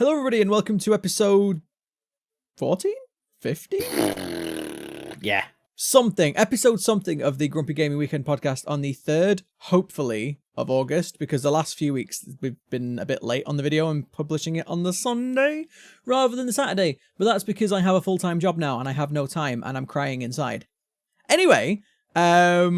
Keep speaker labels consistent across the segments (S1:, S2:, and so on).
S1: Hello everybody and welcome to episode 14? 15?
S2: Yeah.
S1: Episode something of the Grumpy Gaming Weekend podcast on the 3rd, hopefully, of August, because the last few weeks we've been a bit late on the video and publishing it on the Sunday rather than the Saturday. But that's because I have a full-time job now and I have no time and I'm crying inside. Anyway, how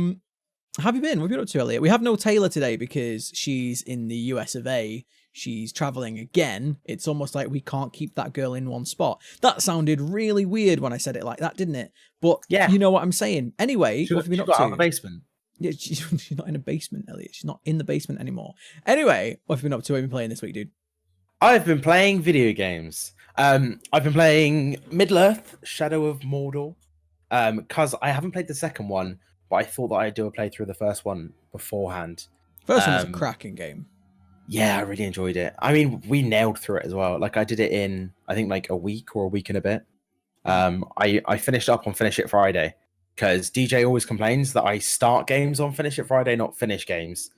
S1: have you been? What have you been up to, Elliott? We have no Taylor today because she's in the US of A. She's traveling again. It's almost like we can't keep that girl in one spot. That sounded really weird when I said it like that, didn't it? But yeah, you know what I'm saying. Anyway, what have you been up to?
S2: Out of the basement.
S1: Yeah, she's not in a basement, Elliott. She's not in the basement anymore. Anyway, what have you been up to? What have you been playing this week, dude?
S2: I've been playing video games. I've been playing Middle-earth, Shadow of Mordor. Because I haven't played the second one, but I thought that I'd do a playthrough of the first one beforehand.
S1: First one was a cracking game.
S2: Yeah, I really enjoyed it. I mean, we nailed through it as well. Like, I did it in, I think, like a week or a week and a bit. I finished up on Finish It Friday because DJ always complains that I start games on Finish It Friday, not finish games.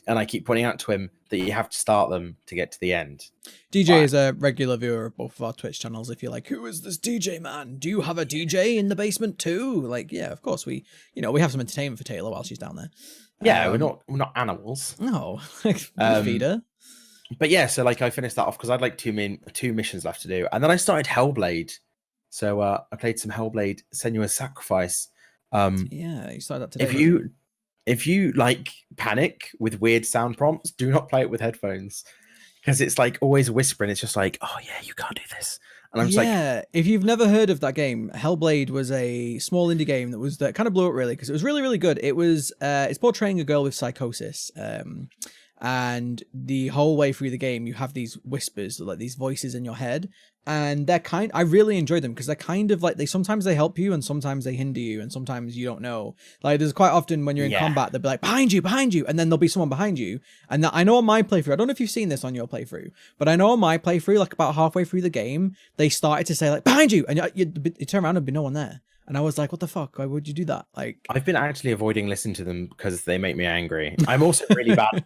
S2: And I keep pointing out to him that you have to start them to get to the end.
S1: DJ is a regular viewer of both of our Twitch channels. If you're like, who is this DJ man? Do you have a DJ in the basement too? Like, yeah, of course we have some entertainment for Taylor while she's down there.
S2: Yeah, we're not animals.
S1: No, feed her.
S2: But yeah, so like I finished that off because I'd like two missions left to do, and then I started Hellblade. So I played some Hellblade: Senua's Sacrifice.
S1: Yeah, you started that today.
S2: If you like panic with weird sound prompts, do not play it with headphones because it's like always whispering. It's just like, oh yeah, you can't do this. And I'm just like,
S1: if you've never heard of that game, Hellblade was a small indie game that kind of blew up really because it was really, really good. It was it's portraying a girl with psychosis. And the whole way through the game, you have these whispers, like these voices in your head, and I really enjoy them because they're kind of like sometimes they help you and sometimes they hinder you and sometimes you don't know. Like there's quite often when you're in combat, they'll be like behind you, and then there'll be someone behind you. And I know on my playthrough, I don't know if you've seen this on your playthrough, but I know on my playthrough, like about halfway through the game, they started to say like behind you, and you turn around and be no one there. And I was like, what the fuck? Why would you do that? Like,
S2: I've been actually avoiding listening to them because they make me angry. I'm also really bad at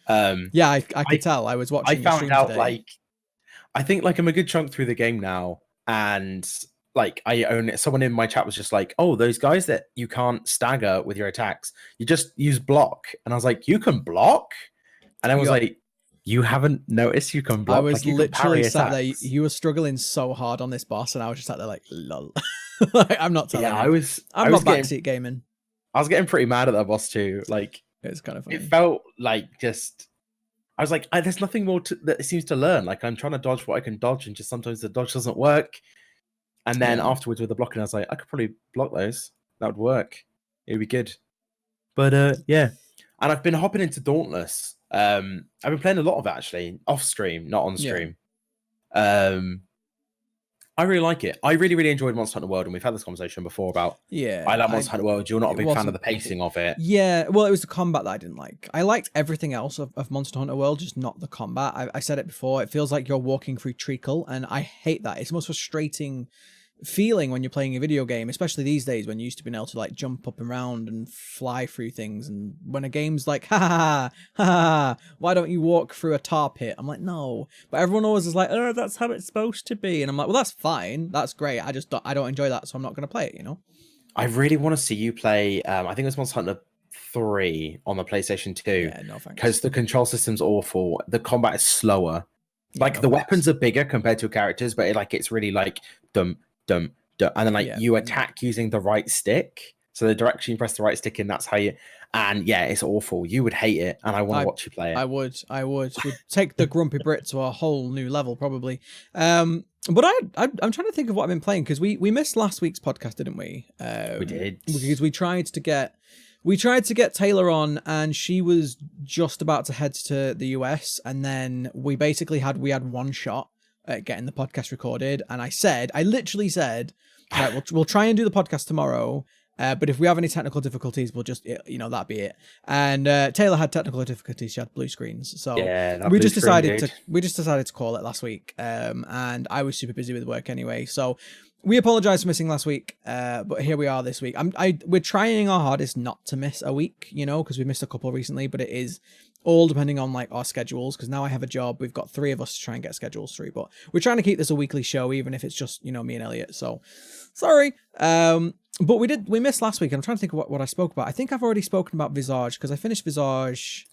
S2: combat.
S1: Yeah, I could tell. I was watching.
S2: I found out today. I think I'm a good chunk through the game now, and like I own it. Someone in my chat was just like, "Oh, those guys that you can't stagger with your attacks, you just use block." And I was like, "You can block?" And I was like, "You haven't noticed you can block?"
S1: I was literally sat there. You were struggling so hard on this boss, and I was just sat there like, "Lol." I'm not telling.
S2: Yeah,
S1: I'm not backseat gaming.
S2: I was getting pretty mad at that boss too. Like,
S1: it's kind of funny.
S2: It felt like just. I was like, there's nothing more that it seems to learn. Like I'm trying to dodge what I can dodge, and just sometimes the dodge doesn't work. And then afterwards with the blocking, I was like, I could probably block those. That would work. It'd be good. But yeah. And I've been hopping into Dauntless. I've been playing a lot of it actually, off stream, not on stream. Yeah. I really like it. I really, really enjoyed Monster Hunter World, and we've had this conversation before about. Yeah, I like Monster Hunter World. You're not a big fan of the pacing of it.
S1: Yeah, well, it was the combat that I didn't like. I liked everything else of Monster Hunter World, just not the combat. I said it before. It feels like you're walking through treacle, and I hate that. It's the most frustrating feeling when you're playing a video game, especially these days when you used to be able to like jump up and around and fly through things, and when a game's like ha, why don't you walk through a tar pit? I'm like, no, but everyone always is like, oh, that's how it's supposed to be, and I'm like, well, that's fine, that's great, I don't enjoy that, so I'm not going to play it,
S2: I really want to see you play I think it was Monster Hunter 3 on the PlayStation 2.
S1: Yeah, no thanks.
S2: Because the control system's awful, the combat is slower, like the weapons are bigger compared to characters, but it's really like dumb, and then you attack using the right stick, so the direction you press the right stick in, that's how you. And yeah, it's awful. You would hate it, and I want to watch you play it.
S1: I would would take the Grumpy-Brit to a whole new level probably. But I'm trying to think of what I've been playing because we missed last week's podcast, didn't we?
S2: We did,
S1: because we tried to get Taylor on, and she was just about to head to the US, and then we had one shot at getting the podcast recorded, and I literally said, right, we'll try and do the podcast tomorrow, but if we have any technical difficulties, we'll just, that'd be it. And Taylor had technical difficulties; she had blue screens, so we just decided to call it last week. And I was super busy with work anyway, so we apologize for missing last week, but here we are this week. We're trying our hardest not to miss a week, because we missed a couple recently, but it is all depending on like our schedules, because now I have a job. We've got 3 of us to try and get schedules through, but we're trying to keep this a weekly show, even if it's just, you know, me and Elliot. So sorry. But we missed last week. I'm trying to think of what I spoke about. I think I've already spoken about Visage because I finished Visage.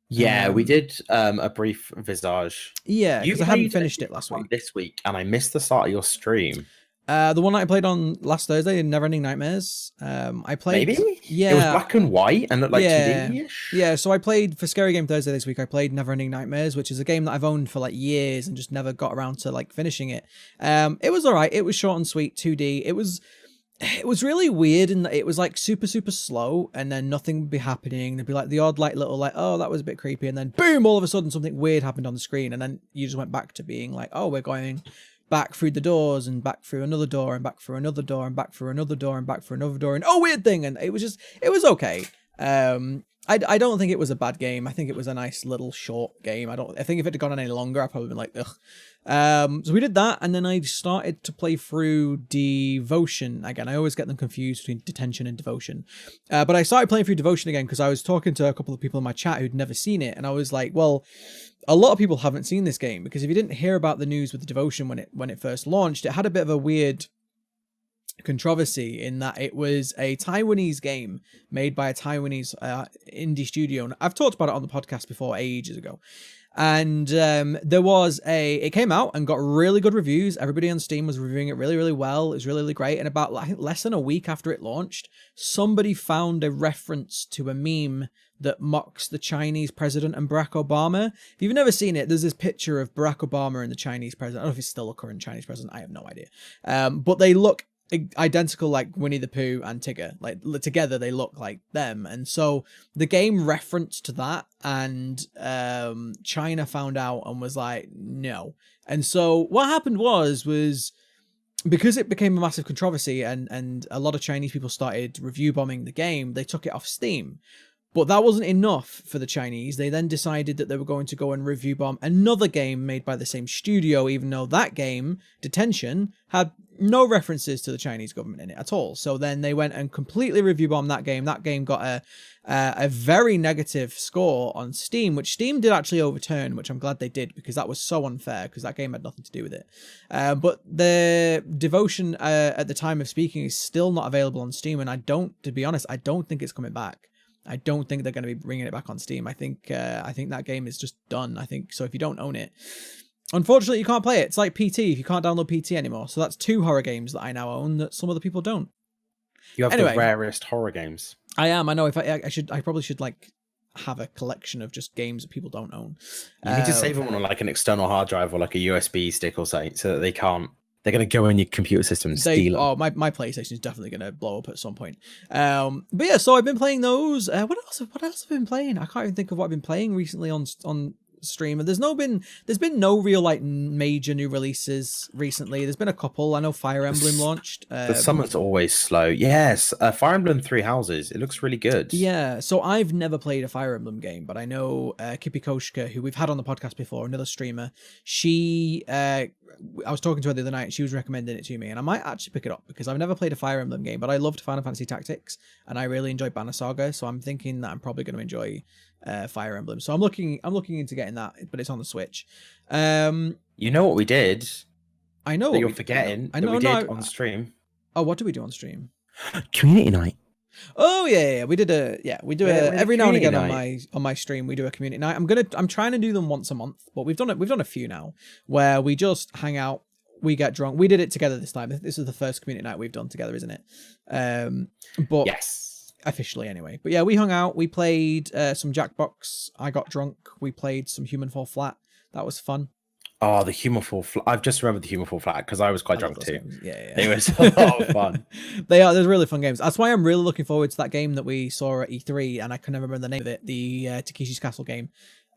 S2: Yeah, we did a brief Visage.
S1: Yeah, because I hadn't finished it last week.
S2: This week, and I missed the start of your stream.
S1: The one that I played on last Thursday, Neverending Nightmares. I played.
S2: Maybe?
S1: Yeah.
S2: It was black and white and looked like 2D-ish.
S1: Yeah, so I played for Scary Game Thursday this week. I played Neverending Nightmares, which is a game that I've owned for like years and just never got around to like finishing it. It was all right. It was short and sweet, 2D. It was really weird in that it was like super slow, and then nothing would be happening. There'd be like the odd like little like, oh, that was a bit creepy, and then boom, all of a sudden something weird happened on the screen, and then you just went back to being like, oh, we're going back through the doors and back through another door and back through another door and back through another door and back through another door, and oh, weird thing. And it was okay. I don't think it was a bad game. I think it was a nice little short game. I think if it had gone on any longer, I'd probably been like, ugh. So we did that, and then I started to play through Devotion again. I always get them confused between Detention and Devotion. But I started playing through Devotion again because I was talking to a couple of people in my chat who'd never seen it, and I was like, well, a lot of people haven't seen this game, because if you didn't hear about the news with the Devotion when it first launched, it had a bit of a weird controversy in that it was a Taiwanese game made by a Taiwanese indie studio. And I've talked about it on the podcast before ages ago. And it came out and got really good reviews. Everybody on Steam was reviewing it really, really well. It was really, really great. And about I think less than a week after it launched, somebody found a reference to a meme that mocks the Chinese president and Barack Obama. If you've never seen it, there's this picture of Barack Obama and the Chinese president. I don't know if he's still a current Chinese president. I have no idea. But they look identical, like Winnie the Pooh and Tigger. Like together they look like them. And so the game referenced to that, and China found out and was like, no. And so what happened was because it became a massive controversy and a lot of Chinese people started review bombing the game, they took it off Steam. But that wasn't enough for the Chinese. They then decided that they were going to go and review bomb another game made by the same studio, even though that game, Detention, had no references to the Chinese government in it at all. So then they went and completely review bombed that game. That game got a very negative score on Steam, which Steam did actually overturn, which I'm glad they did, because that was so unfair, because that game had nothing to do with it. But the Devotion at the time of speaking is still not available on Steam, and to be honest, I don't think it's coming back. I don't think they're going to be bringing it back on Steam. I think that game is just done. I think so. If you don't own it, unfortunately, you can't play it. It's like PT. If you can't download PT anymore, so that's 2 horror games that I now own that some other people don't.
S2: You have the rarest horror games.
S1: I am. I know. If I probably should like have a collection of just games that people don't own.
S2: You need to save them on like an external hard drive or like a USB stick or something, so that they can't. They're going to go in your computer system and steal them. Oh,
S1: my PlayStation is definitely going to blow up at some point. But yeah, so I've been playing those. What else have I been playing? I can't even think of what I've been playing recently on stream. And there's been no real like major new releases recently. There's been a couple. I know Fire Emblem launched.
S2: The summer's always slow. Yes, Fire Emblem Three Houses. It looks really good.
S1: Yeah, so I've never played a Fire Emblem game, but I know Kippy Koshka, who we've had on the podcast before, another streamer. She, I was talking to her the other night, and she was recommending it to me, and I might actually pick it up because I've never played a Fire Emblem game, but I loved Final Fantasy Tactics, and I really enjoyed Banner Saga, so I'm thinking that I'm probably going to enjoy Fire Emblem. So I'm looking into getting that, but it's on the Switch.
S2: You know what we did?
S1: I know
S2: that you're forgetting. I know we did on stream.
S1: Oh, what did we do on stream?
S2: Community night.
S1: Oh yeah, we did every now and again on my stream we do a community night. I'm trying to do them once a month, but we've done a few now where we just hang out, we get drunk. We did it together this time. This is the first community night we've done together, isn't it? But yes, officially anyway. But yeah, we hung out, we played some Jackbox. I got drunk. We played some Human Fall Flat. That was fun.
S2: Oh, the Human Fall Flat. I've just remembered the Human Fall Flat because I was quite drunk too.
S1: Yeah.
S2: It was a lot of fun.
S1: They're really fun games. That's why I'm really looking forward to that game that we saw at E3, and I can never remember the name of it. The Takeshi's Castle game.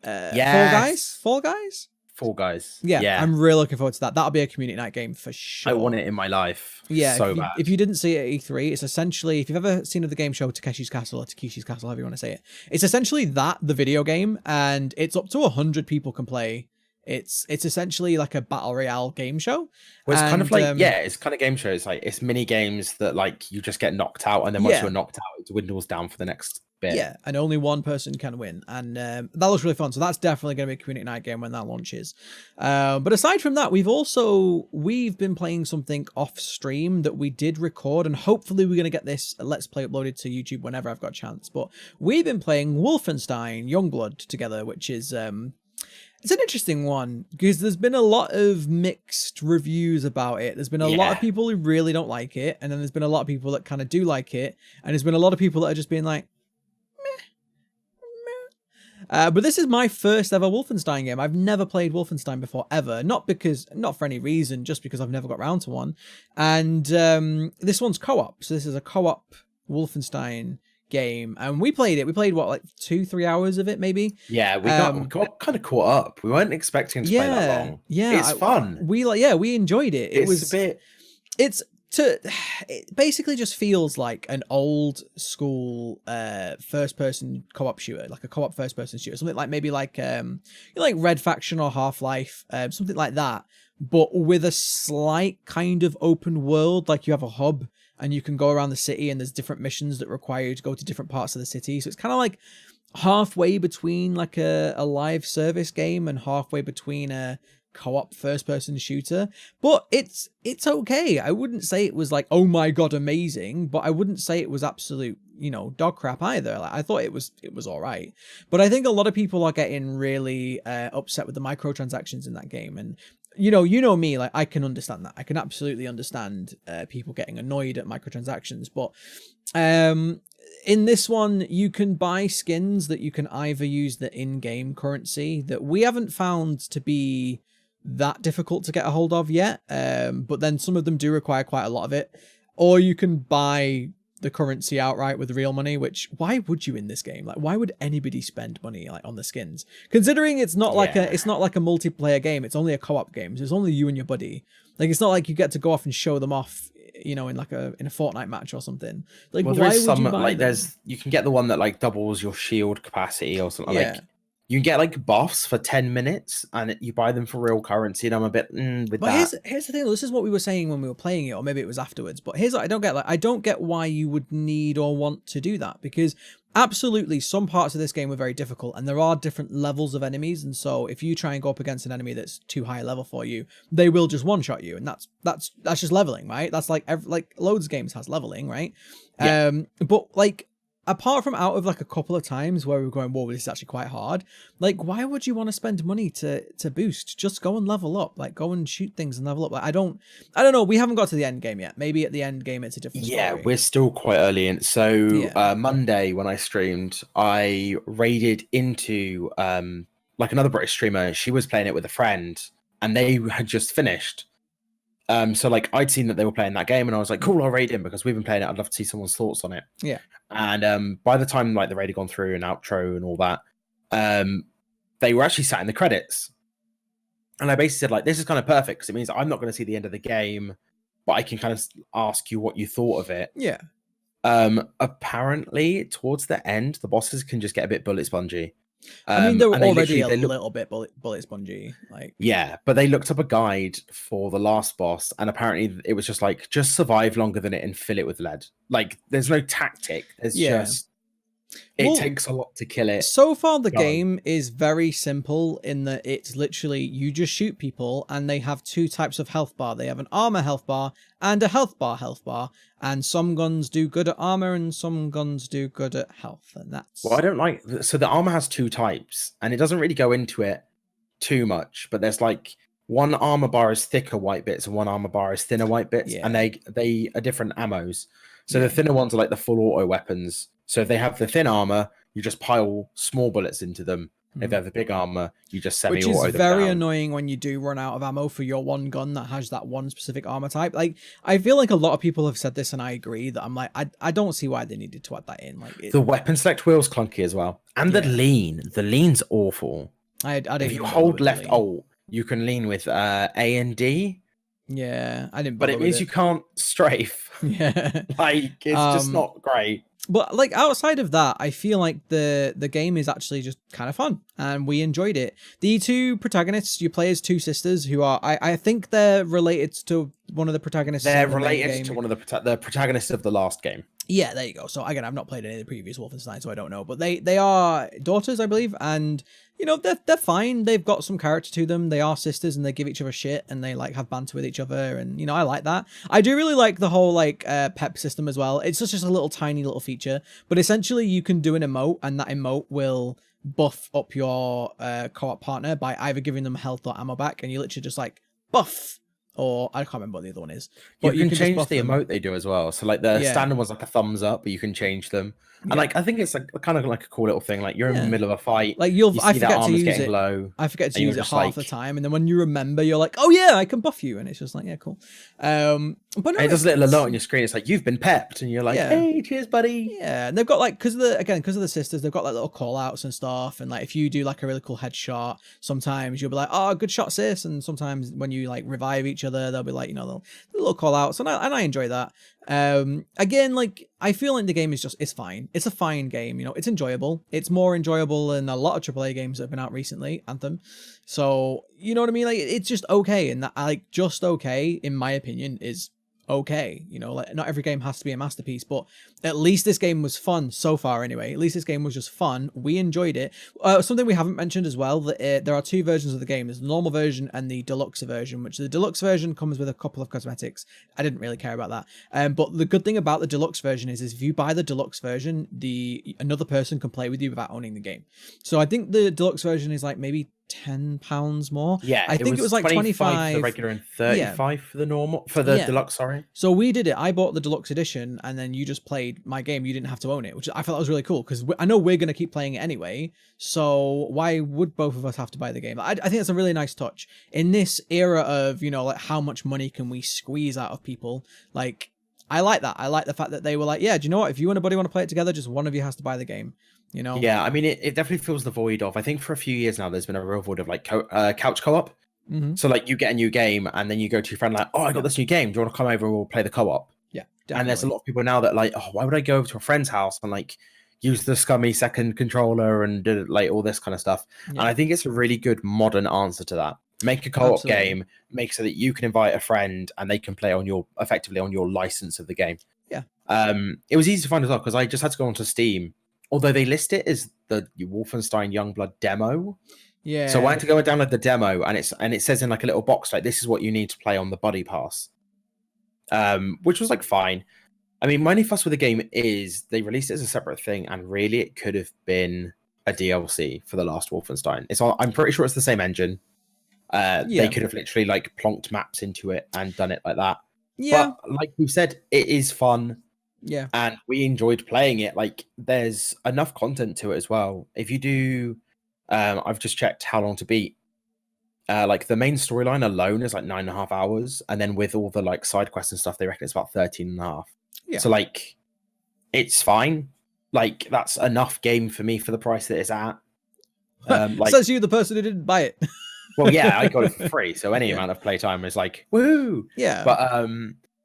S1: Fall Guys? Yeah, I'm really looking forward to that. That'll be a community night game for sure.
S2: I want it in my life.
S1: Yeah,
S2: so bad.
S1: If you didn't see it at E3, it's essentially, if you've ever seen the game show Takeshi's Castle or Takeshi's Castle, however you want to say it, it's essentially the video game, and it's up to 100 people can play It's essentially like a battle royale game show.
S2: Well, it's kind of like,
S1: And
S2: it's kind of game shows. Like, it's mini games that like you just get knocked out, and then once
S1: yeah.
S2: you're knocked out, it dwindles down for the next bit.
S1: Yeah, and only one person can win, and that looks really fun. So that's definitely going to be a community night game when that launches. But aside from that, we've been playing something off stream that we did record, and hopefully we're going to get this Let's Play uploaded to YouTube whenever I've got a chance. But we've been playing Wolfenstein Youngblood together, which is it's an interesting one because there's been a lot of mixed reviews about it. There's been a lot of people who really don't like it, and then there's been a lot of people that kind of do like it, and there's been a lot of people that are just being like, but this is my first ever Wolfenstein game. I've never played Wolfenstein before, ever. Not for any reason, just because I've never got around to one. And this one's co-op. So this is a co-op Wolfenstein game. And we played it. We played, what, like 2-3 hours of it, maybe?
S2: Yeah, we got kind of caught up. We weren't expecting to play that long.
S1: Yeah.
S2: It's fun.
S1: We enjoyed it. It basically just feels like an old school first-person co-op shooter, like a co-op first-person shooter, something like maybe like like Red Faction or Half-Life, something like that, but with a slight kind of open world. Like you have a hub and you can go around the city, and there's different missions that require you to go to different parts of the city. So it's kind of like halfway between like a live service game and halfway between a co-op first-person shooter, but it's okay. I wouldn't say it was like, oh my god, amazing, but I wouldn't say it was absolute, dog crap either. Like, I thought it was all right, but I think a lot of people are getting really upset with the microtransactions in that game, and you know me, like I can understand that. I can absolutely understand people getting annoyed at microtransactions, but in this one, you can buy skins that you can either use the in-game currency that we haven't found to be that difficult to get a hold of yet, but then some of them do require quite a lot of it, or you can buy the currency outright with real money, which why would you in this game? Like, why would anybody spend money like on the skins, considering it's not like a multiplayer game, it's only a co-op game, so it's only you and your buddy. Like, it's not like you get to go off and show them off, in a Fortnite match or something. Like, well, why would you buy them?
S2: You can get the one that like doubles your shield capacity or something. Like, you get like buffs for 10 minutes and you buy them for real currency, and I'm a bit with that.
S1: Here's the thing. This is what we were saying when we were playing it, or maybe it was afterwards. But here's what I don't get. Like, I don't get why you would need or want to do that, because absolutely some parts of this game were very difficult, and there are different levels of enemies. And so if you try and go up against an enemy that's too high level for you, they will just one-shot you, and that's just leveling, right? That's like loads of games has leveling, right? Yeah. But like, apart from out of like a couple of times where we were going, whoa, this is actually quite hard. Like, why would you want to spend money to boost? Just go and level up. Like, go and shoot things and level up. Like, I don't know. We haven't got to the end game yet. Maybe at the end game it's a different story.
S2: Yeah, we're still quite early in. So Monday when I streamed, I raided into like another British streamer. She was playing it with a friend, and they had just finished. So like I'd seen that they were playing that game, and I was like, cool, I'll raid in because we've been playing it. I'd love to see someone's thoughts on it.
S1: Yeah.
S2: And by the time like the raid had gone through and outro and all that, they were actually sat in the credits. And I basically said, like, this is kind of perfect because it means I'm not going to see the end of the game, but I can kind of ask you what you thought of it.
S1: Yeah.
S2: Apparently towards the end, the bosses can just get a bit bullet spongy.
S1: I mean, they were already a little bit bullet spongy, like.
S2: Yeah, but they looked up a guide for the last boss, and apparently it was just like, just survive longer than it and fill it with lead. Like, there's no tactic. There's just it takes a lot to kill it.
S1: So far, the game is very simple in that it's literally you just shoot people, and they have two types of health bar. They have an armor health bar and a health bar, and some guns do good at armor and some guns do good at health, and that's.
S2: Well, I don't like. So the armor has two types, and it doesn't really go into it too much. But there's like one armor bar is thicker white bits, and one armor bar is thinner white bits, and they are different ammos. So the thinner ones are like the full auto weapons. So if they have the thin armor, you just pile small bullets into them. If they have the big armor, you just semi-auto them.
S1: Which is very annoying when you do run out of ammo for your one gun that has that one specific armor type. Like, I feel like a lot of people have said this, and I agree that I'm like, I don't see why they needed to add that in. Like,
S2: the weapon select wheel's clunky as well, and the lean's awful.
S1: If
S2: you hold left alt, you can lean with A and D.
S1: Yeah, I didn't.
S2: But it means you can't strafe.
S1: Yeah,
S2: like it's just not great.
S1: But like outside of that, I feel like the game is actually just kind of fun, and we enjoyed it. The two protagonists you play as two sisters who are I think they're related to one of the protagonists
S2: They're
S1: in the main
S2: related
S1: game.
S2: to one of the protagonists of the last game.
S1: Yeah, there you go. So again, I've not played any of the previous Wolfenstein, so I don't know. But they are daughters, I believe, and you know they're fine. They've got some character to them. They are sisters, and they give each other shit, and they like have banter with each other, and you know I like that. I do really like the whole like pep system as well. It's just a little tiny little feature, but essentially you can do an emote, and that emote will buff up your co-op partner by either giving them health or ammo back, and you literally just like buff. Or I can't remember what the other one is.
S2: But you can
S1: just
S2: change
S1: buff
S2: the
S1: them.
S2: emote they do as well. So like the
S1: Yeah.
S2: standard one's like a thumbs up, but you can change them. And
S1: Yeah.
S2: like I think it's like kind of like a cool little thing. Like you're in the middle of a fight,
S1: like
S2: you
S1: I
S2: see that
S1: forget to
S2: arm is
S1: use
S2: getting
S1: it.
S2: low.
S1: I forget to
S2: and
S1: use
S2: you're
S1: it
S2: just
S1: half the
S2: like-
S1: time, and then when you remember, you're like, "Oh yeah, I can buff you," and it's just like, "Yeah, cool." But no,
S2: And it does a little alert on your screen. It's like you've been pepped, and you're like,
S1: Yeah.
S2: "Hey, cheers, buddy."
S1: Yeah, and they've got like because of the sisters, they've got like little call outs and stuff, and like if you do like a really cool headshot, sometimes you'll be like, "Oh, good shot, sis," and sometimes when you like revive each other, they'll be like, you know, little call outs, and I enjoy that. Again, like I feel like the game is just it's fine. It's a fine game, you know, it's enjoyable. It's more enjoyable than a lot of AAA games that have been out recently, Anthem. So you know what I mean? Like it's just okay, and that like just okay, in my opinion, is okay. You know, like not every game has to be a masterpiece, but at least this game was fun so far anyway. At least this game was just fun. We enjoyed it. Something we haven't mentioned as well, that there are two versions of the game. There's the normal version and the deluxe version, which the deluxe version comes with a couple of cosmetics. I didn't really care about that. But the good thing about the deluxe version is if you buy the deluxe version, another person can play with you without owning the game. So I think the deluxe version is like maybe £10 more.
S2: Yeah,
S1: I think it was like
S2: 25
S1: 25
S2: for the regular and 35 for the normal the deluxe. Sorry.
S1: So we did it. I bought the deluxe edition, and then you just played my game. You didn't have to own it, which I thought was really cool because I know we're going to keep playing it anyway. So why would both of us have to buy the game? I think that's a really nice touch in this era of, you know, like how much money can we squeeze out of people? Like I like that. I like the fact that they were like, yeah, do you know what? If you and a buddy want to play it together, just one of you has to buy the game. You know?
S2: Yeah, I mean, it definitely fills the void of. I think for a few years now, there's been a real void of like couch co-op.
S1: Mm-hmm.
S2: So like you get a new game, and then you go to your friend like, "Oh, I got this new game. Do you want to come over and we'll play the co-op?"
S1: Yeah,
S2: definitely. And there's a
S1: definitely.
S2: lot of people now that like, "Oh, why would I go over to a friend's house and like use the scummy second controller and do like all this kind of stuff?"
S1: Yeah.
S2: And I think it's a really good modern answer to that. Make a co-op
S1: Absolutely.
S2: game, make so that you can invite a friend and they can play on your effectively on your license of the game.
S1: Yeah.
S2: It was easy to find as well because I just had to go onto Steam. Although they list it as the Wolfenstein Youngblood demo.
S1: Yeah.
S2: So I had to go and download the demo, and it says in like a little box like this is what you need to play on the Buddy Pass. Which was like fine. I mean, my only fuss with the game is they released it as a separate thing, and really it could have been a DLC for the last Wolfenstein. I'm pretty sure it's the same engine. They could have literally like plonked maps into it and done it like that.
S1: Yeah.
S2: But like we said, it is fun.
S1: Yeah.
S2: And we enjoyed playing it. Like there's enough content to it as well. If you do, I've just checked how long to beat. Like the main storyline alone is like 9.5 hours. And then with all the like side quests and stuff, they reckon it's about 13.5.
S1: Yeah.
S2: So like, it's fine. Like that's enough game for me for the price that it's at.
S1: Like, says you, the person who didn't buy it.
S2: Well, yeah, I got it for free. So any amount of playtime is like, woohoo.
S1: Yeah.
S2: But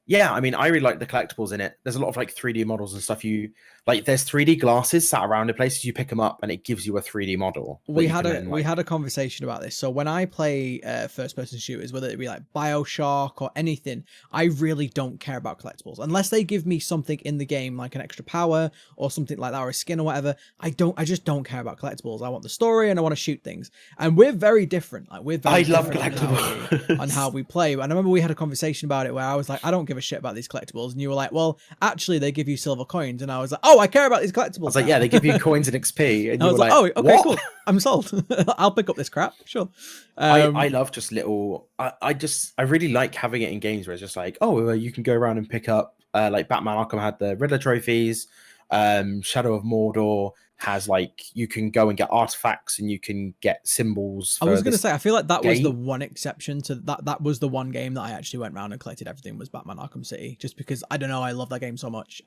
S2: yeah, I mean, I really like the collectibles in it. There's a lot of like 3D models and stuff. There's 3D glasses sat around in places. You pick them up and it gives you a 3D model.
S1: We had a conversation about this. So when I play first person shooters, whether it be like BioShock or anything, I really don't care about collectibles unless they give me something in the game like an extra power or something like that or a skin or whatever. I just don't care about collectibles. I want the story and I want to shoot things. And we're very different. Like I
S2: love collectibles
S1: on how we play. And I remember we had a conversation about it where I was like, I don't give a shit about these collectibles, and you were like, well, actually they give you silver coins, and I was like, oh, I care about these collectibles.
S2: I was like, yeah, they give you coins and XP, and I was like,
S1: oh, okay,
S2: what?
S1: Cool, I'm sold. I'll pick up this crap, sure.
S2: I love just little. I really like having it in games where it's just like, oh, you can go around and pick up like Batman Arkham had the Riddler trophies. Shadow of Mordor has like you can go and get artifacts and you can get symbols.
S1: I was going to say, I feel like that was the one exception to that. That was the one game that I actually went around and collected everything was Batman Arkham City, just because I don't know, I love that game so much.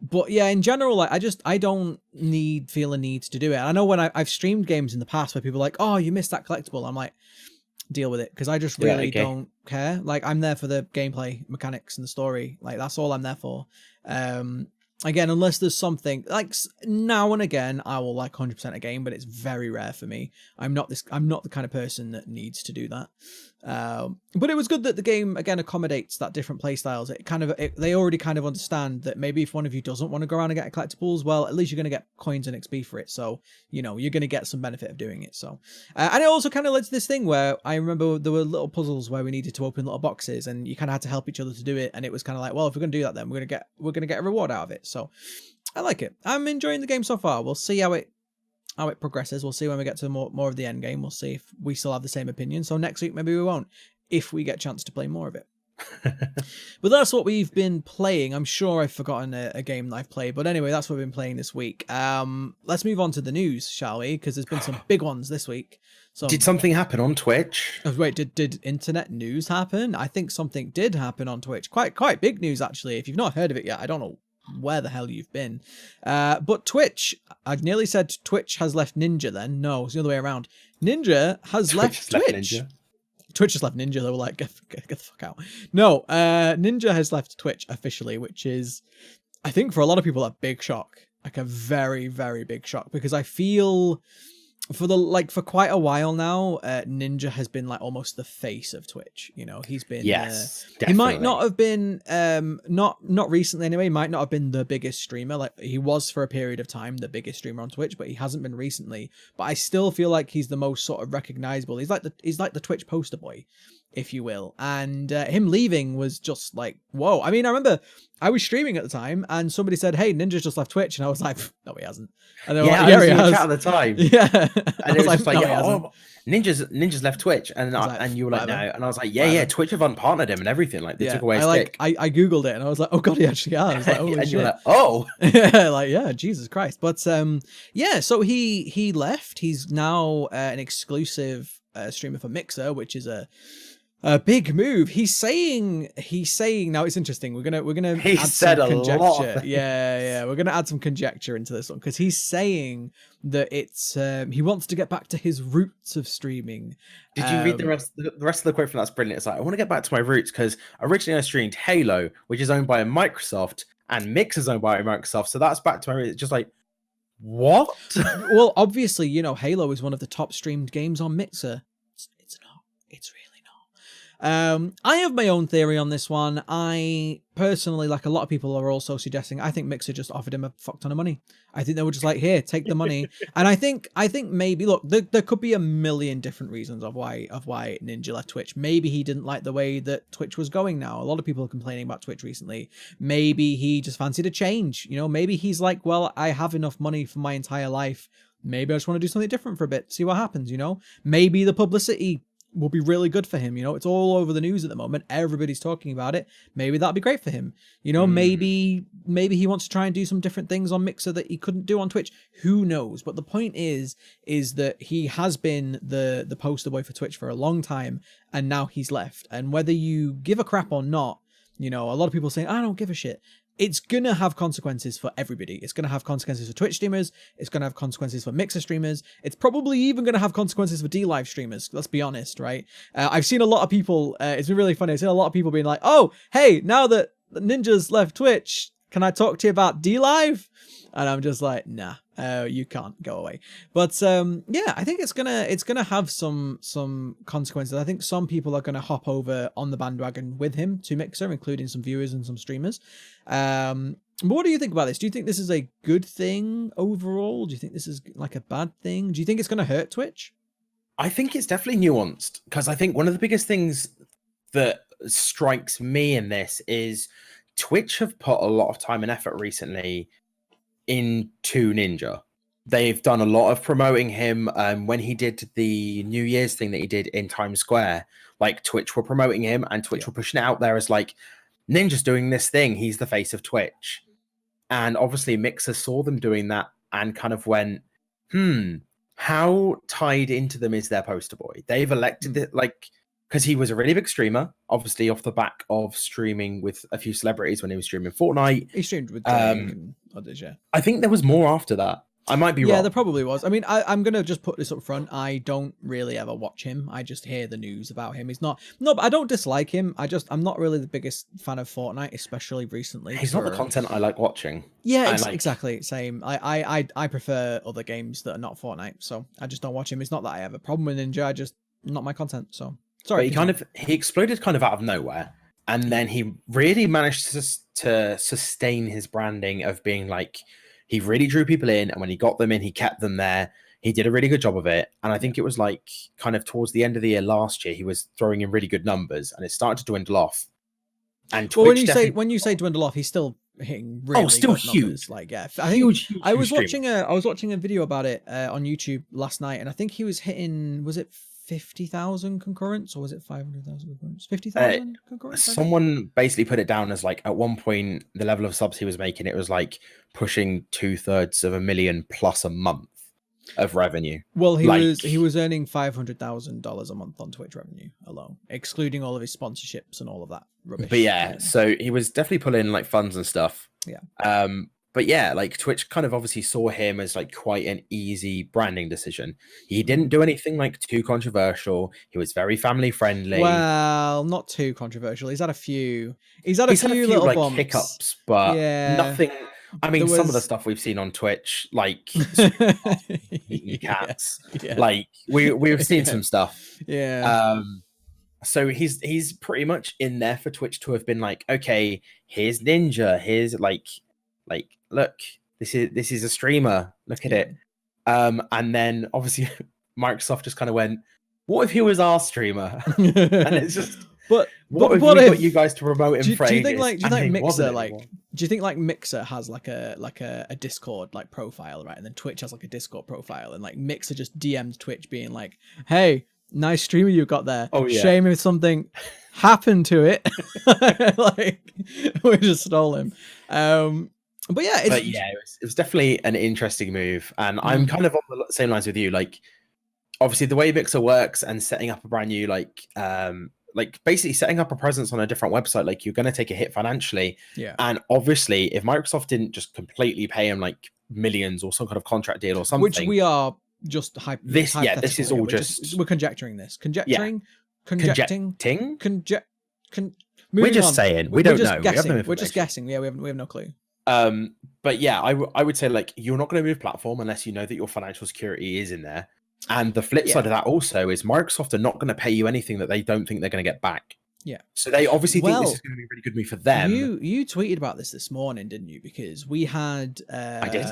S1: But yeah, in general, like I don't feel a need to do it. I know when I've streamed games in the past where people are like, oh, you missed that collectible. I'm like, deal with it, because I just really don't care. Like I'm there for the gameplay mechanics and the story. Like that's all I'm there for. Again, unless there's something like now and again, I will like 100% a game, but it's very rare for me. I'm not the kind of person that needs to do that. But it was good that the game again accommodates that different play styles. They already kind of understand that maybe if one of you doesn't want to go around and get collectibles, well, at least you're going to get coins and XP for it. So you're going to get some benefit of doing it. So and it also kind of led to this thing where I remember there were little puzzles where we needed to open little boxes, and you kind of had to help each other to do it. And it was kind of like, well, if we're going to do that, then we're going to get a reward out of it. So I like it. I'm enjoying the game so far. We'll see how it progresses. We'll see when we get to more of the end game. We'll see if we still have the same opinion. So next week maybe we won't, if we get a chance to play more of it. But that's what we've been playing. I'm sure I've forgotten a game that I've played, but anyway, that's what we've been playing this week. Let's move on to the news, shall we? Because there's been some big ones this week. So
S2: did something happen on Twitch?
S1: Oh, wait, did internet news happen? I think something did happen on Twitch. Quite big news actually. If you've not heard of it yet, I don't know where the hell you've been. But Twitch, I nearly said Twitch has left Ninja then. No, it's the other way around. Ninja has left Twitch. Twitch has left Ninja. They were like, get the fuck out. No, Ninja has left Twitch officially, which is, I think for a lot of people, a big shock. Like a very, very big shock, because I feel for quite a while now, Ninja has been like almost the face of Twitch. He's been,
S2: yes,
S1: he might not have been, not recently anyway, he might not have been the biggest streamer. Like he was for a period of time the biggest streamer on Twitch, but he hasn't been recently. But I still feel like he's the most sort of recognizable. He's like the Twitch poster boy, if you will. And him leaving was just like, whoa. I mean, I remember I was streaming at the time and somebody said, hey, Ninja's just left Twitch. And I was like, no, he hasn't. And they were like,
S2: yeah, he has. Chat at the time.
S1: Yeah.
S2: And it was just like, no, Ninja's left Twitch. And you were like, no. And I was like, yeah, Twitch have unpartnered him and everything. Like they took away his kick.
S1: I Googled it and I was like, oh God, he actually has. Like, holy
S2: and
S1: shit.
S2: you were like, oh.
S1: Like, yeah, Jesus Christ. But so he left. He's now an exclusive streamer for Mixer, which is a big move. He's saying now it's interesting. We're gonna
S2: he
S1: add
S2: said
S1: some
S2: a
S1: conjecture.
S2: lot.
S1: Yeah. We're gonna add some conjecture into this one because he's saying that it's he wants to get back to his roots of streaming.
S2: Did you read the rest of the quote from that's brilliant? It's like, I want to get back to my roots because originally I streamed Halo, which is owned by Microsoft, and Mix is owned by Microsoft. So that's back to my roots. It's just like, what?
S1: Well, obviously, Halo is one of the top streamed games on Mixer. It's not. It's really not. I have my own theory on this one. I personally, like a lot of people are also suggesting, I think Mixer just offered him a fuck ton of money. I think they were just like, here, take the money. And I think maybe, look, there could be a million different reasons of why Ninja left Twitch. Maybe he didn't like the way that Twitch was going now. A lot of people are complaining about Twitch recently. Maybe he just fancied a change. Maybe he's like, well, I have enough money for my entire life. Maybe I just want to do something different for a bit, see what happens, Maybe the publicity will be really good for him. It's all over the news at the moment. Everybody's talking about it. Maybe that'll be great for him. Maybe he wants to try and do some different things on Mixer that he couldn't do on Twitch. Who knows? But the point is that he has been the poster boy for Twitch for a long time, and now he's left. And whether you give a crap or not, a lot of people saying, I don't give a shit. It's going to have consequences for everybody. It's going to have consequences for Twitch streamers. It's going to have consequences for Mixer streamers. It's probably even going to have consequences for D-Live streamers. Let's be honest, right? I've seen a lot of people, it's been really funny. I've seen a lot of people being like, oh, hey, now that Ninja's left Twitch, can I talk to you about D-Live? And I'm just like, nah, you can't, go away. But yeah, I think it's gonna have some consequences. I think some people are gonna hop over on the bandwagon with him to Mixer, including some viewers and some streamers. But what do you think about this? Do you think this is a good thing overall? Do you think this is like a bad thing? Do you think it's gonna hurt Twitch?
S2: I think it's definitely nuanced, because I think one of the biggest things that strikes me in this is Twitch have put a lot of time and effort recently into Ninja. They've done a lot of promoting him. When he did the New Year's thing that he did in Times Square, like Twitch were promoting him and Twitch were pushing it out there as like, Ninja's doing this thing, he's the face of Twitch. And obviously Mixer saw them doing that and kind of went, how tied into them is their poster boy? They've elected it, like, because he was a really big streamer, obviously off the back of streaming with a few celebrities when he was streaming Fortnite.
S1: He streamed with and others, yeah.
S2: I think there was more after that. I might be
S1: Yeah,
S2: wrong.
S1: there probably was. I mean, I'm gonna just put this up front. I don't really ever watch him. I just hear the news about him. He's not. No, but I don't dislike him. I'm not really the biggest fan of Fortnite, especially recently.
S2: He's not the content I like watching.
S1: Yeah,
S2: I like.
S1: exactly. Same. I prefer other games that are not Fortnite, so I just don't watch him. It's not that I have a problem with Ninja. I just not my content. So sorry.
S2: But he exploded kind of out of nowhere, and then he really managed to sustain his branding of being like, he really drew people in, and when he got them in, he kept them there. He did a really good job of it, and I think it was like kind of towards the end of the year last year, he was throwing in really good numbers, and it started to dwindle off. And Twitch
S1: when you say dwindle off, he's still hitting really
S2: still
S1: good
S2: huge.
S1: numbers. Like I think
S2: huge
S1: I was watching a video about it on YouTube last night, and I think he was hitting, was it 50,000 concurrents or was it 500,000 concurrents? 50,000 concurrents.
S2: Someone basically put it down as like at one point the level of subs he was making, it was like pushing 2/3 of a million plus a month of revenue.
S1: Well, he was earning $500,000 a month on Twitch revenue alone, excluding all of his sponsorships and all of that rubbish.
S2: But yeah, so he was definitely pulling like funds and stuff.
S1: Yeah.
S2: But yeah, like Twitch kind of obviously saw him as like quite an easy branding decision. He didn't do anything like too controversial. He was very family friendly.
S1: Well, not too controversial. He's had a few little
S2: like
S1: bumps.
S2: hiccups, but nothing. I mean, some of the stuff we've seen on Twitch, like eating cats, like we've seen some stuff.
S1: Yeah.
S2: So he's pretty much in there for Twitch to have been like, okay, here's Ninja, here's like look, this is a streamer, look at it. And then obviously Microsoft just kind of went, what if he was our streamer? And it's just, what if we got you guys to promote him for ages?
S1: Do you think Mixer do you think like Mixer has like a Discord like profile, right? And then Twitch has like a Discord profile, and like Mixer just DM'd Twitch being like, hey, nice streamer you got there. Oh yeah. Shame if something happened to it. Like we just stole him. But yeah,
S2: it was definitely an interesting move, and I'm kind of on the same lines with you. Like, obviously, the way Mixer works and setting up a brand new like basically setting up a presence on a different website, like you're going to take a hit financially.
S1: Yeah.
S2: And obviously, if Microsoft didn't just completely pay him like millions or some kind of contract deal or something, which
S1: we are just
S2: this is all
S1: we're conjecturing this, conjecting.
S2: We're just saying we don't know.
S1: We're just guessing. Yeah, we have no clue.
S2: But yeah, I would say like you're not going to move platform unless you know that your financial security is in there. And the flip side of that also is Microsoft are not going to pay you anything that they don't think they're going to get back.
S1: Yeah.
S2: So they obviously think this is going to be a really good move for them.
S1: You tweeted about this morning, didn't you? Because we had
S2: I did.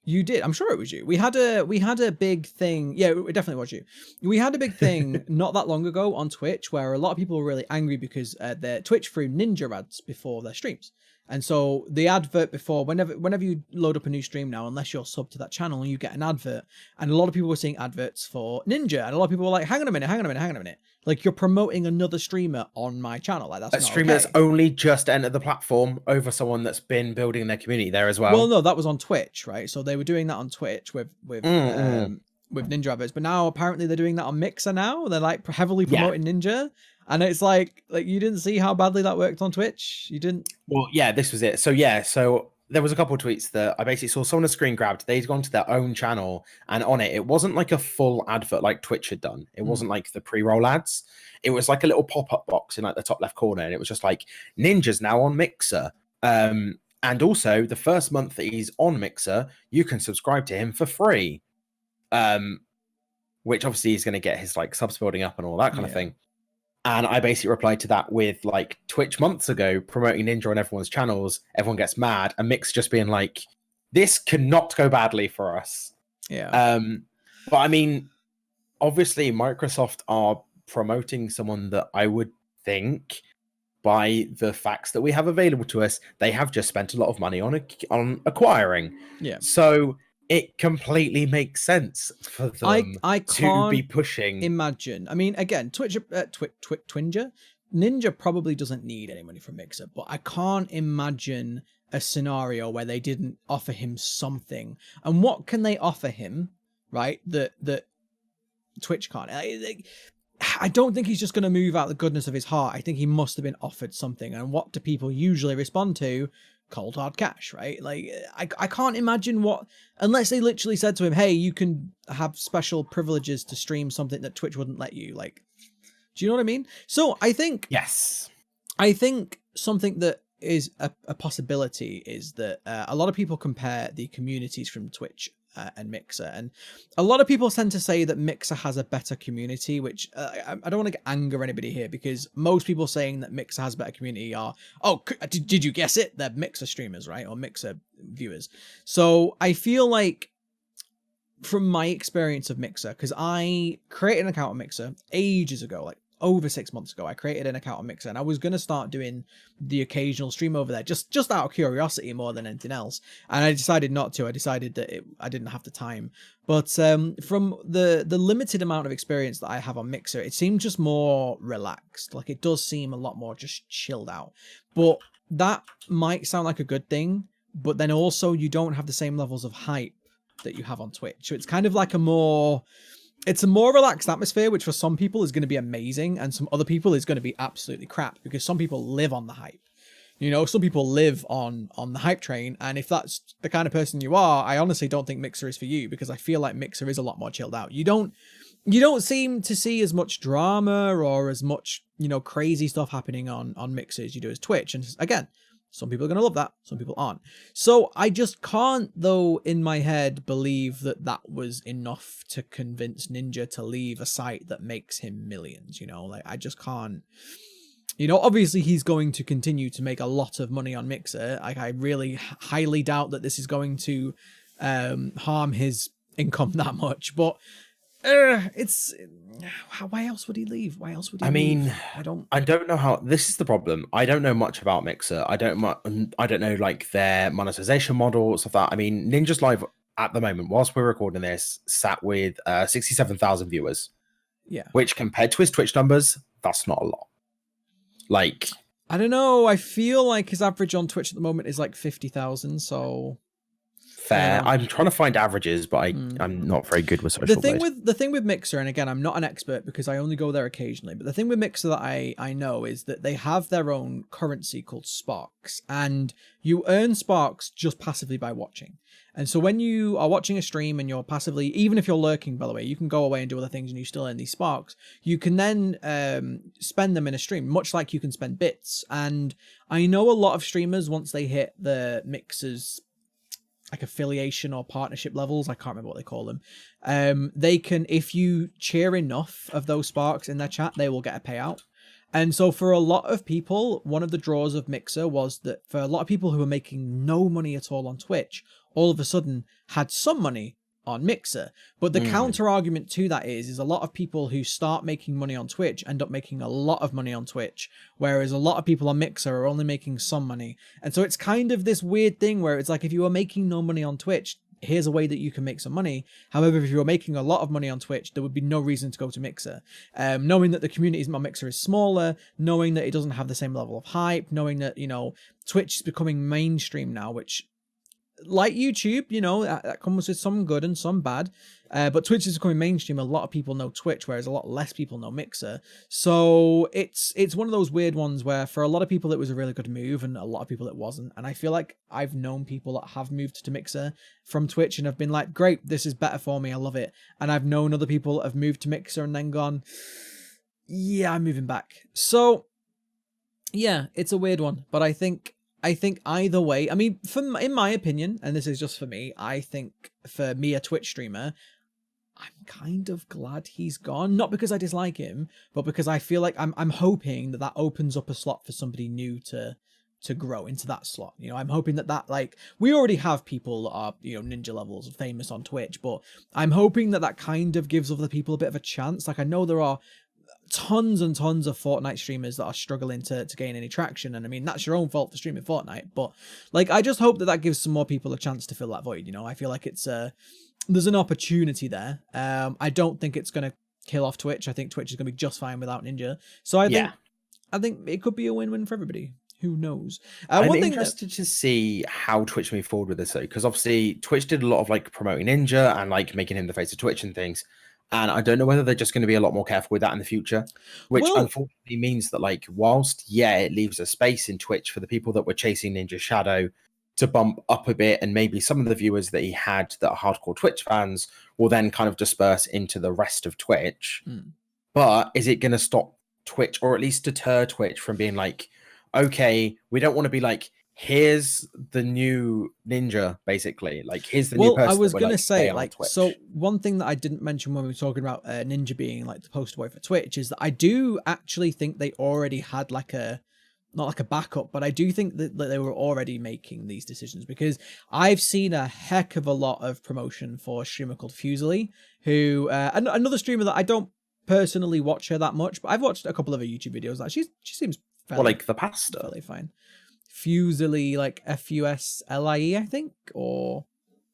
S1: You did. I'm sure it was you. We had a big thing. Yeah, it definitely was you. We had a big thing not that long ago on Twitch where a lot of people were really angry because their Twitch threw Ninja ads before their streams. And so the advert before, whenever you load up a new stream now, unless you're subbed to that channel, you get an advert. And a lot of people were seeing adverts for Ninja. And a lot of people were like, hang on a minute. Like, you're promoting another streamer on my channel. Like, that's not okay. A streamer that's
S2: only just entered the platform over someone that's been building their community there as well.
S1: Well, no, that was on Twitch, right? So they were doing that on Twitch with Ninja adverts. But now apparently they're doing that on Mixer now. They're like heavily promoting Ninja. And it's like you didn't see how badly that worked on Twitch. You didn't.
S2: Well, yeah, this was it. So there was a couple of tweets that I basically saw someone screen grabbed. They'd gone to their own channel, and on it wasn't like a full advert like Twitch had done. It wasn't like the pre-roll ads. It was like a little pop-up box in like the top left corner, and it was just like Ninja's now on Mixer. And also the first month that he's on Mixer, you can subscribe to him for free. Which obviously he's going to get his like subs building up and all that kind of thing. And I basically replied to that with like Twitch months ago promoting Ninja on everyone's channels. Everyone gets mad, and Mix just being like, "This cannot go badly for us."
S1: Yeah.
S2: But I mean, obviously, Microsoft are promoting someone that I would think, by the facts that we have available to us, they have just spent a lot of money on acquiring.
S1: Yeah.
S2: So it completely makes sense for them to be pushing.
S1: Imagine. I mean, again, Twinger, Ninja probably doesn't need any money from Mixer, but I can't imagine a scenario where they didn't offer him something. And what can they offer him, right? That Twitch can't. I don't think he's just going to move out the goodness of his heart. I think he must have been offered something. And what do people usually respond to? cold hard cash, right? Like I can't imagine what, unless they literally said to him, hey, you can have special privileges to stream something that Twitch wouldn't let you. Like, do you know what I mean? So I think something that is a possibility is that a lot of people compare the communities from Twitch and Mixer, and a lot of people tend to say that Mixer has a better community, which I don't want to anger anybody here, because most people saying that Mixer has a better community are, oh, did you guess it? They're Mixer streamers, right? Or Mixer viewers. So I feel like, from my experience of Mixer, because I created an account on Mixer ages ago, like over 6 months ago, I created an account on Mixer, and I was going to start doing the occasional stream over there, just out of curiosity more than anything else. And I decided not to. I decided that I didn't have the time. But from the limited amount of experience that I have on Mixer, it seemed just more relaxed. Like, it does seem a lot more just chilled out. But that might sound like a good thing, but then also you don't have the same levels of hype that you have on Twitch. So it's kind of like a more relaxed atmosphere, which for some people is going to be amazing, and some other people is going to be absolutely crap, because some people live on the hype. You know, some people live on the hype train, and if that's the kind of person you are, I honestly don't think Mixer is for you, because I feel like Mixer is a lot more chilled out. You don't seem to see as much drama or as much, you know, crazy stuff happening on Mixer as you do as Twitch. And again, some people are going to love that, some people aren't. So I just can't, though, in my head, believe that that was enough to convince Ninja to leave a site that makes him millions, you know? Like, I just can't. You know, obviously he's going to continue to make a lot of money on Mixer. Like, I really highly doubt that this is going to harm his income that much, but it's, why else would he leave? Why else would he leave?
S2: I don't know how. This is the problem. I don't know much about Mixer. I don't know like their monetization model, stuff like that. I mean, Ninja's Live at the moment, whilst we're recording this, sat with 67,000 viewers.
S1: Yeah.
S2: Which, compared to his Twitch numbers, that's not a lot. Like,
S1: I don't know. I feel like his average on Twitch at the moment is like 50,000. So
S2: fair. I'm trying to find averages, but I'm not very good with social.
S1: The thing with Mixer, and again, I'm not an expert because I only go there occasionally, but the thing with Mixer that I know is that they have their own currency called Sparks, and you earn Sparks just passively by watching. And so when you are watching a stream and you're passively, even if you're lurking, by the way, you can go away and do other things and you still earn these Sparks. You can then spend them in a stream, much like you can spend bits. And I know a lot of streamers, once they hit the Mixer's like affiliation or partnership levels, I can't remember what they call them, they can, if you cheer enough of those Sparks in their chat, they will get a payout. And so for a lot of people, one of the draws of Mixer was that for a lot of people who were making no money at all on Twitch, all of a sudden had some money on Mixer. But the counter argument to that is a lot of people who start making money on Twitch end up making a lot of money on Twitch, whereas a lot of people on Mixer are only making some money. And so it's kind of this weird thing where it's like, if you are making no money on Twitch, here's a way that you can make some money. However, if you're making a lot of money on Twitch, there would be no reason to go to Mixer. Knowing that the community on Mixer is smaller, knowing that it doesn't have the same level of hype, knowing that, you know, Twitch is becoming mainstream now, which, like YouTube, you know, that comes with some good and some bad. But Twitch is becoming mainstream. A lot of people know Twitch, whereas a lot less people know Mixer. So it's one of those weird ones where for a lot of people it was a really good move, and a lot of people it wasn't. And I feel like I've known people that have moved to Mixer from Twitch and have been like, great, this is better for me, I love it. And I've known other people that have moved to Mixer and then gone, yeah, I'm moving back. So yeah, it's a weird one, but I think either way, I mean, in my opinion, and this is just for me, I think for me, a Twitch streamer, I'm kind of glad he's gone. Not because I dislike him, but because I feel like I'm hoping that opens up a slot for somebody new to grow into that slot. You know, I'm hoping that like, we already have people that are, you know, ninja levels famous on Twitch, but I'm hoping that kind of gives other people a bit of a chance. Like, I know there are tons and tons of Fortnite streamers that are struggling to gain any traction, and I mean, that's your own fault for streaming Fortnite, but like, I just hope that gives some more people a chance to fill that void. You know, I feel like it's there's an opportunity there. I don't think it's gonna kill off Twitch. I think Twitch is gonna be just fine without Ninja, so I think it could be a win-win for everybody. Who knows?
S2: I'm interested to see how Twitch move forward with this, though, because obviously Twitch did a lot of like promoting Ninja and like making him the face of Twitch and things. And I don't know whether they're just going to be a lot more careful with that in the future, which
S1: Well,
S2: unfortunately means that, like, whilst, yeah, it leaves a space in Twitch for the people that were chasing Ninja Shadow to bump up a bit, and maybe some of the viewers that he had that are hardcore Twitch fans will then kind of disperse into the rest of Twitch. But is it going to stop Twitch, or at least deter Twitch from being like, okay, we don't want to be like, here's the new ninja, basically. Like, here's the new person.
S1: I was
S2: that we're,
S1: gonna
S2: like,
S1: say,
S2: bailing on
S1: like,
S2: Twitch.
S1: so one thing that I didn't mention when we were talking about Ninja being like the poster boy for Twitch is that I do actually think they already had like a, not like a backup, but I do think that they were already making these decisions, because I've seen a heck of a lot of promotion for a streamer called Fusely, who another streamer that I don't personally watch her that much, but I've watched a couple of her YouTube videos. Like, she seems fairly,
S2: well, like the pasta.
S1: fairly fine. Fusely, like Fuslie, I think, or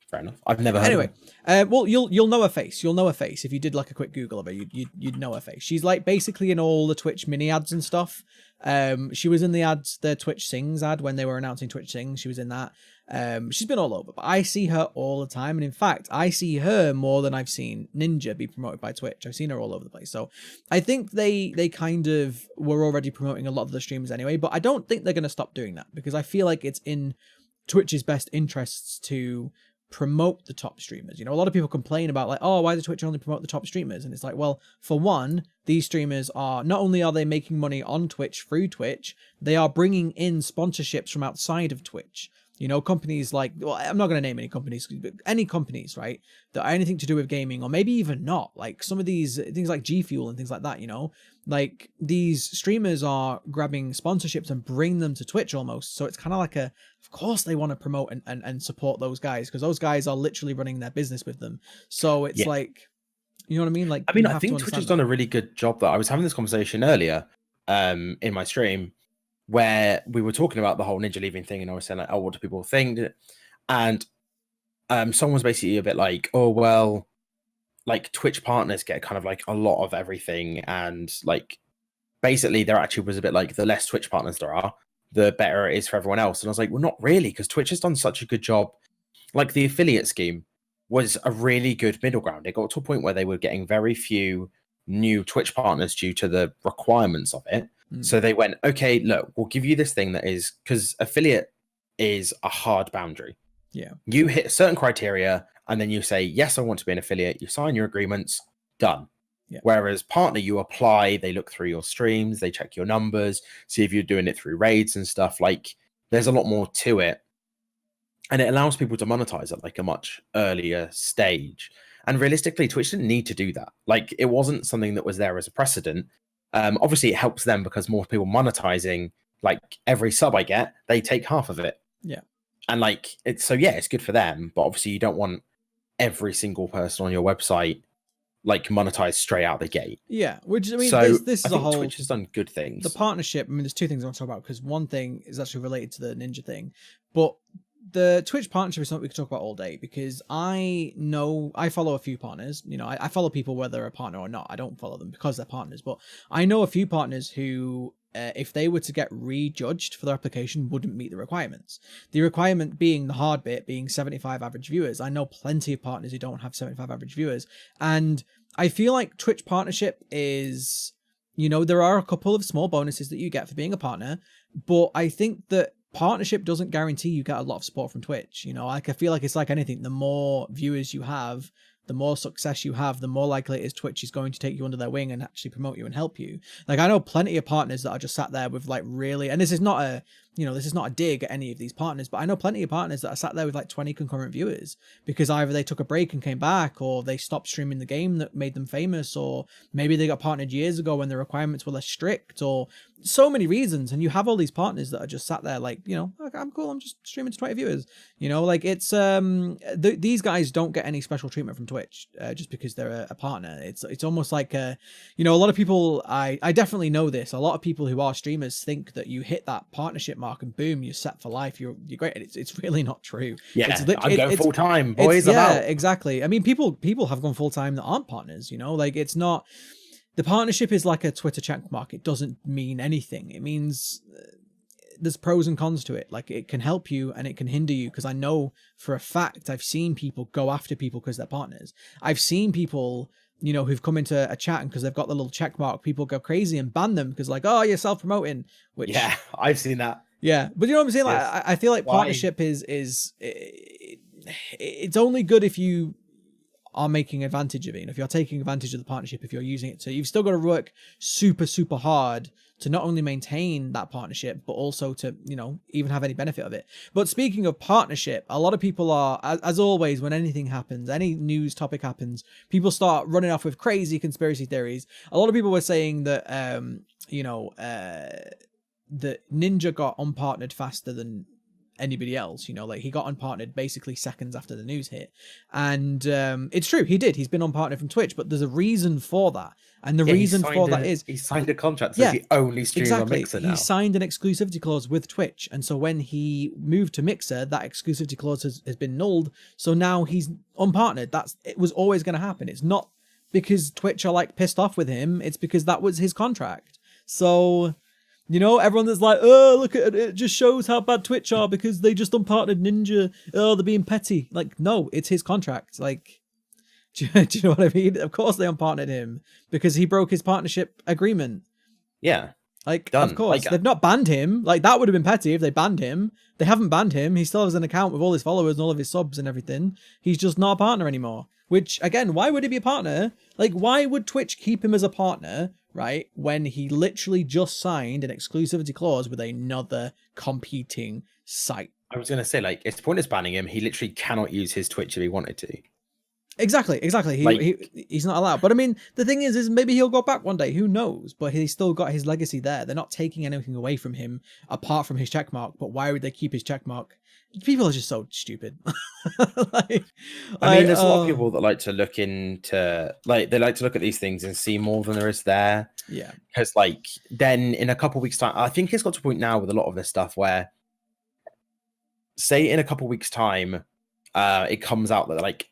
S2: Fair enough. I've never heard
S1: anyway.
S2: of her.
S1: Well, you'll know her face. You'll know her face if you did like a quick Google of her. You'd know her face. She's like basically in all the Twitch mini ads and stuff. She was in the ads, the Twitch Sings ad when they were announcing Twitch Sings. She was in that. She's been all over, but I see her all the time, and in fact, I see her more than I've seen Ninja be promoted by Twitch. I've seen her all over the place. So I think they kind of were already promoting a lot of the streamers anyway, but I don't think they're going to stop doing that, because I feel like it's in Twitch's best interests to promote the top streamers. You know, a lot of people complain about like, oh, why does Twitch only promote the top streamers? And it's like, well, for one, these streamers are, not only are they making money on Twitch through Twitch, they are bringing in sponsorships from outside of Twitch. You know, companies like, well, I'm not going to name any companies, but any companies, right, that are anything to do with gaming, or maybe even not, like some of these things like G Fuel and things like that, you know, like these streamers are grabbing sponsorships and bring them to Twitch almost. So it's kind of like a, of course they want to promote and support those guys, because those guys are literally running their business with them. So it's like, you know what I mean? Like,
S2: I mean, I think Twitch has done a really good job. That I was having this conversation earlier in my stream, where we were talking about the whole Ninja leaving thing, and I was saying like, oh, what do people think? And someone was basically a bit like, oh, well, like Twitch partners get kind of like a lot of everything, and like basically there actually was a bit like, the less Twitch partners there are, the better it is for everyone else. And I was like, well, not really, because Twitch has done such a good job. Like the affiliate scheme was a really good middle ground. It got to a point where they were getting very few new Twitch partners due to the requirements of it. So they went, okay, look, we'll give you this thing that is, because affiliate is a hard boundary.
S1: Yeah.
S2: You hit certain criteria and then you say, yes, I want to be an affiliate. You sign your agreements, done.
S1: Yeah.
S2: Whereas partner, you apply, they look through your streams, they check your numbers, see if you're doing it through raids and stuff. Like, there's a lot more to it. And it allows people to monetize at like a much earlier stage. And realistically, Twitch didn't need to do that. Like, it wasn't something that was there as a precedent. Obviously, it helps them because more people monetizing, like every sub I get, they take half of it.
S1: Yeah.
S2: And like, it's so, yeah, it's good for them. But obviously, you don't want every single person on your website like monetized straight out the gate.
S1: Yeah, which I mean,
S2: so
S1: this is
S2: I
S1: a
S2: think
S1: whole.
S2: Twitch has done good things.
S1: The partnership. I mean, there's two things I want to talk about, because one thing is actually related to the Ninja thing, but the Twitch partnership is something we could talk about all day, because I know I follow a few partners. You know, I follow people whether they're a partner or not. I don't follow them because they're partners, but I know a few partners who, if they were to get rejudged for their application, wouldn't meet the requirements. The requirement being the hard bit, being 75 average viewers. I know plenty of partners who don't have 75 average viewers, and I feel like Twitch partnership is, you know, there are a couple of small bonuses that you get for being a partner, but I think that partnership doesn't guarantee you get a lot of support from Twitch. You know, like, I feel like it's like anything. The more viewers you have, the more success you have, the more likely it is Twitch is going to take you under their wing and actually promote you and help you. Like, I know plenty of partners that are just sat there with like really, and this is not a, you know, this is not a dig at any of these partners, but I know plenty of partners that are sat there with like 20 concurrent viewers because either they took a break and came back, or they stopped streaming the game that made them famous, or maybe they got partnered years ago when the requirements were less strict, or so many reasons. And you have all these partners that are just sat there like, you know, okay, I'm cool, I'm just streaming to 20 viewers. You know, like, it's these guys don't get any special treatment from Twitch just because they're a partner. It's almost like you know, a lot of people, I definitely know this, a lot of people who are streamers think that you hit that partnership mark and boom, you're set for life, you're great. And it's really not true.
S2: Yeah, I'm going full time, boys.
S1: Yeah, exactly. I mean, people have gone full time that aren't partners. You know, like, it's not, the partnership is like a Twitter check mark. It doesn't mean anything. It means there's pros and cons to it. Like, it can help you and it can hinder you, because I know for a fact I've seen people go after people because they're partners. I've seen people you know, who've come into a chat and because they've got the little check mark, people go crazy and ban them because like, oh, you're self-promoting, which
S2: Yeah, I've seen that.
S1: yeah, but you know what I'm saying?
S2: Yes.
S1: Like, I feel like
S2: Why?
S1: partnership it's only good if you are making advantage of it. And if you're taking advantage of the partnership, if you're using it to, you've still got to work super, super hard to not only maintain that partnership, but also to, you know, even have any benefit of it. But speaking of partnership, a lot of people are, as always, when anything happens, any news topic happens, people start running off with crazy conspiracy theories. A lot of people were saying that, you know, that Ninja got unpartnered faster than anybody else, you know, like he got unpartnered basically seconds after the news hit. And it's true, he did. He's been unpartnered from Twitch, but there's a reason for that. And the reason for that is
S2: he signed a contract that says he only streams on Mixer now.
S1: He signed an exclusivity clause with Twitch. And so when he moved to Mixer, that exclusivity clause has been nulled. So now he's unpartnered. It was always going to happen. It's not because Twitch are like pissed off with him. It's because that was his contract. So, you know, everyone that's like, oh, look at it, it just shows how bad Twitch are because they just unpartnered Ninja. Oh, they're being petty. Like, no, it's his contract. Like, do you know what I mean? Of course they unpartnered him because he broke his partnership agreement.
S2: Yeah.
S1: Like,
S2: Done.
S1: of course.
S2: Like,
S1: they've not banned him. Like, that would have been petty if they banned him. They haven't banned him. He still has an account with all his followers and all of his subs and everything. He's just not a partner anymore. Which, again, why would he be a partner? Like, why would Twitch keep him as a partner, right, when he literally just signed an exclusivity clause with another competing site?
S2: I was going to say, like, it's pointless banning him. He literally cannot use his Twitch if he wanted to.
S1: Exactly. He's not allowed. But I mean, the thing is maybe he'll go back one day. Who knows? But he's still got his legacy there. They're not taking anything away from him apart from his checkmark. But why would they keep his checkmark? People are just so stupid.
S2: I mean, there's a lot of people that like to look into, like, they like to look at these things and see more than there is there.
S1: Yeah.
S2: Because, like, then in a couple of weeks' time, I think it's got to a point now with a lot of this stuff where, say, in a couple of weeks' time, it comes out that, like,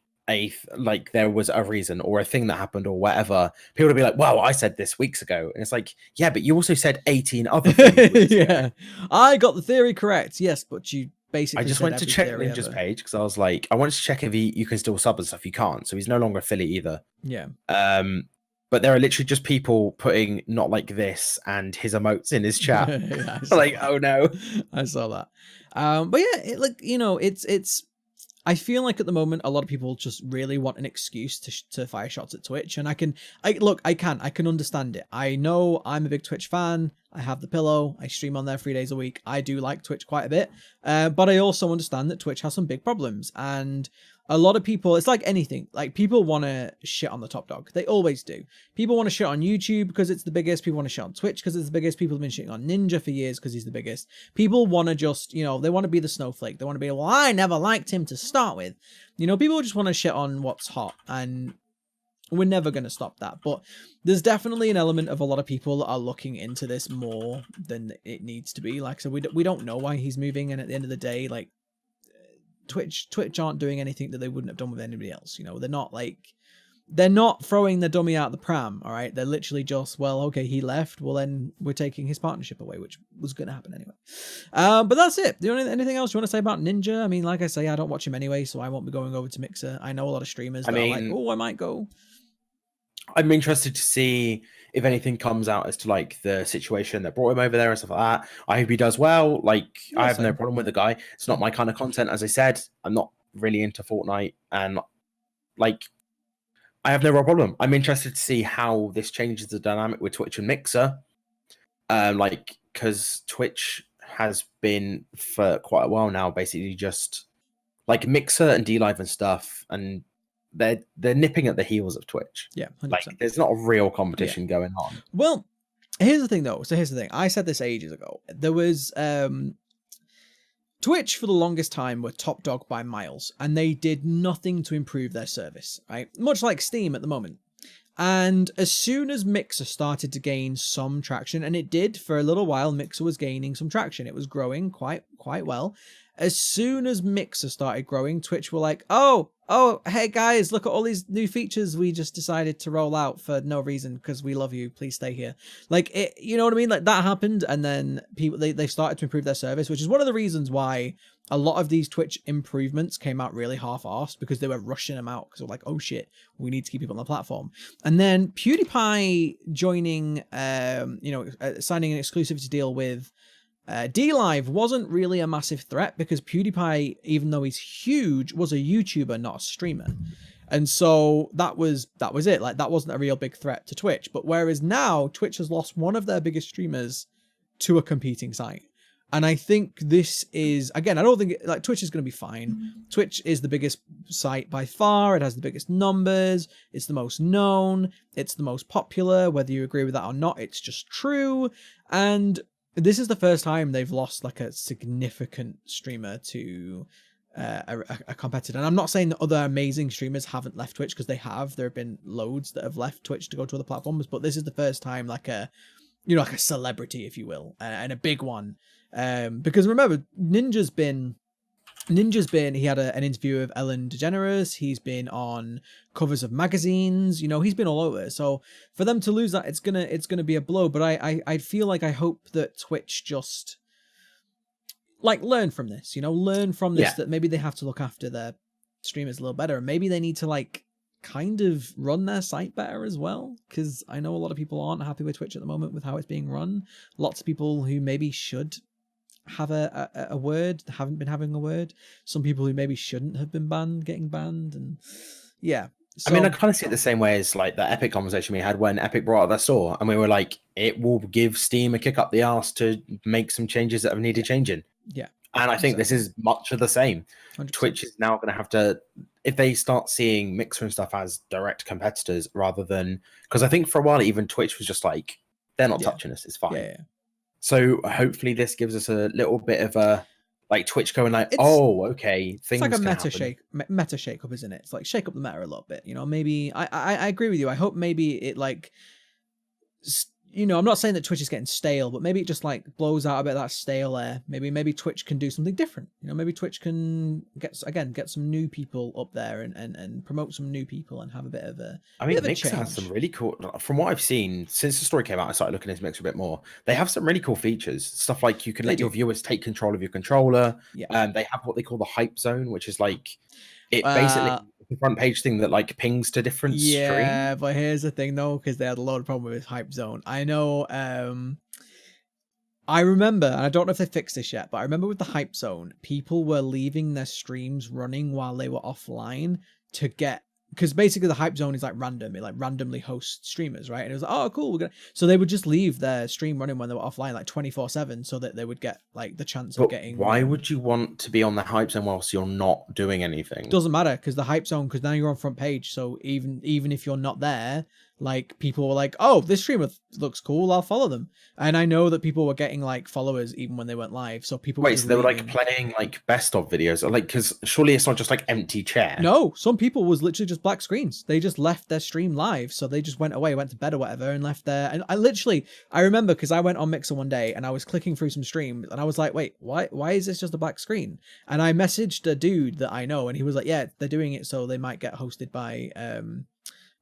S2: there was a reason or a thing that happened or whatever, people will be like, well, I said this weeks ago. And it's like, yeah, but you also said 18 other things.
S1: Yeah. I got the theory correct. Yes, but you basically
S2: I just went to check Ninja's page because I was like, I wanted to check if you can still sub and stuff. You can't. So he's no longer affiliate either.
S1: Yeah.
S2: But there are literally just people putting not like this and his emotes in his chat.
S1: Yeah,
S2: like, oh no.
S1: I saw that. But yeah, like, you know, it's I feel like at the moment a lot of people just really want an excuse to fire shots at Twitch, and I can understand it. I know I'm a big Twitch fan. I have the pillow. I stream on there 3 days a week. I do like Twitch quite a bit, but I also understand that Twitch has some big problems, and a lot of people, it's like anything, like people want to shit on the top dog. They always do. People want to shit on YouTube because it's the biggest. People want to shit on Twitch because it's the biggest. People have been shitting on Ninja for years because he's the biggest. People want to just, you know, they want to be the snowflake. They want to be, well, I never liked him to start with. You know, people just want to shit on what's hot, and we're never going to stop that. But there's definitely an element of a lot of people that are looking into this more than it needs to be. Like, so we don't know why he's moving. And at the end of the day, like, Twitch aren't doing anything that they wouldn't have done with anybody else. You know, they're not throwing the dummy out the pram. All right. They're literally just, well, okay, he left. Well, then we're taking his partnership away, which was going to happen anyway. But that's it. Anything else you want to say about Ninja? I mean, like I say, I don't watch him anyway, so I won't be going over to Mixer. I know a lot of streamers that are like, oh, I might go.
S2: I'm interested to see if anything comes out as to like the situation that brought him over there and stuff like that. I hope he does well. Like, yeah, I have no problem with the guy. It's not my kind of content, as I said. I'm not really into Fortnite, and like, I have no real problem. I'm interested to see how this changes the dynamic with Twitch and Mixer. Like, because Twitch has been for quite a while now, basically just like Mixer and DLive and stuff, and they're nipping at the heels of Twitch.
S1: Yeah, 100%.
S2: Like, there's not a real competition going on.
S1: Well, here's the thing though. So here's the thing. I said this ages ago. There was Twitch for the longest time were top dog by miles, and they did nothing to improve their service, right? Much like Steam at the moment. And as soon as Mixer started to gain some traction, and it did for a little while, Mixer was gaining some traction. It was growing quite well. As soon as Mixer started growing, Twitch were like, oh, oh, hey guys, look at all these new features we just decided to roll out for no reason because we love you. Please stay here. Like, it, you know what I mean? Like, that happened, and then people they started to improve their service, which is one of the reasons why a lot of these Twitch improvements came out really half-assed, because they were rushing them out because they're like, oh shit, we need to keep people on the platform. And then PewDiePie joining, signing an exclusivity deal with DLive wasn't really a massive threat, because PewDiePie, even though he's huge, was a YouTuber, not a streamer. And so that was it. Like, that wasn't a real big threat to Twitch. But whereas now Twitch has lost one of their biggest streamers to a competing site. And I think this is, again, I don't think like Twitch is going to be fine. Twitch is the biggest site by far. It has the biggest numbers. It's the most known. It's the most popular. Whether you agree with that or not, it's just true. And this is the first time they've lost like a significant streamer to a competitor. And I'm not saying that other amazing streamers haven't left Twitch, because they have. There have been loads that have left Twitch to go to other platforms, but this is the first time like a celebrity, if you will, and a big one. Because remember, Ninja's been, he had an interview with Ellen DeGeneres. He's been on covers of magazines, he's been all over. So for them to lose that, it's gonna be a blow. But I feel like, I hope that Twitch just like learn from this, that maybe they have to look after their streamers a little better. And maybe they need to like kind of run their site better as well. Because I know a lot of people aren't happy with Twitch at the moment with how it's being run. Lots of people who maybe should have a word haven't been having a word. Some people who maybe shouldn't have been banned getting banned. And yeah, so,
S2: I mean, I kind of see it the same way as like the Epic conversation we had when Epic brought out their store, and we were like, it will give Steam a kick up the arse to make some changes that have needed changing.
S1: Yeah,
S2: and I think this is much of the same.
S1: 100%.
S2: Twitch is now going to have to, if they start seeing Mixer and stuff as direct competitors rather than, because I think for a while even Twitch was just like, they're not touching us, it's fine.
S1: Yeah.
S2: So hopefully this gives us a little bit of a like Twitch going like, oh, okay, things.
S1: It's like a meta shake up, isn't it? It's like shake up the meta a little bit. Maybe I agree with you. I hope maybe it like, I'm not saying that Twitch is getting stale, but maybe it just like blows out a bit of that stale air. Maybe Twitch can do something different. Maybe Twitch can get some new people up there and promote some new people and have a bit of a.
S2: I mean, Mixer has some really cool. From what I've seen since the story came out, I started looking into Mixer a bit more. They have some really cool features. Stuff like you can let your viewers take control of your controller.
S1: Yeah.
S2: They have what they call the hype zone, which is like it basically. The front page thing that like pings to different streams.
S1: But here's the thing though, because they had a lot of problem with this hype zone. I know, I remember, and I don't know if they fixed this yet, but I remember with the hype zone, people were leaving their streams running while they were offline to get, because basically the hype zone is like random. It like randomly hosts streamers, right? And it was like, oh, cool. So they would just leave their stream running when they were offline, like 24/7, so that they would get like the chance of getting.
S2: Why would you want to be on the hype zone whilst you're not doing anything?
S1: Doesn't matter, because the hype zone, because now you're on front page. So even if you're not there, like people were like, oh, this streamer looks cool, I'll follow them. And I know that people were getting like followers even when they weren't live. So people
S2: so they were like playing like best of videos, like, because surely it's not just like empty chair.
S1: No, some people was literally just black screens. They just left their stream live, so they just went away, went to bed or whatever, and left there. And I remember, because I went on Mixer one day and I was clicking through some streams and I was like, wait, why is this just a black screen? And I messaged a dude that I know, and he was like, yeah, they're doing it so they might get hosted by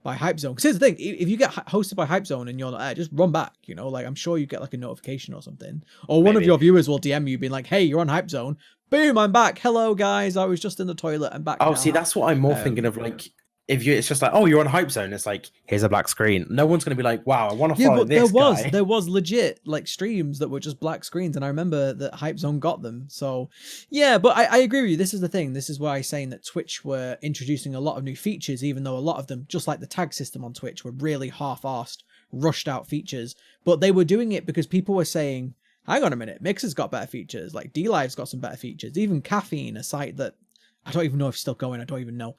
S1: Hype Zone. Because here's the thing, if you get hosted by Hype Zone and you're not there, just run back, like I'm sure you get like a notification or something, or one of your viewers will DM you being like, hey, you're on Hype Zone, boom, I'm back, hello guys, I was just in the toilet, I'm back now.
S2: See, that's what I'm more thinking of, like, if it's just like, oh, you're on Hype Zone, it's like, here's a black screen. No one's going to be like, wow, I want to follow this guy.
S1: There was legit like streams that were just black screens, and I remember that Hype Zone got them. So yeah, but I agree with you. This is the thing. This is why I'm saying that Twitch were introducing a lot of new features, even though a lot of them, just like the tag system on Twitch, were really half-assed, rushed out features. But they were doing it because people were saying, hang on a minute, Mixer's got better features, like DLive's got some better features. Even Caffeine, a site that I don't even know if it's still going. I don't even know.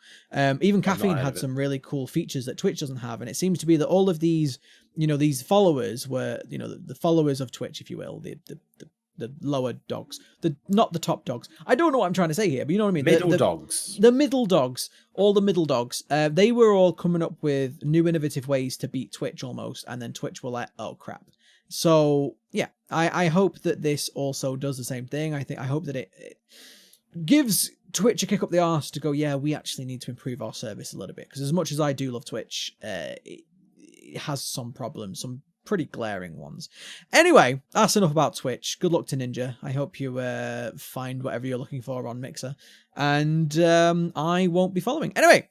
S1: Even Caffeine had some really cool features that Twitch doesn't have. And it seems to be that all of these, these followers were, the followers of Twitch, if you will, the lower dogs, not the top dogs. I don't know what I'm trying to say here, but you know what I mean?
S2: Middle dogs.
S1: The middle dogs, all the middle dogs, they were all coming up with new innovative ways to beat Twitch almost. And then Twitch were like, oh crap. So yeah, I hope that this also does the same thing. I hope that it gives Twitch a kick up the arse to go, yeah, we actually need to improve our service a little bit. Because as much as I do love Twitch, it has some problems, some pretty glaring ones. Anyway, that's enough about Twitch. Good luck to Ninja. I hope you find whatever you're looking for on Mixer. And I won't be following. Anyway,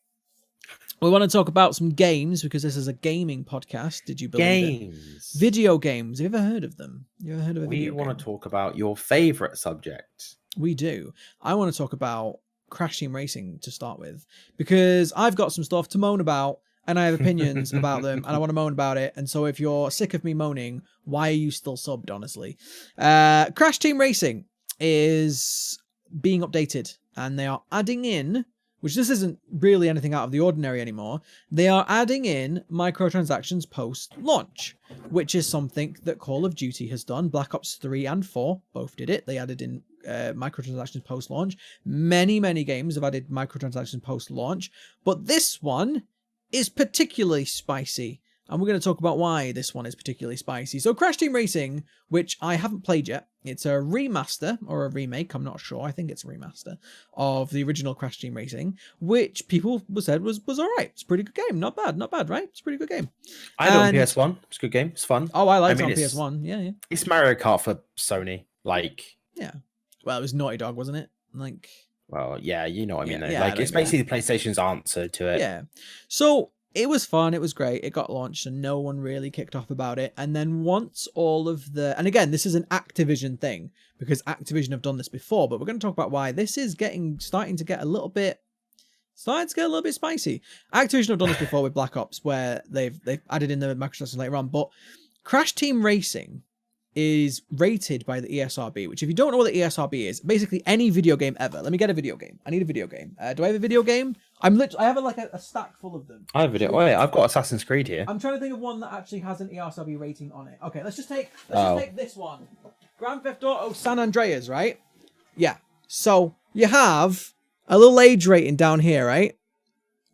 S1: we want to talk about some games because this is a gaming podcast. Did you believe it? Video games. Have you ever heard of them? You ever heard of a video game?
S2: We want to talk about your favorite subject.
S1: We do. I want to talk about Crash Team Racing to start with because I've got some stuff to moan about and I have opinions about them and I want to moan about it. And so if you're sick of me moaning, why are you still subbed, honestly? Crash Team Racing is being updated and they are adding in, which this isn't really anything out of the ordinary anymore, they are adding in microtransactions post-launch, which is something that Call of Duty has done. Black Ops 3 and 4 both did it. They added in microtransactions post-launch. Many games have added microtransactions post-launch, but this one is particularly spicy. And we're going to talk about why this one is particularly spicy. So Crash Team Racing, which I haven't played yet, it's a remaster or a remake, I'm not sure. I think it's a remaster of the original Crash Team Racing, which people said was all right. It's a pretty good game. Not bad, right? It's a pretty good game.
S2: I had it on PS1. It's a good game. It's fun.
S1: Oh, I liked it on PS1. Yeah.
S2: It's Mario Kart for Sony.
S1: Yeah. Well, it was Naughty Dog, wasn't it?
S2: Well, yeah, you know what I mean.
S1: Yeah,
S2: it's basically the PlayStation's answer to it.
S1: Yeah. So it was fun. It was great. It got launched and no one really kicked off about it. And then once all of the... And again, this is an Activision thing because Activision have done this before, but we're going to talk about why this is starting to get a little bit spicy. Activision have done this before with Black Ops where they've added in the microtransactions later on, but Crash Team Racing is rated by the ESRB, which if you don't know what the ESRB is, basically any video game ever. Let me get a video game. I need a video game. Do I have a video game? I have a stack full of them.
S2: I have a video. Oh, yeah, I've got Assassin's Creed here.
S1: I'm trying to think of one that actually has an ESRB rating on it. Okay, let's just take this one. Grand Theft Auto San Andreas, right? Yeah. So you have a little age rating down here, right?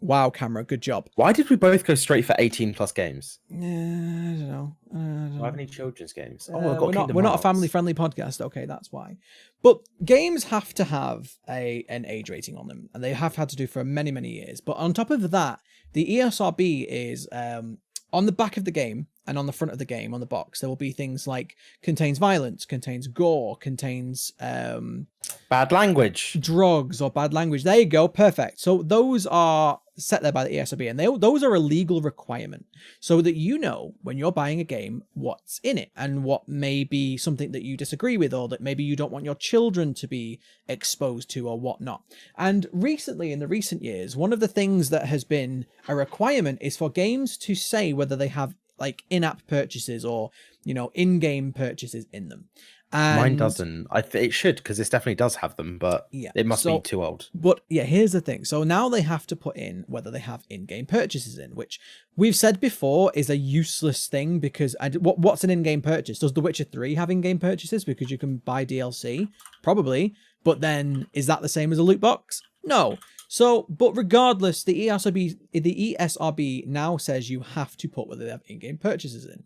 S1: Wow, camera, good job.
S2: Why did we both go straight for 18 plus games?
S1: I don't know.
S2: Do I have any children's games?
S1: We're not a family-friendly podcast. Okay, that's why. But games have to have an age rating on them, and they have had to do for many years. But on top of that, the ESRB is on the back of the game and on the front of the game on the box. There will be things like contains violence, contains gore, contains
S2: bad language,
S1: drugs, or bad language. There you go, perfect. So those are set there by the ESRB, and those are a legal requirement so that you know when you're buying a game what's in it and what may be something that you disagree with or that maybe you don't want your children to be exposed to or whatnot. And recently, in the recent years, one of the things that has been a requirement is for games to say whether they have like in-app purchases or, in-game purchases in them. And
S2: mine doesn't. It should, because this definitely does have them, but it must be too old.
S1: But yeah, here's the thing. So now they have to put in whether they have in-game purchases in, which we've said before is a useless thing because what's an in-game purchase? Does The Witcher 3 have in-game purchases because you can buy DLC? Probably. But then is that the same as a loot box? No. So, but regardless, the ESRB now says you have to put whether they have in-game purchases in.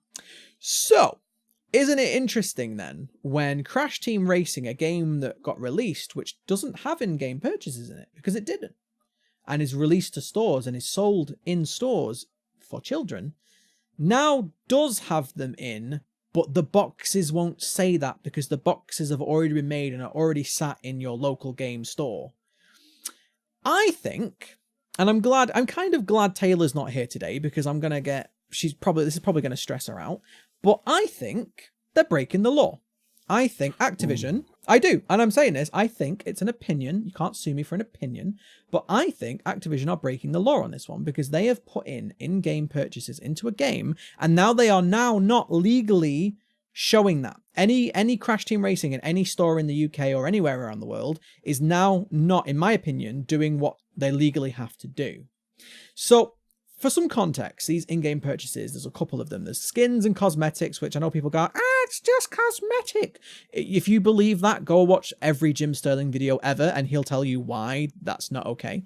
S1: So, isn't it interesting then when Crash Team Racing, a game that got released which doesn't have in-game purchases in it because it didn't, and is released to stores and is sold in stores for children, now does have them in, but the boxes won't say that because the boxes have already been made and are already sat in your local game store. I think, and I'm kind of glad Taylor's not here today because this is probably going to stress her out, but I think they're breaking the law. I think Activision, I do, and I'm saying this, I think it's an opinion, you can't sue me for an opinion, but I think Activision are breaking the law on this one because they have put in-game purchases into a game, and now they are not legally showing that. Any Crash Team Racing in any store in the UK or anywhere around the world is now not, in my opinion, doing what they legally have to do. So, for some context, these in-game purchases, there's a couple of them. There's skins and cosmetics, which I know people go, it's just cosmetic. If you believe that, go watch every Jim Sterling video ever, and he'll tell you why that's not okay.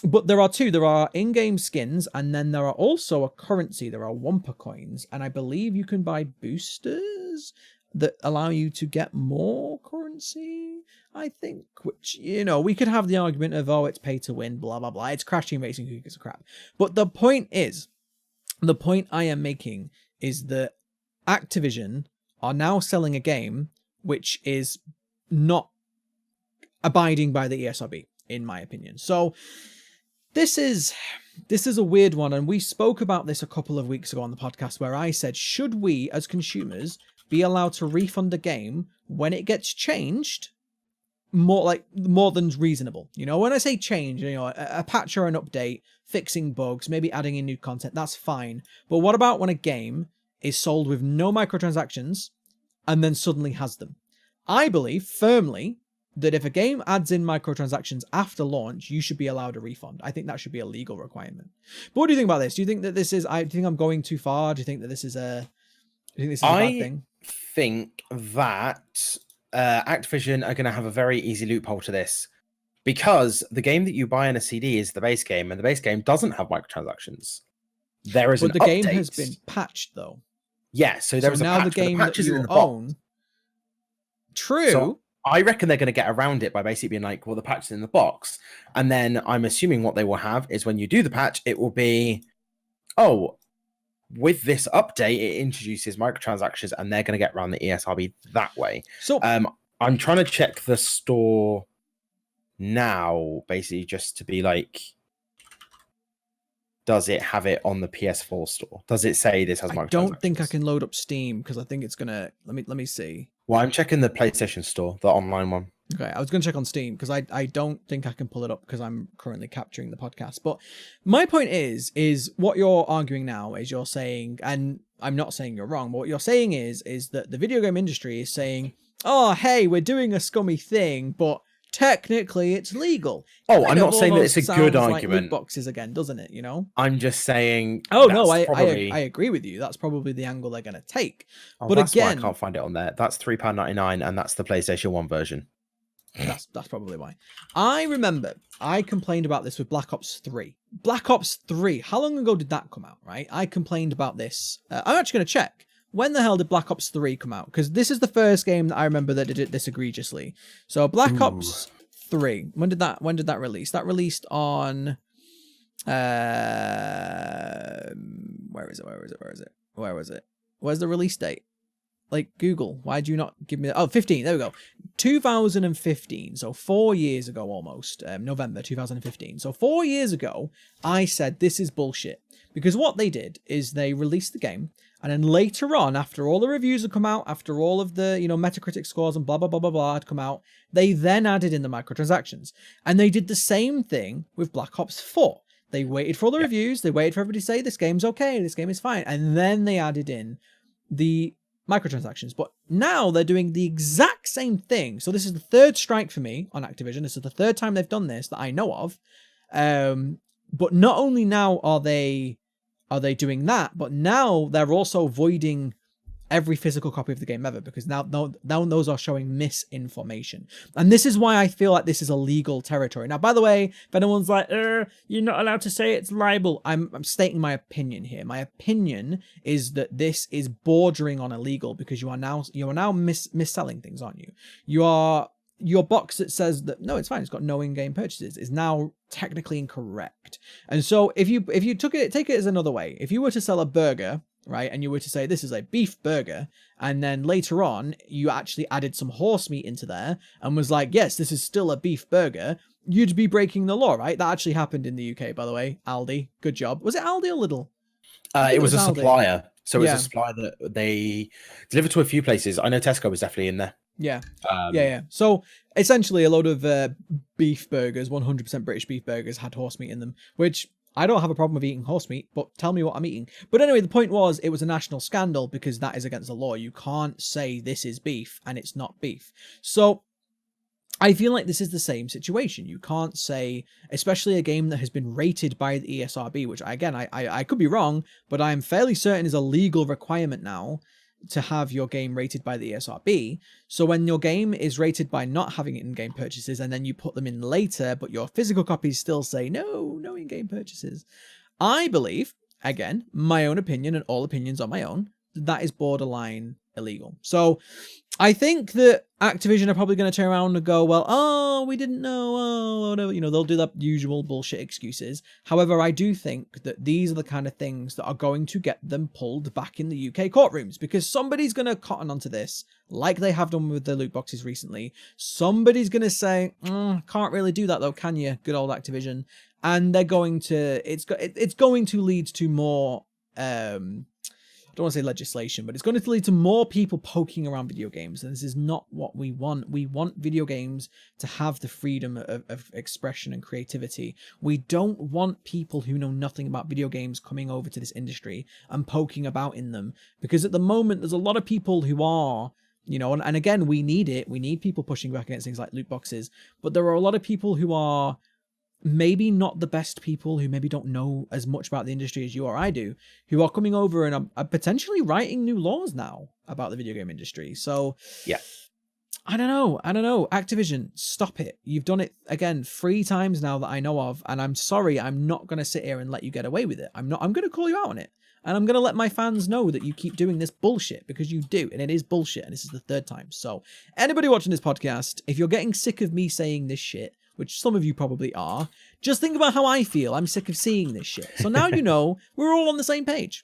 S1: But there are two. There are in-game skins, and then there are also a currency. There are Wumpa coins, and I believe you can buy boosters that allow you to get more currency. I think, which, we could have the argument of, oh, it's pay to win, blah, blah, blah. It's Crash Team Racing, who gives a crap. But the point I am making is that Activision are now selling a game which is not abiding by the ESRB, in my opinion. So this is a weird one, and we spoke about this a couple of weeks ago on the podcast where I said, should we as consumers be allowed to refund a game when it gets changed more than reasonable? When I say change, a patch or an update, fixing bugs, maybe adding in new content, that's fine. But what about when a game is sold with no microtransactions and then suddenly has them? I believe firmly that if a game adds in microtransactions after launch, you should be allowed a refund. I think that should be a legal requirement. But what do you think about this? Do you think that this is, do you think I'm going too far? Do you think that this is a bad thing?
S2: I think that Activision are going to have a very easy loophole to this, because the game that you buy in a CD is the base game, and the base game doesn't have microtransactions. There is
S1: but the game has been patched, though.
S2: Yeah, so there is
S1: now
S2: a patch,
S1: the game
S2: the patch
S1: that you
S2: in the
S1: own.
S2: box.
S1: True.
S2: So I reckon they're going to get around it by basically being like, well, the patch is in the box. And then I'm assuming what they will have is when you do the patch, it will be, oh, with this update, it introduces microtransactions, and they're going to get around the ESRB that way.
S1: So
S2: I'm trying to check the store now, basically just to be like, does it have it on the PS4 store? Does it say this has microtransactions? I
S1: don't think I can load up Steam because I think it's gonna. Let me see.
S2: Well, I'm checking the PlayStation store, the online one.
S1: Okay, I was going to check on Steam because I don't think I can pull it up because I'm currently capturing the podcast. But my point is what you're arguing now is you're saying, and I'm not saying you're wrong, but what you're saying is that the video game industry is saying, oh, hey, we're doing a scummy thing, but technically it's legal.
S2: Oh, I'm not saying that it's a good argument.
S1: Like loot boxes again, doesn't it?
S2: I'm just saying.
S1: Oh no, I agree with you. That's probably the angle they're going to take.
S2: Oh,
S1: but
S2: that's
S1: again,
S2: why I can't find it on there. That's £3.99, and that's the PlayStation 1 version.
S1: That's probably why. I remember I complained about this with Black Ops 3. Black Ops 3. How long ago did that come out? Right? I complained about this. I'm actually going to check. When the hell did Black Ops 3 come out? Because this is the first game that I remember that did it this egregiously. So Black Ops 3. When did that release? That released on where is it? Where's the release date? Like Google, why do you not give me that? Oh, 15. There we go. 2015. So 4 years ago almost. November 2015. So 4 years ago, I said this is bullshit. Because what they did is they released the game, and then later on, after all the reviews had come out, after all of the, Metacritic scores and blah, blah, blah, blah, blah had come out, they then added in the microtransactions. And they did the same thing with Black Ops 4. They waited for all the reviews. They waited for everybody to say, this game's okay, this game is fine. And then they added in the microtransactions. But now they're doing the exact same thing. So this is the third strike for me on Activision. This is the third time they've done this that I know of. But not only now are they doing that, but now they're also voiding every physical copy of the game ever, because now those are showing misinformation. And this is why I feel like this is a legal territory. Now, by the way, if anyone's like, you're not allowed to say it's libel, I'm stating my opinion here. My opinion is that this is bordering on illegal, because you are now mis-selling things, aren't you? Your box that says that no, it's fine, it's got no in-game purchases, is now technically incorrect. And so if you take it as another way, if you were to sell a burger, right, and you were to say this is a beef burger, and then later on you actually added some horse meat into there and was like, yes, this is still a beef burger, you'd be breaking the law, right? That actually happened in the UK, by the way. Aldi, good job. Was it Aldi or Lidl?
S2: It was a
S1: Aldi.
S2: supplier. So it was a supplier that they delivered to a few places. I know Tesco was definitely in there.
S1: Yeah. Yeah. So essentially a load of beef burgers, 100% British beef burgers, had horse meat in them, which I don't have a problem with eating horse meat, but tell me what I'm eating. But anyway, the point was it was a national scandal because that is against the law. You can't say this is beef and it's not beef. So I feel like this is the same situation. You can't say, especially a game that has been rated by the ESRB, which again, I could be wrong, but I'm fairly certain is a legal requirement now to have your game rated by the ESRB. So when your game is rated by not having in-game purchases and then you put them in later, but your physical copies still say no in-game purchases, I believe, again, my own opinion and all opinions are my own, that is borderline illegal. So I think that Activision are probably going to turn around and go, well, oh, we didn't know, oh, whatever. You know, they'll do that usual bullshit excuses. However, I do think that these are the kind of things that are going to get them pulled back in the UK courtrooms, because somebody's going to cotton onto this, like they have done with the loot boxes recently. Somebody's going to say, can't really do that though, can you? Good old Activision. And they're going to, it's going to lead to more, I don't want to say legislation, but it's going to lead to more people poking around video games. And this is not what we want. We want video games to have the freedom of expression and creativity. We don't want people who know nothing about video games coming over to this industry and poking about in them. Because at the moment, there's a lot of people who are, you know, and again, we need it. We need people pushing back against things like loot boxes. But there are a lot of people who are maybe not the best people, who maybe don't know as much about the industry as you or I do, who are coming over and are potentially writing new laws now about the video game industry. So
S2: yeah,
S1: I don't know. Activision, stop it. You've done it again 3 times now that I know of, and I'm sorry, I'm not going to sit here and let you get away with it. I'm going to call you out on it. And I'm going to let my fans know that you keep doing this bullshit, because you do, and it is bullshit, and this is the 3rd time. So anybody watching this podcast, if you're getting sick of me saying this shit, which some of you probably are, just think about how I feel. I'm sick of seeing this shit. So now you know we're all on the same page.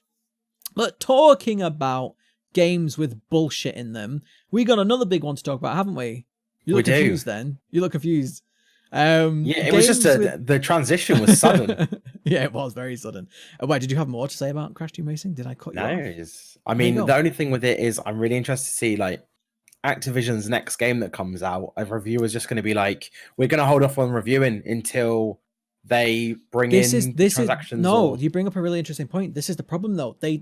S1: But talking about games with bullshit in them, we got another big one to talk about, haven't we? You look confused then. You look confused.
S2: Yeah, it was just the transition was sudden.
S1: Yeah, it was very sudden. Wait, did you have more to say about Crash Team Racing? Did I cut you off?
S2: No, I mean, the only thing with it is I'm really interested to see, like, Activision's next game that comes out. A reviewer is just going to be like, we're going to hold off on reviewing until they bring transactions.
S1: You bring up a really interesting point. This is the problem though. They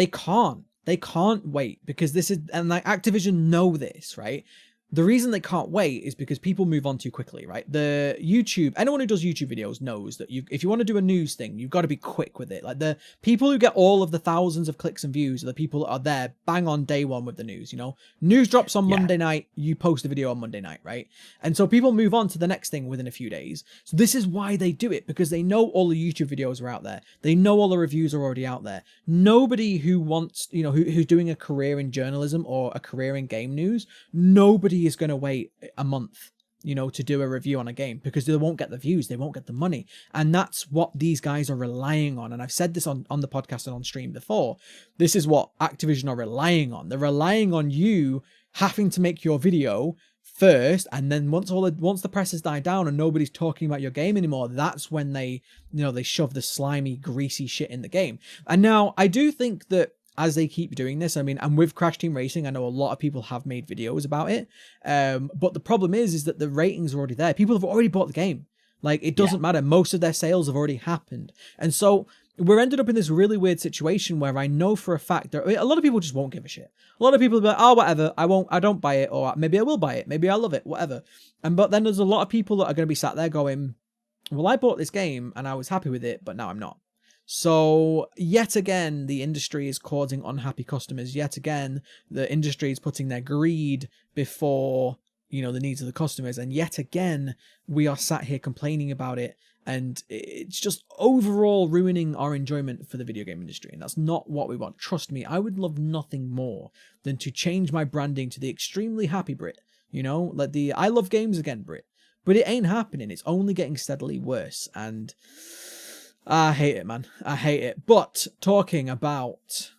S1: can't wait, because this is, and like Activision know this, right? The reason they can't wait is because people move on too quickly, right? The YouTube, anyone who does YouTube videos knows that if you want to do a news thing, you've got to be quick with it. Like, the people who get all of the thousands of clicks and views are the people that are there bang on day one with the news, you know? News drops on Monday night, you post a video on Monday night, right? And so people move on to the next thing within a few days. So this is why they do it, because they know all the YouTube videos are out there. They know all the reviews are already out there. Nobody who wants, you know, who's doing a career in journalism or a career in game news, nobody is going to wait a month, you know, to do a review on a game, because they won't get the views, they won't get the money. And that's what these guys are relying on. And I've said this on the podcast and on stream before. This is what Activision are relying on. They're relying on you having to make your video first, and then once the press has died down and nobody's talking about your game anymore, that's when they shove the slimy, greasy shit in the game. And now I do think that as they keep doing this, I mean, and with Crash Team Racing, I know a lot of people have made videos about it. But the problem is that the ratings are already there. People have already bought the game. Like, it doesn't matter. Most of their sales have already happened. And so we're ended up in this really weird situation where I know for a fact that a lot of people just won't give a shit. A lot of people will be like, oh, whatever, I don't buy it, or maybe I will buy it, maybe I love it, whatever. But then there's a lot of people that are going to be sat there going, well, I bought this game and I was happy with it, but now I'm not. So yet again, the industry is causing unhappy customers. Yet again, the industry is putting their greed before, you know, the needs of the customers. And yet again, we are sat here complaining about it. And it's just overall ruining our enjoyment for the video game industry. And that's not what we want. Trust me, I would love nothing more than to change my branding to the extremely happy Brit. You know, like the I love games again Brit. But it ain't happening. It's only getting steadily worse. And I hate it, man. I hate it. But talking about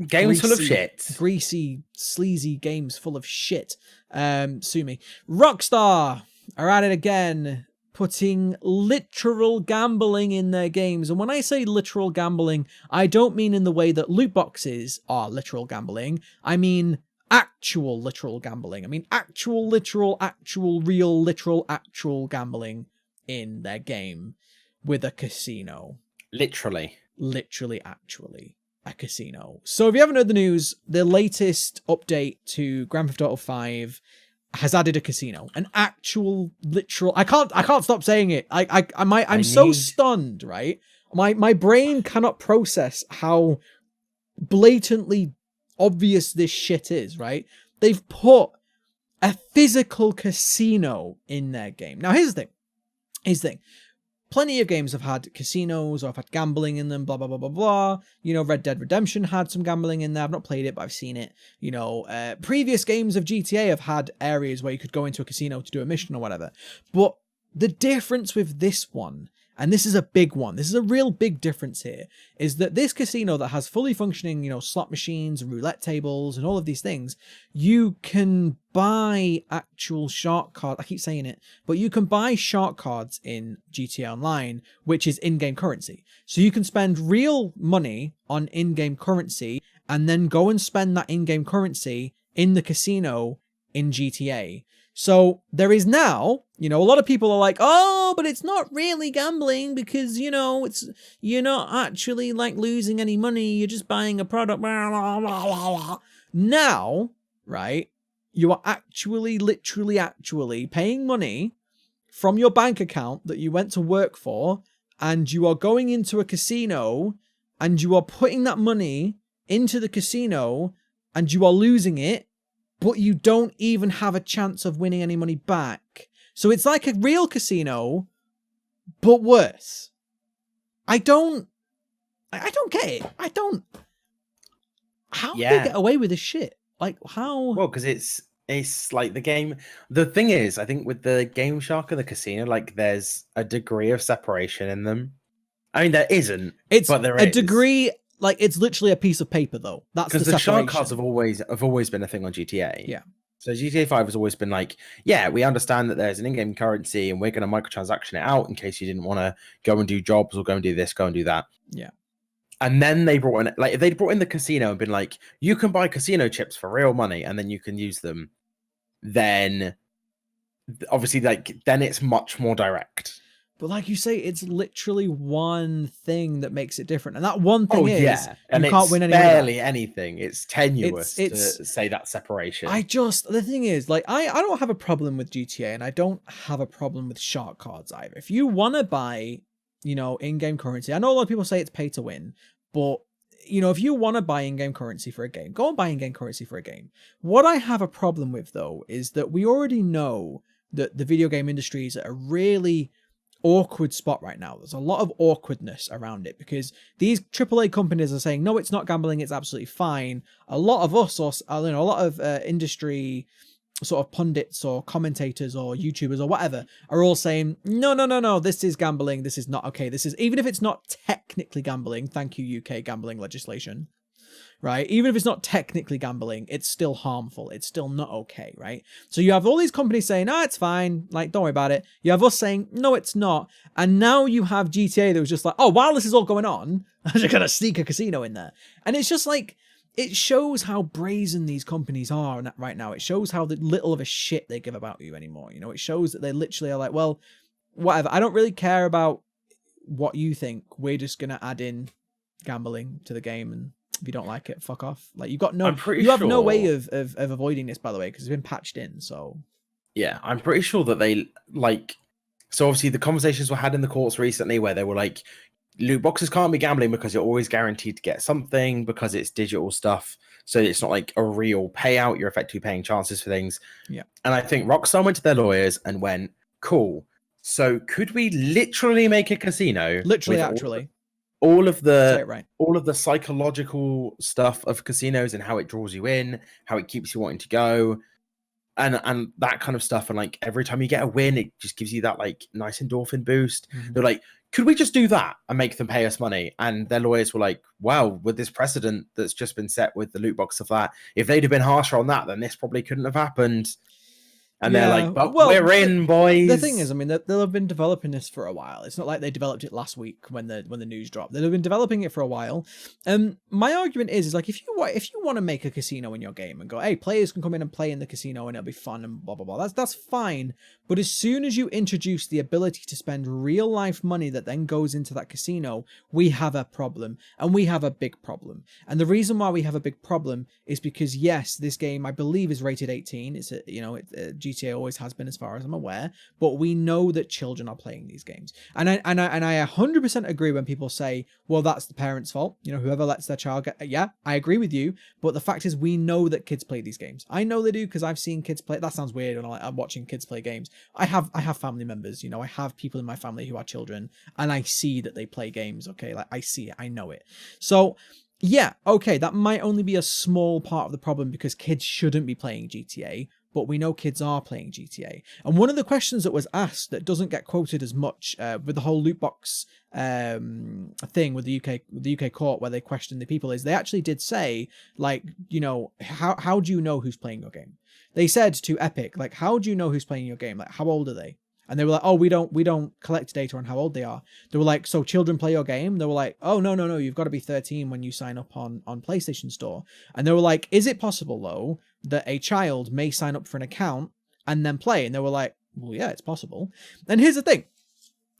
S2: games full of shit,
S1: greasy, sleazy games full of shit. Sue me. Rockstar are at it again, putting literal gambling in their games. And when I say literal gambling, I don't mean in the way that loot boxes are literal gambling. I mean actual literal gambling. I mean actual, literal, actual, real, literal, actual gambling in their game. With a casino.
S2: Literally,
S1: actually, a casino. So if you haven't heard the news, the latest update to Grand Theft Auto 5 has added a casino. An actual, literal... I can't stop saying it. I'm so stunned, right? My brain cannot process how blatantly obvious this shit is, right? They've put a physical casino in their game. Now, here's the thing. plenty of games have had casinos or have had gambling in them, blah, blah, blah, blah, blah. You know, Red Dead Redemption had some gambling in there. I've not played it, but I've seen it. You know, previous games of GTA have had areas where you could go into a casino to do a mission or whatever. But the difference with this one, and this is a big one, this is a real big difference here, is that this casino that has fully functioning, you know, slot machines and roulette tables and all of these things, you can buy actual shark cards. I keep saying it, but you can buy shark cards in GTA Online, which is in-game currency. So you can spend real money on in-game currency and then go and spend that in-game currency in the casino in GTA. So there is now, you know, a lot of people are like, oh, but it's not really gambling because, you know, you're not actually like losing any money. You're just buying a product. Now, right, you are actually, literally, actually paying money from your bank account that you went to work for, and you are going into a casino and you are putting that money into the casino and you are losing it, but you don't even have a chance of winning any money back. So it's like a real casino, but worse. I don't get it. How do they get away with this shit? Like, how?
S2: Well, because it's like the game. The thing is, I think with the Game Shark and the casino, like there's a degree of separation in them. I mean, there isn't, but there is
S1: a degree. Like, it's literally a piece of paper, though. That's the
S2: because the shark cards have always been a thing on GTA.
S1: Yeah.
S2: So GTA 5 has always been like, yeah, we understand that there's an in-game currency and we're going to microtransaction it out in case you didn't want to go and do jobs or go and do this, go and do that.
S1: Yeah.
S2: And then they brought in, like, if they'd brought in the casino and been like, you can buy casino chips for real money and then you can use them, then obviously, like, then it's much more direct.
S1: But like you say, it's literally one thing that makes it different. And that one thing you can't win any money.
S2: Barely anything. It's tenuous to say that separation.
S1: The thing is, like, I don't have a problem with GTA, and I don't have a problem with shark cards either. If you want to buy, you know, in-game currency, I know a lot of people say it's pay to win, but, you know, if you want to buy in-game currency for a game, go and buy in-game currency for a game. What I have a problem with, though, is that we already know that the video game industry is at a really awkward spot right now. There's a lot of awkwardness around it because these AAA companies are saying, no, it's not gambling, it's absolutely fine. A lot of us, or you know, a lot of industry sort of pundits or commentators or YouTubers or whatever are all saying, no, this is gambling, this is not okay. This is, even if it's not technically gambling, thank you UK gambling legislation, right? Even if it's not technically gambling, it's still harmful. It's still not okay, right? So you have all these companies saying, it's fine, like, don't worry about it. You have us saying, no, it's not. And now you have GTA that was just like, oh, while this is all going on, I'm just going to sneak a casino in there. And it's just like, it shows how brazen these companies are right now. It shows how little of a shit they give about you anymore. You know, it shows that they literally are like, well, whatever. I don't really care about what you think. We're just going to add in gambling to the game, and if you don't like it, fuck off. Like, you have no way of avoiding this, by the way, because it's been patched in. So
S2: yeah, I'm pretty sure that they, like, so obviously the conversations were had in the courts recently where they were like, loot boxes can't be gambling because you're always guaranteed to get something because it's digital stuff. So it's not like a real payout. You're effectively paying chances for things.
S1: Yeah.
S2: And I think Rockstar went to their lawyers and went, cool. So could we literally make a casino?
S1: Literally, actually.
S2: All of the psychological stuff of casinos and how it draws you in, how it keeps you wanting to go, and that kind of stuff. And like every time you get a win, it just gives you that like nice endorphin boost. Mm-hmm. They're like, could we just do that and make them pay us money? And their lawyers were like, well, with this precedent that's just been set with the loot box of that, if they'd have been harsher on that, then this probably couldn't have happened. And they're like, but we're in, boys.
S1: The thing is, I mean, they'll have been developing this for a while. It's not like they developed it last week when the news dropped. They've been developing it for a while. My argument is like, if you want to make a casino in your game and go, hey, players can come in and play in the casino and it'll be fun and blah, blah, blah. That's fine. But as soon as you introduce the ability to spend real life money that then goes into that casino, we have a problem, and we have a big problem. And the reason why we have a big problem is because, yes, this game, I believe, is rated 18. It's GTA always has been, as far as I'm aware. But we know that children are playing these games, and I 100% agree when people say, "Well, that's the parents' fault." You know, whoever lets their child get. Yeah, I agree with you. But the fact is, we know that kids play these games. I know they do because I've seen kids play. That sounds weird when I'm watching kids play games. I have family members. You know, I have people in my family who are children, and I see that they play games. Okay, like I see it, I know it. So. Yeah, okay, that might only be a small part of the problem because kids shouldn't be playing GTA, but we know kids are playing GTA. And one of the questions that was asked that doesn't get quoted as much with the whole loot box thing with the UK court where they questioned the people is they actually did say, like, you know, how do you know who's playing your game? They said to Epic, like, how do you know who's playing your game? Like, how old are they? And they were like, oh, we don't collect data on how old they are. They were like, so children play your game? They were like, oh, no, you've got to be 13 when you sign up on PlayStation Store. And they were like, is it possible, though, that a child may sign up for an account and then play? And they were like, well, yeah, it's possible. And here's the thing.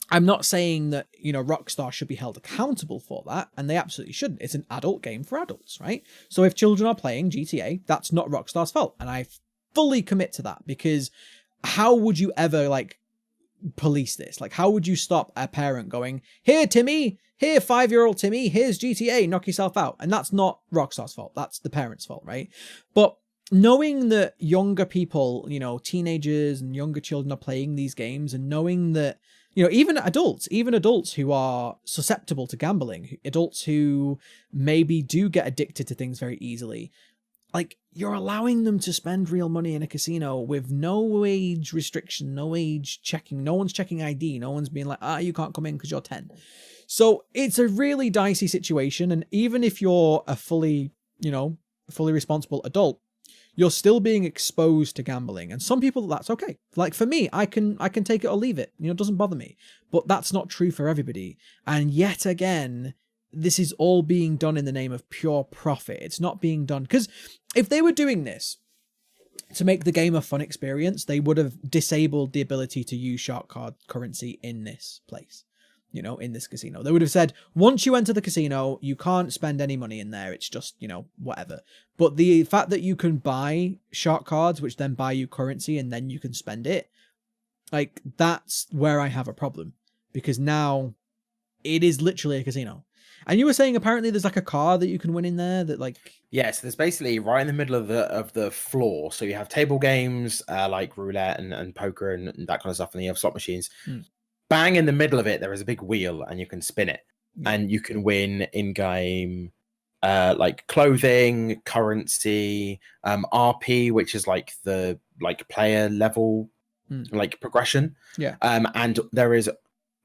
S1: I'm not saying that, you know, Rockstar should be held accountable for that, and they absolutely shouldn't. It's an adult game for adults, right? So if children are playing GTA, that's not Rockstar's fault. And I fully commit to that, because how would you ever, like, police this? Like, how would you stop a parent going, here Timmy, here 5-year-old Timmy, here's GTA, knock yourself out? And that's not Rockstar's fault, that's the parents' fault, right? But knowing that younger people, you know, teenagers and younger children are playing these games, and knowing that, you know, even adults who are susceptible to gambling, adults who maybe do get addicted to things very easily, like, you're allowing them to spend real money in a casino with no age restriction, no age checking, no one's checking ID, no one's being like, you can't come in because you're 10. So it's a really dicey situation. And even if you're a fully responsible adult, you're still being exposed to gambling. And some people, that's okay. Like for me, I can take it or leave it. You know, it doesn't bother me. But that's not true for everybody. And yet again, this is all being done in the name of pure profit. It's not being done because if they were doing this to make the game a fun experience, they would have disabled the ability to use shark card currency in this place, you know, in this casino. They would have said, once you enter the casino, you can't spend any money in there. It's just, you know, whatever. But the fact that you can buy shark cards, which then buy you currency and then you can spend it, like, that's where I have a problem, because now it is literally a casino. And you were saying apparently there's like a car that you can win in there that, like,
S2: yeah, so there's basically right in the middle of the floor. So you have table games like roulette and poker and that kind of stuff, and you have slot machines. Bang in the middle of it, there is a big wheel, and you can spin it, and you can win in-game like clothing, currency, RP, which is like the player level like progression.
S1: Yeah.
S2: And there is,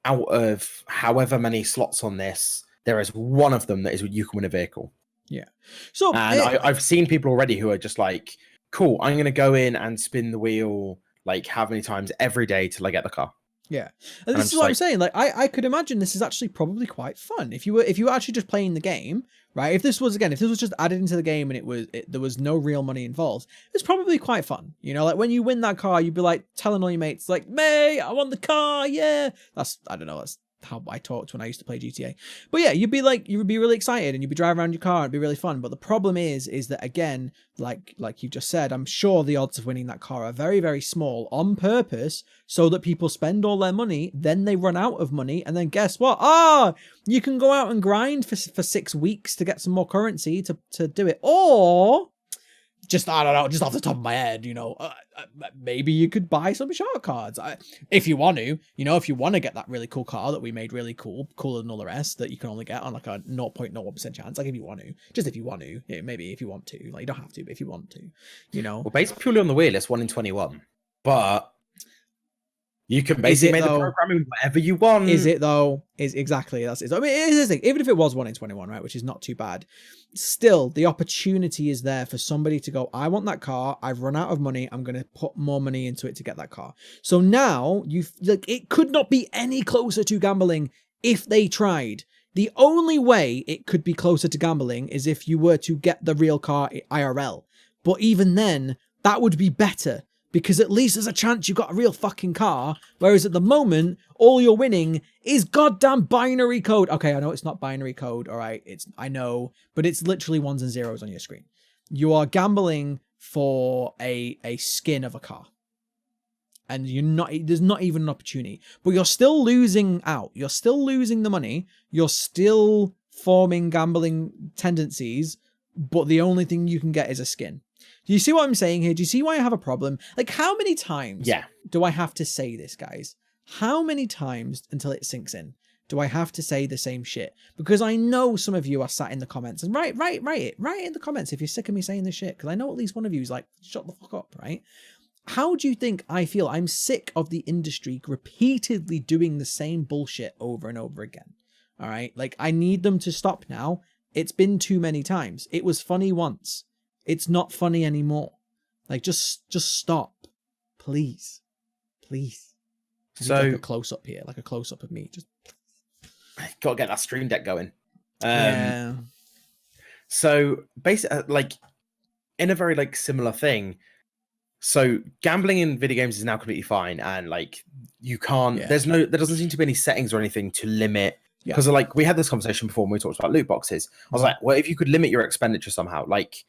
S2: out of however many slots on this, there is one of them that is you can win a vehicle.
S1: Yeah. So,
S2: and I've seen people already who are just like, cool, I'm going to go in and spin the wheel like how many times every day till I get the car.
S1: Yeah. And this is what I'm saying. Like, I could imagine this is actually probably quite fun. If you were actually just playing the game, right? If this was just added into the game and there was no real money involved, it's probably quite fun. You know, like when you win that car, you'd be like telling all your mates, like, "Mate, I won the car, yeah." That's how I talked when I used to play GTA. But yeah, you would be really excited and you'd be driving around your car and it'd be really fun. But the problem is that, again, like you just said, I'm sure the odds of winning that car are very, very small on purpose, so that people spend all their money, then they run out of money, and then guess what? You can go out and grind for 6 weeks to get some more currency to do it. Or just, I don't know, just off the top of my head, you know, maybe you could buy some shark cards if you want to, you know, if you want to get that really cool car that we made really cool, cooler than all the rest, that you can only get on like a 0.01% chance. Like if you want to, yeah, maybe if you want to, like you don't have to, but if you want to, you know.
S2: Well, based purely on the wheel, it's 1 in 21, but you can basically make the programming whatever you want.
S1: Is it though? Is exactly that's it. I mean, it is a thing. Even if it was 1 in 21, right, which is not too bad, still the opportunity is there for somebody to go, I want that car. I've run out of money. I'm going to put more money into it to get that car. So now it could not be any closer to gambling if they tried. The only way it could be closer to gambling is if you were to get the real car IRL. But even then, that would be better, because at least there's a chance you've got a real fucking car. Whereas at the moment, all you're winning is goddamn binary code. Okay, I know it's not binary code, all right? I know, but it's literally ones and zeros on your screen. You are gambling for a skin of a car. and there's not even an opportunity, but you're still losing out. You're still losing the money. You're still forming gambling tendencies, but the only thing you can get is a skin. Do you see what I'm saying here? Do you see why I have a problem? Like, how many times do I have to say this, guys? How many times until it sinks in do I have to say the same shit? Because I know some of you are sat in the comments and write in the comments if you're sick of me saying this shit. Because I know at least one of you is like, shut the fuck up, right? How do you think I feel? I'm sick of the industry repeatedly doing the same bullshit over and over again. All right. Like, I need them to stop now. It's been too many times. It was funny once. It's not funny anymore. Like, just stop. Please. Please.
S2: So,
S1: like a close up here, like a close up of me. Just
S2: gotta get that stream deck going.
S1: Yeah.
S2: So basically, like, in a very like similar thing. So gambling in video games is now completely fine, and like you can't. There doesn't seem to be any settings or anything to limit. Because like we had this conversation before when we talked about loot boxes. I was like, well, if you could limit your expenditure somehow, like,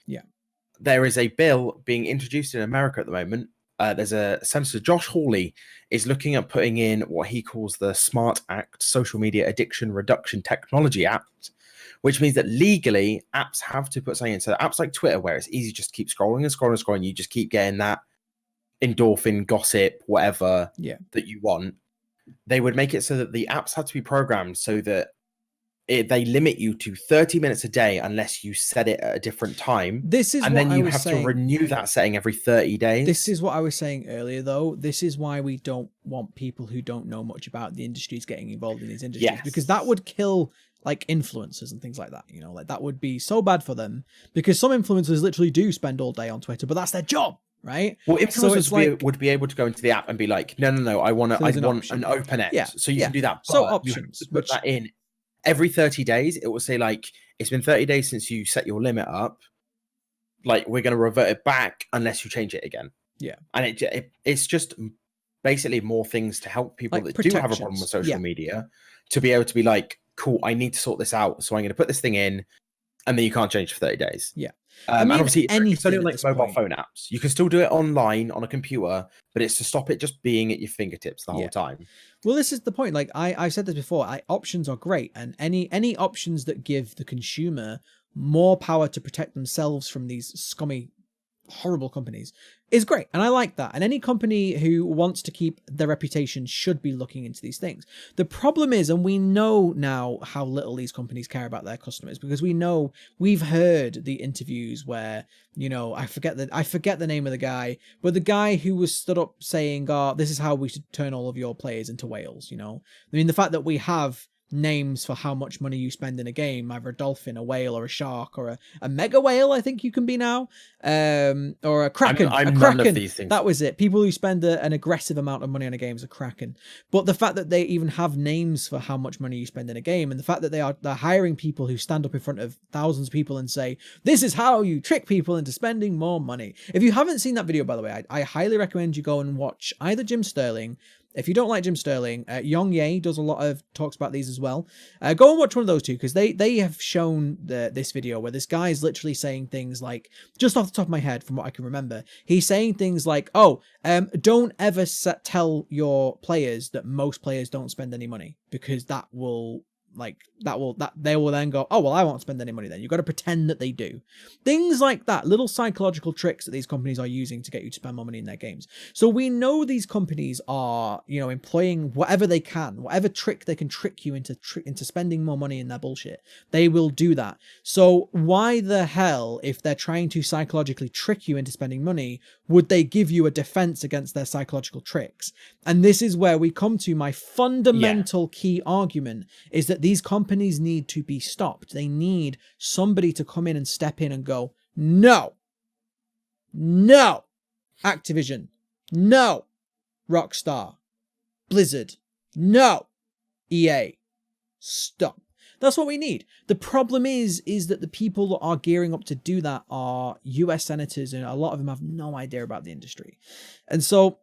S2: there is a bill being introduced in America at the moment. There's a Senator Josh Hawley is looking at putting in what he calls the SMART Act, Social Media Addiction Reduction Technology Act, which means that legally apps have to put something in. So apps like Twitter, where it's easy just to keep scrolling and scrolling and scrolling, you just keep getting that endorphin, gossip, whatever that you want. They would make it so that the apps had to be programmed so that they limit you to 30 minutes a day unless you set it at a different time. And then you have to renew that setting every 30 days.
S1: This is what I was saying earlier, though. This is why we don't want people who don't know much about the industries getting involved in these industries, because that would kill like influencers and things like that. You know, like that would be so bad for them, because some influencers literally do spend all day on Twitter, but that's their job. Right.
S2: Well, influencers would be able to go into the app and be like, no, I want an open X.
S1: Yeah.
S2: So you can do that. But
S1: so options,
S2: you put that in every 30 days. It will say like, it's been 30 days since you set your limit up. Like, we're going to revert it back unless you change it again.
S1: Yeah.
S2: And it's just basically more things to help people that do have a problem with social media to be able to be like, cool, I need to sort this out. So I'm going to put this thing in, and then you can't change for 30 days.
S1: Yeah.
S2: And obviously, it's only on like mobile phone apps. You can still do it online on a computer, but it's to stop it just being at your fingertips the whole time.
S1: Well, this is the point. Like I said this before, options are great, and any options that give the consumer more power to protect themselves from these scummy, horrible companies is great, and I like that. And any company who wants to keep their reputation should be looking into these things. The problem is, and we know now how little these companies care about their customers, because we've heard the interviews where, you know, I forget the name of the guy, but the guy who was stood up saying, this is how we should turn all of your players into whales. You know, I mean, the fact that we have names for how much money you spend in a game, either a dolphin, a whale, or a shark, or a mega whale, I think you can be now, or a kraken.
S2: I'm
S1: a kraken.
S2: None of these things.
S1: That was it. People who spend an aggressive amount of money on a game is a kraken. But the fact that they even have names for how much money you spend in a game, and the fact that they're hiring people who stand up in front of thousands of people and say, this is how you trick people into spending more money. If you haven't seen that video, by the way, I highly recommend you go and watch either Jim Sterling. If you don't like Jim Sterling, Yong Ye does a lot of talks about these as well. Go and watch one of those two, because they have shown this video where this guy is literally saying things like, just off the top of my head from what I can remember, he's saying things like, don't ever tell your players that most players don't spend any money, because they will then go, oh, well, I won't spend any money then. You've got to pretend that they do. Things like that, little psychological tricks that these companies are using to get you to spend more money in their games. So we know these companies are, you know, employing whatever they can, whatever trick they can trick you into spending more money in their bullshit. They will do that. So why the hell, if they're trying to psychologically trick you into spending money, would they give you a defense against their psychological tricks? And this is where we come to my fundamental key argument, is that these companies need to be stopped. They need somebody to come in and step in and go, no, Activision, no, Rockstar, Blizzard, no, EA, stop. That's what we need. The problem is that the people that are gearing up to do that are US senators, and a lot of them have no idea about the industry. And so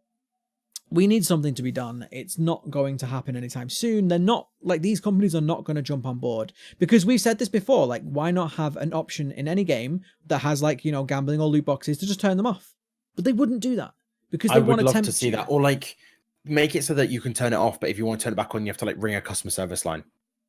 S1: we need something to be done. It's not going to happen anytime soon. They're not, like, these companies are not going to jump on board, because we've said this before, like, why not have an option in any game that has, like, you know, gambling or loot boxes to just turn them off? But they wouldn't do that, because
S2: I
S1: they
S2: would
S1: want to
S2: love
S1: tempt
S2: to see
S1: you.
S2: that, or like make it so that you can turn it off, but if you want to turn it back on, you have to like ring a customer service line.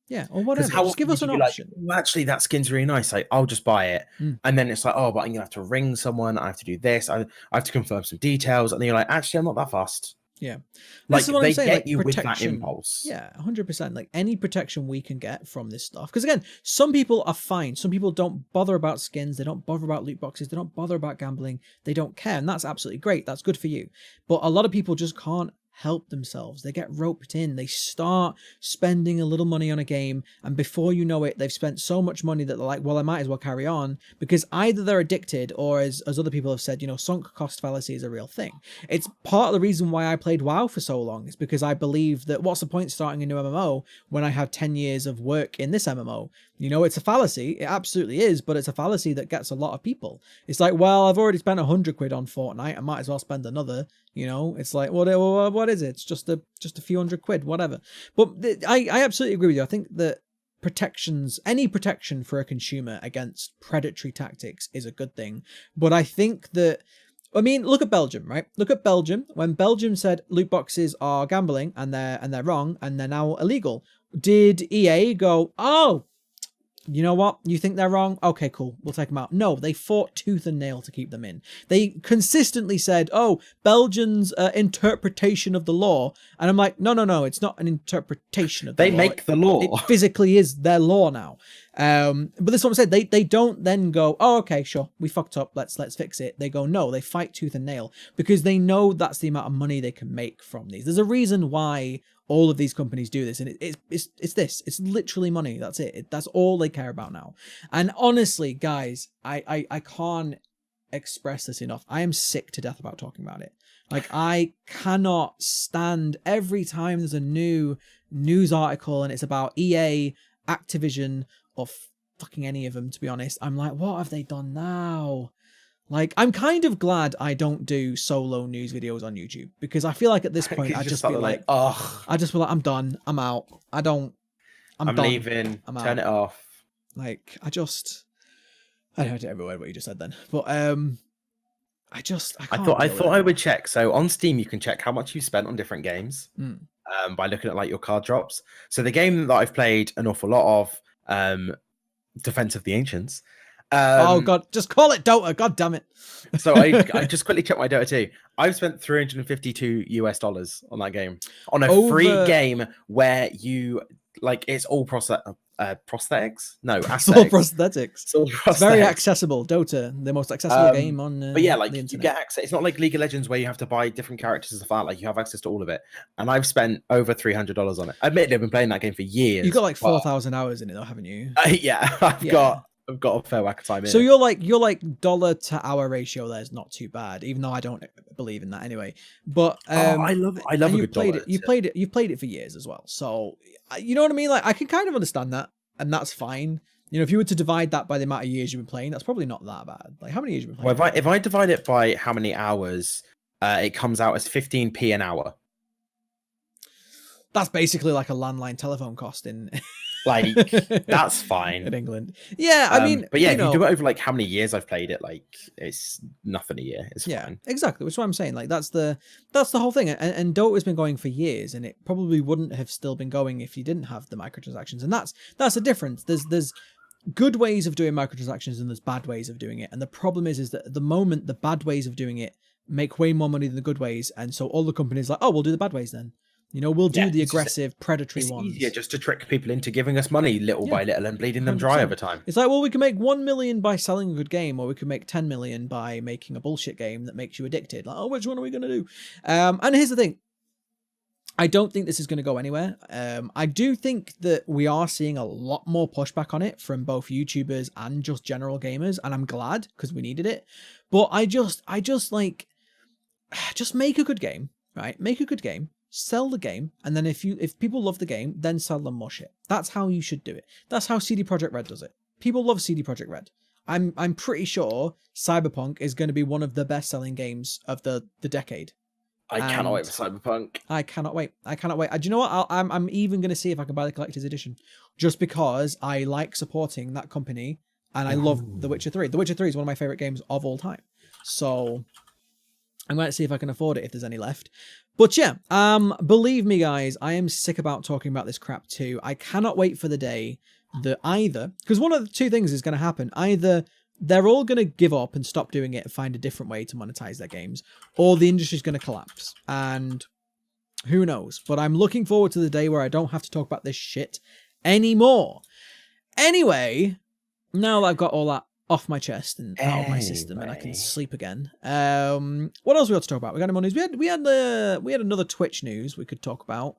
S1: Yeah, or
S2: Because
S1: whatever.
S2: how
S1: Just give
S2: often
S1: us
S2: would you
S1: an
S2: be like,
S1: option.
S2: well, actually, that skin's really nice. Like, I'll just buy it.
S1: Mm.
S2: And then it's like, oh, but I'm gonna have to ring someone. I have to do this. I have to confirm some details. And then you're like, actually, I'm not that fast.
S1: Yeah. This
S2: Like
S1: is what I'm
S2: they
S1: saying.
S2: get
S1: Like
S2: you with that
S1: protection.
S2: impulse.
S1: Yeah, 100%. Like any protection we can get from this stuff. Because again, some people are fine. Some people don't bother about skins. They don't bother about loot boxes. They don't bother about gambling. They don't care. And that's absolutely great. That's good for you. But a lot of people just can't help themselves. They get roped in. They start spending a little money on a game. And before you know it, they've spent so much money that they're like, well, I might as well carry on. Because either they're addicted or as other people have said, sunk cost fallacy is a real thing. It's part of the reason why I played WoW for so long. Is because I believe that what's the point starting a new MMO when I have 10 years of work in this MMO? It's a fallacy. It absolutely is, but it's a fallacy that gets a lot of people. It's like, well, I've already spent 100 quid on Fortnite. I might as well spend another. It's like, what is it? It's just a few $100, whatever. But I absolutely agree with you. I think that any protection for a consumer against predatory tactics is a good thing. But I think that, look at Belgium, right? Look at Belgium. When Belgium said loot boxes are gambling and they're wrong and they're now illegal, did EA go, oh, you know what? You think they're wrong? Okay, cool. We'll take them out. No, they fought tooth and nail to keep them in. They consistently said, oh, Belgian's interpretation of the law. And I'm like, no, it's not an interpretation of the law.
S2: They make the law.
S1: It physically is their law now. But this is what I'm saying. They don't then go, oh, okay, sure, we fucked up. Let's fix it. They go, no, they fight tooth and nail because they know that's the amount of money they can make from these. There's a reason why all of these companies do this, and it's literally money. That's it. That's all they care about now. And honestly, guys, I can't express this enough. I am sick to death about talking about it. Like, I cannot stand every time there's a new news article and it's about EA, Activision, or fucking any of them, to be honest. I'm like, what have they done now? Like, I'm kind of glad I don't do solo news videos on YouTube because I feel like at this point I'd just be like,
S2: ugh.
S1: I just feel like I'm done. I'm out. I'm done.
S2: Leaving. Turn it off.
S1: Like, I heard every word what you just said then. But I thought
S2: I would check. So on Steam you can check how much you spent on different games by looking at like your card drops. So the game that I've played an awful lot of, Defense of the Ancients.
S1: Oh god, just call it Dota. God damn it.
S2: So I just quickly checked my Dota 2. I've spent $352 on that game. On a free game where you like it's all prosthetics? No,
S1: it's all prosthetics.
S2: It's all prosthetics.
S1: It's very accessible. Dota, the most accessible game on
S2: but yeah, like
S1: the
S2: you
S1: internet.
S2: get access. It's not like League of Legends where you have to buy different characters as a fan. Like you have access to all of it. And I've spent over $300 on it. Admittedly, I've been playing that game for years.
S1: You've got like 4,000 hours in it though, haven't you?
S2: Yeah, I've got a fair whack of time in.
S1: So you're like dollar to hour ratio there is not too bad, even though I don't believe in that anyway. But
S2: I love it. I love a good dollar.
S1: You've played it for years as well. So you know what I mean? Like I can kind of understand that, and that's fine. If you were to divide that by the amount of years you've been playing, that's probably not that bad. Like how many years you've been playing?
S2: Well, if I divide it by how many hours, it comes out as 15p an hour.
S1: That's basically like a landline telephone cost in.
S2: Like that's fine
S1: in England. Yeah, I mean,
S2: but yeah, if you do it over like how many years I've played it, like it's nothing a year. It's fine. Exactly.
S1: Which is what I'm saying. Like that's the whole thing. And Dota's been going for years, and it probably wouldn't have still been going if you didn't have the microtransactions. And that's the difference. There's good ways of doing microtransactions and there's bad ways of doing it. And the problem is that at the moment the bad ways of doing it make way more money than the good ways, and so all the companies are like, oh, we'll do the bad ways then. We'll do the aggressive, predatory ones.
S2: It's easier just to trick people into giving us money little by little and bleeding them dry over time.
S1: It's like, well, we can make 1 million by selling a good game, or we can make 10 million by making a bullshit game that makes you addicted. Like, oh, which one are we going to do? And here's the thing. I don't think this is going to go anywhere. I do think that we are seeing a lot more pushback on it from both YouTubers and just general gamers, and I'm glad because we needed it. But I just like, just make a good game, right? Make a good game. Sell the game, and then if people love the game, then sell them more shit. That's how you should do it. That's how CD Projekt Red does it. People love CD Projekt Red. I'm pretty sure Cyberpunk is going to be one of the best-selling games of the decade.
S2: I cannot wait for Cyberpunk.
S1: I cannot wait. Do you know what? I'm even going to see if I can buy the collector's edition, just because I like supporting that company, and I love The Witcher 3. The Witcher 3 is one of my favorite games of all time. So I'm going to see if I can afford it if there's any left. But yeah, believe me, guys, I am sick about talking about this crap too. I cannot wait for the day that either, because one of the two things is going to happen. Either they're all going to give up and stop doing it and find a different way to monetize their games, or the industry's going to collapse. And who knows? But I'm looking forward to the day where I don't have to talk about this shit anymore. Anyway, now that I've got all that off my chest and out of my system, and I can sleep again. What else we got to talk about? We got any more news? We had another Twitch news we could talk about.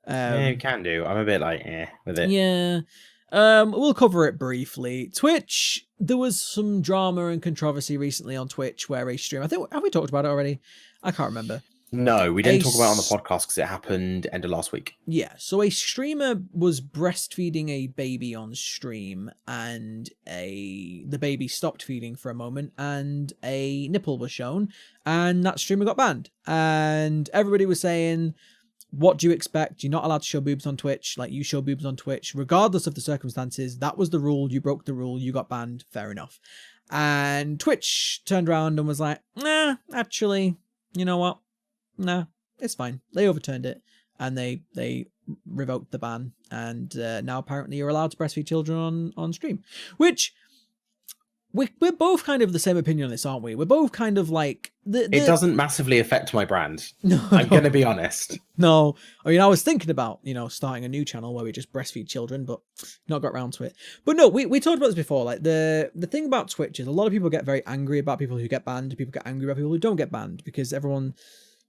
S2: Yeah, we can do. I'm a bit like with it.
S1: Yeah. We'll cover it briefly. Twitch, there was some drama and controversy recently on Twitch where a stream, have we talked about it already? I can't remember.
S2: No, we didn't talk about it on the podcast because it happened end of last week.
S1: Yeah, so a streamer was breastfeeding a baby on stream, and the baby stopped feeding for a moment, and a nipple was shown, and that streamer got banned. And everybody was saying, what do you expect? You're not allowed to show boobs on Twitch. Like, you show boobs on Twitch, regardless of the circumstances. That was the rule. You broke the rule. You got banned. Fair enough. And Twitch turned around and was like, nah, actually, you know what? Nah, it's fine. They overturned it, and they revoked the ban, and now apparently you're allowed to breastfeed children on stream, which we're both kind of the same opinion on this, aren't we? We're both kind of like... It
S2: doesn't massively affect my brand.
S1: No,
S2: I'm going to be honest.
S1: No. I mean, I was thinking about, starting a new channel where we just breastfeed children, but not got around to it. But no, we talked about this before. Like, the thing about Twitch is a lot of people get very angry about people who get banned. People get angry about people who don't get banned, because everyone...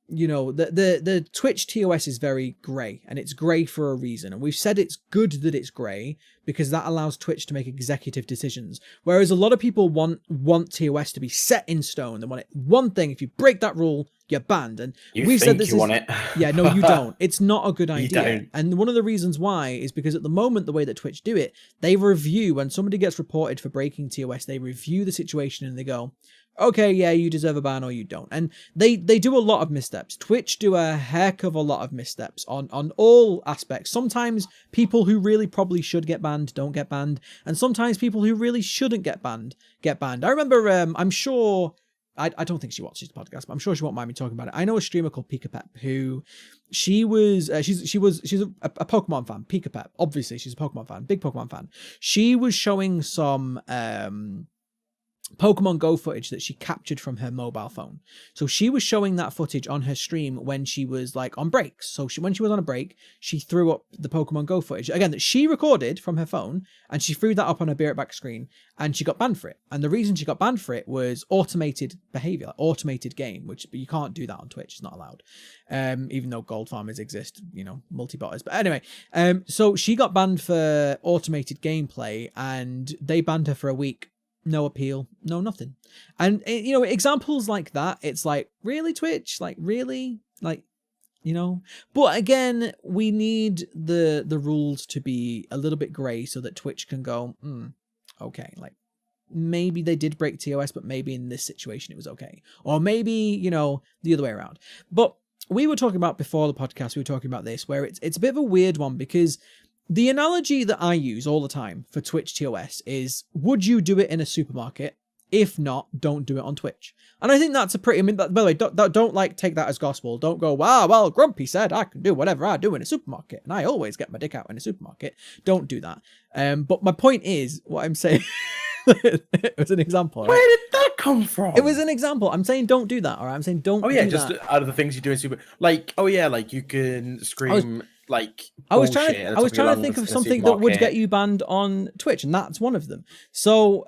S1: the Twitch TOS is very grey, and it's grey for a reason. And we've said it's good that it's grey because that allows Twitch to make executive decisions. Whereas a lot of people want TOS to be set in stone. They want it one thing. If you break that rule, you're banned. And we've said this
S2: want it.
S1: Yeah, no, you don't. It's not a good idea.
S2: You don't.
S1: And one of the reasons why is because at the moment, the way that Twitch do it, they review, when somebody gets reported for breaking TOS, they review the situation and they go, okay, yeah, you deserve a ban or you don't. And they do a lot of missteps. Twitch do a heck of a lot of missteps on all aspects. Sometimes people who really probably should get banned don't get banned. And sometimes people who really shouldn't get banned get banned. I remember, I'm sure... I don't think she watches the podcast, but I'm sure she won't mind me talking about it. I know a streamer called Pep who she's a Pokemon fan. Pep, obviously she's a Pokemon fan, big Pokemon fan. She was showing some Pokemon Go footage that she captured from her mobile phone. So she was showing that footage on her stream when she was like on breaks. So when she was on a break, she threw up the Pokemon Go footage again that she recorded from her phone, and she threw that up on her Be Right Back screen, and she got banned for it. And the reason she got banned for it was automated behavior, automated game, but you can't do that on Twitch. It's not allowed. Even though gold farmers exist, multi-botters. But anyway, so she got banned for automated gameplay, and they banned her for a week. No appeal, no nothing. And, examples like that, it's like, really, Twitch? Like, really? Like, But again, we need the rules to be a little bit grey so that Twitch can go, okay, like, maybe they did break TOS, but maybe in this situation it was okay. Or maybe, the other way around. But we were talking about before the podcast, we were talking about this, where it's a bit of a weird one, because... the analogy that I use all the time for Twitch TOS is, would you do it in a supermarket? If not, don't do it on Twitch. And I think that's a pretty... by the way, don't like take that as gospel. Don't go, wow, well, Grumpy said I can do whatever I do in a supermarket, and I always get my dick out in a supermarket. Don't do that. But my point is, what I'm saying... it was an example. Right?
S2: Where did that come from?
S1: It was an example. I'm saying don't do that, all right? I'm saying don't do that.
S2: Just out of the things you do in super... like, like you can scream...
S1: I was trying to think of something that would get you banned on Twitch, and that's one of them. So,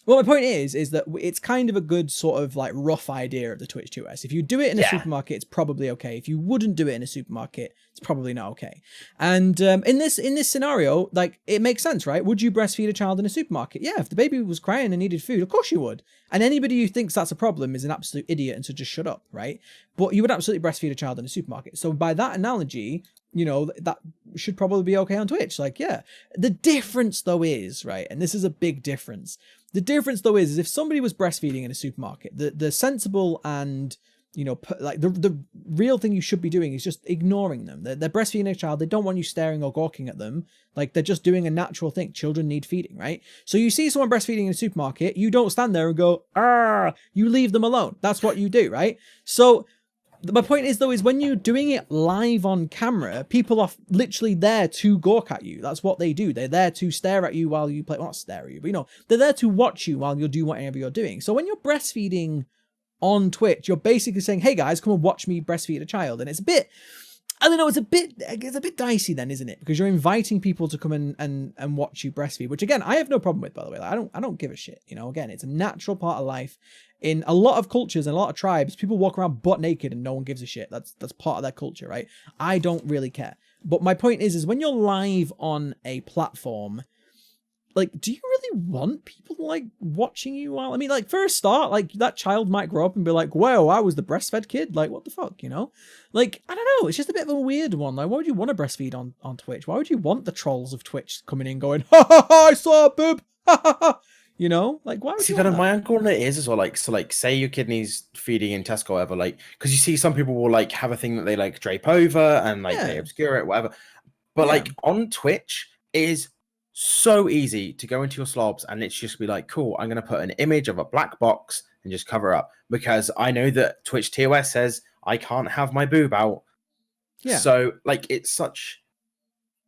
S1: my point is that it's kind of a good sort of like rough idea of the Twitch TOS. If you do it in a supermarket, it's probably okay. If you wouldn't do it in a supermarket, it's probably not okay. And in this scenario, like, it makes sense, right? Would you breastfeed a child in a supermarket? Yeah, if the baby was crying and needed food, of course you would. And anybody who thinks that's a problem is an absolute idiot and should just shut up, right? But you would absolutely breastfeed a child in a supermarket. So by that analogy, that should probably be okay on Twitch. Like, yeah. The difference, though, is, right, and this is a big difference. The difference, though, is if somebody was breastfeeding in a supermarket, the sensible and you know, like the real thing you should be doing is just ignoring them. They're breastfeeding a child. They don't want you staring or gawking at them. Like, they're just doing a natural thing. Children need feeding, right? So you see someone breastfeeding in a supermarket, you don't stand there and go, ah, you leave them alone. That's what you do, right? So my point is, though, is when you're doing it live on camera, people are literally there to gawk at you. That's what they do. They're there to stare at you while you play. Well, not stare at you, but, you know, they're there to watch you while you do whatever you're doing. So when you're breastfeeding on Twitch, you're basically saying, hey guys, come and watch me breastfeed a child. And it's a bit, I don't know, it's a bit dicey then, isn't it? Because you're inviting people to come and watch you breastfeed, which again, I have no problem with, by the way. Like, I don't give a shit. You know, again, it's a natural part of life. In a lot of cultures and a lot of tribes, people walk around butt naked and no one gives a shit. That's part of their culture, right? I don't really care. But my point is when you're live on a platform, like, do you really want people like watching you while, I mean, like, for a start, like, that child might grow up and be like, wow, I was the breastfed kid. Like, what the fuck, you know? Like, I don't know. It's just a bit of a weird one. Like, why would you want to breastfeed on Twitch? Why would you want the trolls of Twitch coming in going, ha ha ha, I saw a boob, ha ha ha? You know, like, why would you want that?
S2: My angle on it is as well, like, so, like, say your kid needs feeding in Tesco or whatever, like, because you see some people will, like, have a thing that they, like, drape over and, like, they obscure it, whatever. But, like, on Twitch, it is so easy to go into your slobs and it's just be like, cool, I'm going to put an image of a black box and just cover up, because I know that Twitch TOS says I can't have my boob out. Yeah. So, like, it's such...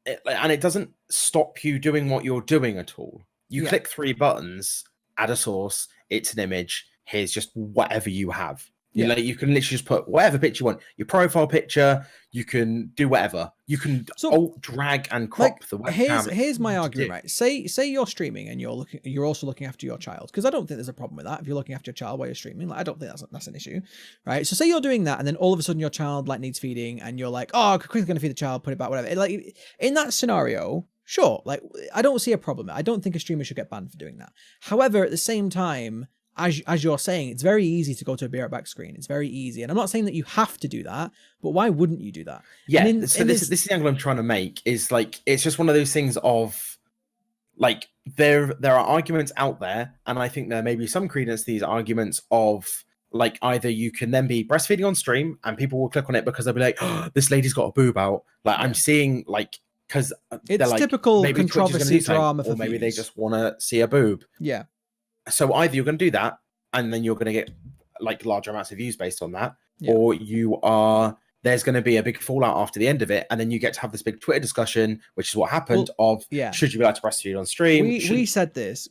S2: and it doesn't stop you doing what you're doing at all. You click 3 buttons, add a source, it's an image, here's just whatever you have. You can literally just put whatever picture you want. Your profile picture, you can do whatever. You can alt, drag, and crop the webcam.
S1: Here's my argument, right? Say you're streaming and you're also looking after your child, because I don't think there's a problem with that. If you're looking after your child while you're streaming, like, I don't think that's an issue, right? So say you're doing that, and then all of a sudden your child like needs feeding, and you're like, oh, quickly gonna feed the child, put it back, whatever. Like, in that scenario, sure, like, I don't see a problem. I don't think a streamer should get banned for doing that. However, at the same time, as you're saying, it's very easy to go to a be right back screen. It's very easy. And I'm not saying that you have to do that, but why wouldn't you do that?
S2: Yeah, so this is the angle I'm trying to make, is like, it's just one of those things of, like, there are arguments out there, and I think there may be some credence to these arguments of, like, either you can then be breastfeeding on stream and people will click on it because they'll be like, oh, this lady's got a boob out. Like, I'm seeing, like, because
S1: it's
S2: like,
S1: typical controversy drama for
S2: or maybe they just want to see a boob.
S1: Yeah.
S2: So either you're going to do that, and then you're going to get, like, larger amounts of views based on that, or there's going to be a big fallout after the end of it, and then you get to have this big Twitter discussion, which is what happened, should you be allowed to breastfeed on stream?
S1: We said this,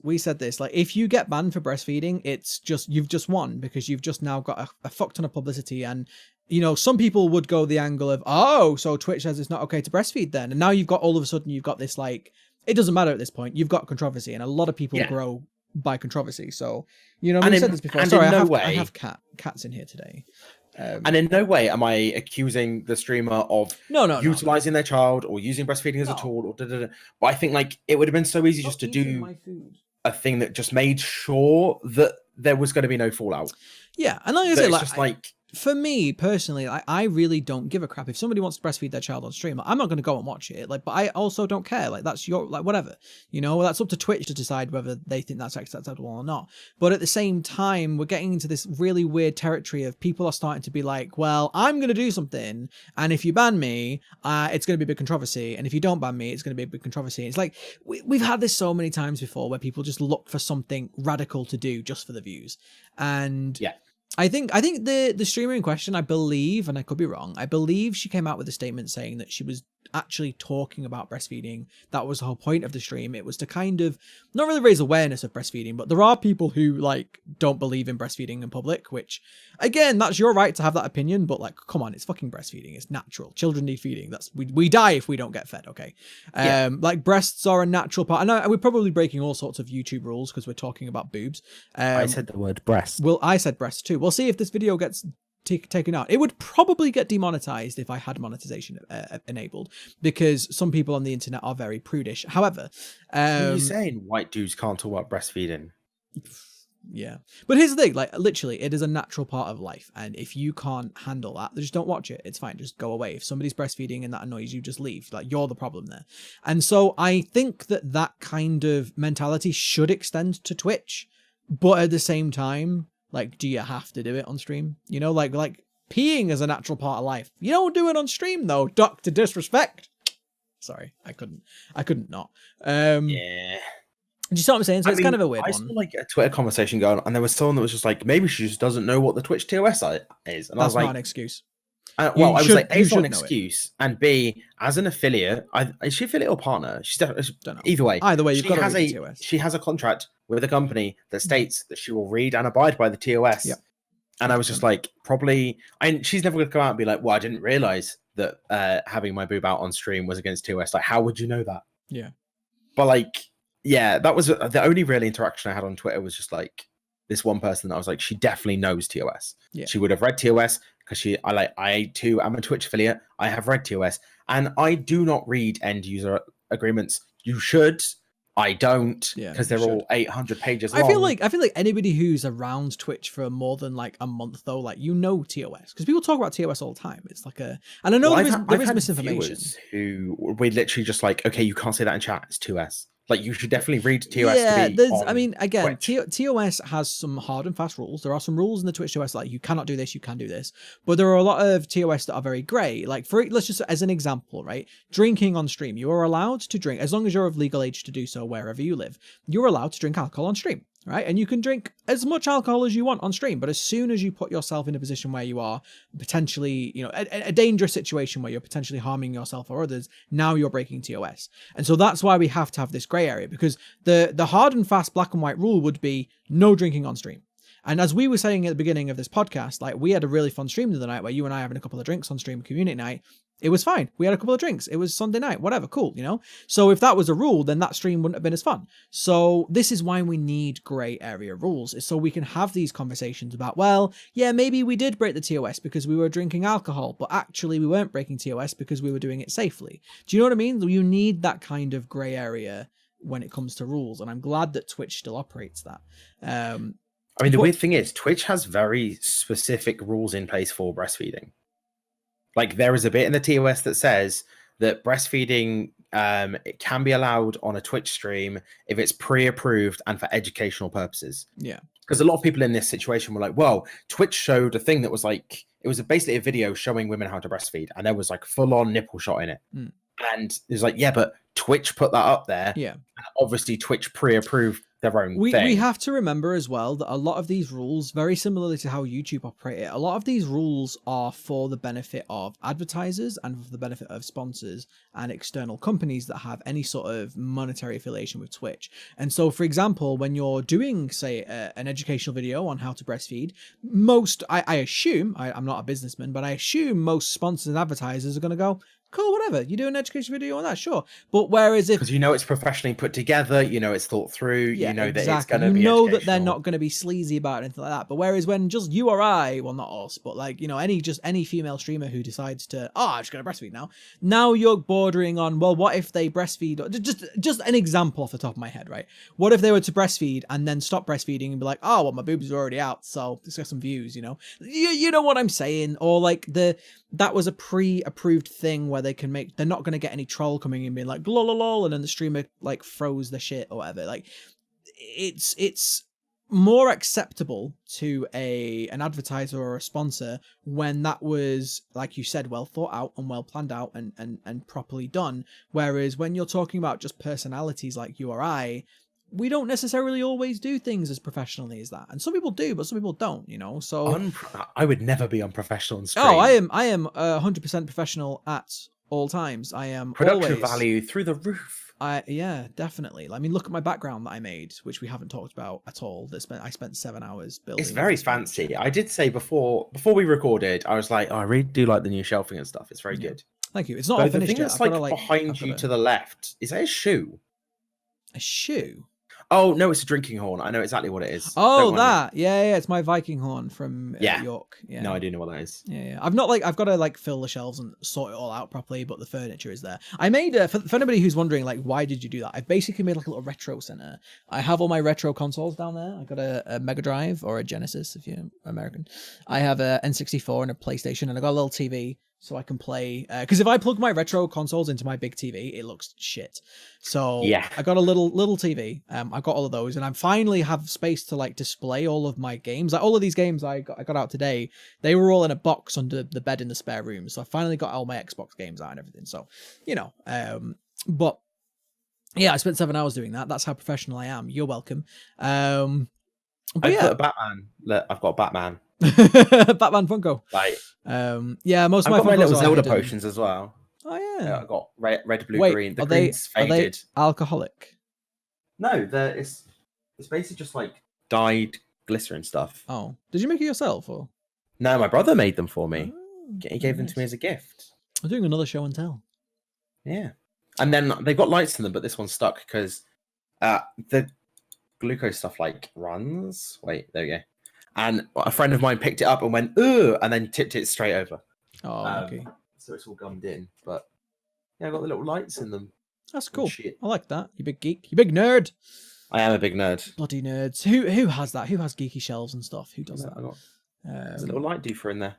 S1: like, if you get banned for breastfeeding, it's just, you've just won, because you've just now got a fuck ton of publicity. And, you know, some people would go the angle of, oh, so Twitch says it's not okay to breastfeed then, and now you've got, all of a sudden, you've got this, like, it doesn't matter at this point, you've got controversy, and a lot of people grow by controversy. So, you know, we've said this before. Sorry, I have cats in here today.
S2: And in no way am I accusing the streamer of utilizing their child or using breastfeeding as a tool or But I think, like, it would have been so easy just to do a thing that just made sure that there was going to be no fallout.
S1: Yeah, and like I said, like, just like, for me personally, I really don't give a crap if somebody wants to breastfeed their child on stream. I'm not going to go and watch it. Like, but I also don't care. Like, that's your, like, whatever, you know, that's up to Twitch to decide whether they think that's acceptable or not. But at the same time, we're getting into this really weird territory of people are starting to be like, well, I'm going to do something, and if you ban me, it's going to be a big controversy, and if you don't ban me, it's going to be a big controversy. It's like, we've had this so many times before where people just look for something radical to do just for the views. And I think the streamer in question, I believe, and I could be wrong, I believe she came out with a statement saying that she was actually talking about breastfeeding. That was the whole point of the stream. It was to kind of not really raise awareness of breastfeeding, but there are people who, like, don't believe in breastfeeding in public, which, again, that's your right to have that opinion, but, like, come on, it's fucking breastfeeding. It's natural. Children need feeding. We die if we don't get fed, okay? Like, breasts are a natural part. I know we're probably breaking all sorts of YouTube rules because we're talking about boobs.
S2: I said the word breast.
S1: Well, I said breast too. We'll see if this video gets taken out. It would probably get demonetized if I had monetization enabled, because some people on the internet are very prudish. However,
S2: are you saying white dudes can't talk about breastfeeding?
S1: Yeah, but here's the thing, like, literally, it is a natural part of life, and if you can't handle that, just don't watch it. It's fine, just go away. If somebody's breastfeeding and that annoys you, just leave. Like, you're the problem there. And so I think that kind of mentality should extend to Twitch, but at the same time, Like, do you have to do it on stream? You know, like peeing is a natural part of life. You don't do it on stream though. Dr. Disrespect. Sorry, I couldn't not.
S2: Yeah.
S1: Do you see what I'm saying? So it's kind of a weird
S2: I
S1: one.
S2: saw like a Twitter conversation going, and there was someone that was just like, maybe she just doesn't know what the Twitch TOS is, and I was like,
S1: not an excuse.
S2: I was like, A, it's not an excuse, and B, as an affiliate, is she affiliate or partner? She's definitely,
S1: Don't know.
S2: Either way,
S1: you've got to read the TOS.
S2: She has a contract with a company that states that she will read and abide by the TOS.
S1: Yep.
S2: And I was just like, probably, and she's never going to come out and be like, well, I didn't realize that having my boob out on stream was against TOS. Like, how would you know that?
S1: Yeah.
S2: But like, yeah, that was the only real interaction I had on Twitter was just like this one person that I was like, she definitely knows TOS.
S1: Yeah.
S2: She would have read TOS because I too am a Twitch affiliate. I have read TOS, and I do not read end user agreements. You should. I don't, because they're all 800 pages long.
S1: I feel like anybody who's around Twitch for more than like a month though, like, you know, TOS, because people talk about TOS all the time. It's like and I know there is misinformation.
S2: Who we literally just like, okay, you can't say that in chat. It's TOS. Like, you should definitely read TOS.
S1: Yeah, again, TOS has some hard and fast rules. There are some rules in the Twitch TOS, like you cannot do this, you can do this. But there are a lot of TOS that are very grey. Like, let's just, as an example, right? Drinking on stream. You are allowed to drink, as long as you're of legal age to do so wherever you live. You're allowed to drink alcohol on stream. Right, and you can drink as much alcohol as you want on stream, but as soon as you put yourself in a position where you are potentially, you know, a dangerous situation where you're potentially harming yourself or others, now you're breaking TOS. And so that's why we have to have this grey area, because the hard and fast black and white rule would be no drinking on stream. And as we were saying at the beginning of this podcast, like, we had a really fun stream the other night where you and I having a couple of drinks on stream, community night. It was fine. We had a couple of drinks. It was Sunday night, whatever, cool, you know? So if that was a rule, then that stream wouldn't have been as fun. So this is why we need grey area rules, is so we can have these conversations about, well, yeah, maybe we did break the TOS because we were drinking alcohol, but actually we weren't breaking TOS because we were doing it safely. Do you know what I mean? You need that kind of grey area when it comes to rules, and I'm glad that Twitch still operates that.
S2: I mean, the weird thing is, Twitch has very specific rules in place for breastfeeding. Like, there is a bit in the TOS that says that breastfeeding it can be allowed on a Twitch stream if it's pre-approved and for educational purposes.
S1: Yeah. Because
S2: a lot of people in this situation were like, well, Twitch showed a thing that was like, it was basically a video showing women how to breastfeed, and there was like full-on nipple shot in it. Mm. And it was like, yeah, but Twitch put that up there.
S1: Yeah.
S2: And obviously, Twitch pre-approved their own thing.
S1: We have to remember as well that a lot of these rules, very similarly to how YouTube operate it, a lot of these rules are for the benefit of advertisers and for the benefit of sponsors and external companies that have any sort of monetary affiliation with Twitch. And so, for example, when you're doing, say, an educational video on how to breastfeed, I assume, I'm not a businessman, but I assume most sponsors and advertisers are going to go, cool, whatever, you do an education video on that, sure. But whereas if,
S2: because you know it's professionally put together, you know it's thought through, you know that it's going to be
S1: educational. That they're not going to be sleazy about it, anything like that. But whereas when just you or I, well, not us, but like, you know, any female streamer who decides to, I'm just going to breastfeed now you're bordering on, well, what if they breastfeed? Just an example off the top of my head, right? What if they were to breastfeed and then stop breastfeeding and be like, oh, well, my boobs are already out, so let's get some views, you know? You know what I'm saying? Or like that was a pre-approved thing where they're not going to get any troll coming in and being like, lol, lol, lol, and then the streamer like froze the shit or whatever. Like, it's more acceptable to an advertiser or a sponsor when that was, like you said, well thought out and well planned out and properly done. Whereas when you're talking about just personalities like you or I, we don't necessarily always do things as professionally as that. And some people do, but some people don't, you know? So
S2: I would never be unprofessional on stream.
S1: Oh, I am 100% professional at all times. I am
S2: production
S1: always,
S2: value through the roof.
S1: Yeah, definitely. I mean, look at my background that I made, which we haven't talked about at all. I spent 7 hours building.
S2: It's very fancy. I did say before we recorded, I was like, I really do like the new shelving and stuff. It's very good.
S1: Thank you. It's not all finished
S2: the thing
S1: yet.
S2: that's behind you to the left, is that a shoe?
S1: A shoe?
S2: Oh, no, it's a drinking horn. I know exactly what it is.
S1: Oh, that. Yeah, it's my Viking horn from York. Yeah.
S2: No, I do know what that is.
S1: Yeah. I've got to fill the shelves and sort it all out properly, but the furniture is there. I made, for anybody who's wondering, why did you do that? I basically made a little retro center. I have all my retro consoles down there. I got a Mega Drive or a Genesis, if you're American. I have a N64 and a PlayStation, and I got a little TV. so I can play. Because if I plug my retro consoles into my big TV, it looks shit. So
S2: Yeah.
S1: I got a little TV. I got all of those, and I finally have space to like display all of my games. Like all of these games I got out today, they were all in a box under the bed in the spare room. So I finally got all my Xbox games out and everything. So but yeah, I spent 7 hours doing that. That's how professional I am. You're welcome. But
S2: I've got a Batman. Look, I've got a Batman.
S1: Batman Funko.
S2: Like,
S1: yeah, most of
S2: I've got my
S1: Funkos
S2: little
S1: are
S2: Zelda
S1: hidden.
S2: potions as well.
S1: Oh yeah.
S2: I got red, blue,
S1: Wait,
S2: green. The
S1: are they
S2: green's faded.
S1: alcoholic?
S2: No, it's basically just like dyed glycerin stuff.
S1: Oh, did you make it yourself or?
S2: No, my brother made them for me.
S1: Oh,
S2: He gave them to me as a gift.
S1: I'm doing another show and tell.
S2: Yeah, and then they've got lights in them, but this one's stuck because the glucose stuff like runs. Wait, there we go. And a friend of mine picked it up and went, "Ugh," and then tipped it straight over.
S1: Oh, okay.
S2: So it's all gummed in. But yeah, I got the little lights in them.
S1: That's cool.
S2: Shit.
S1: I like that. You big geek. You big nerd.
S2: I am a big nerd.
S1: Bloody nerds. Who has that? Who has geeky shelves and stuff? Who does that?
S2: There's a little light doofer in there.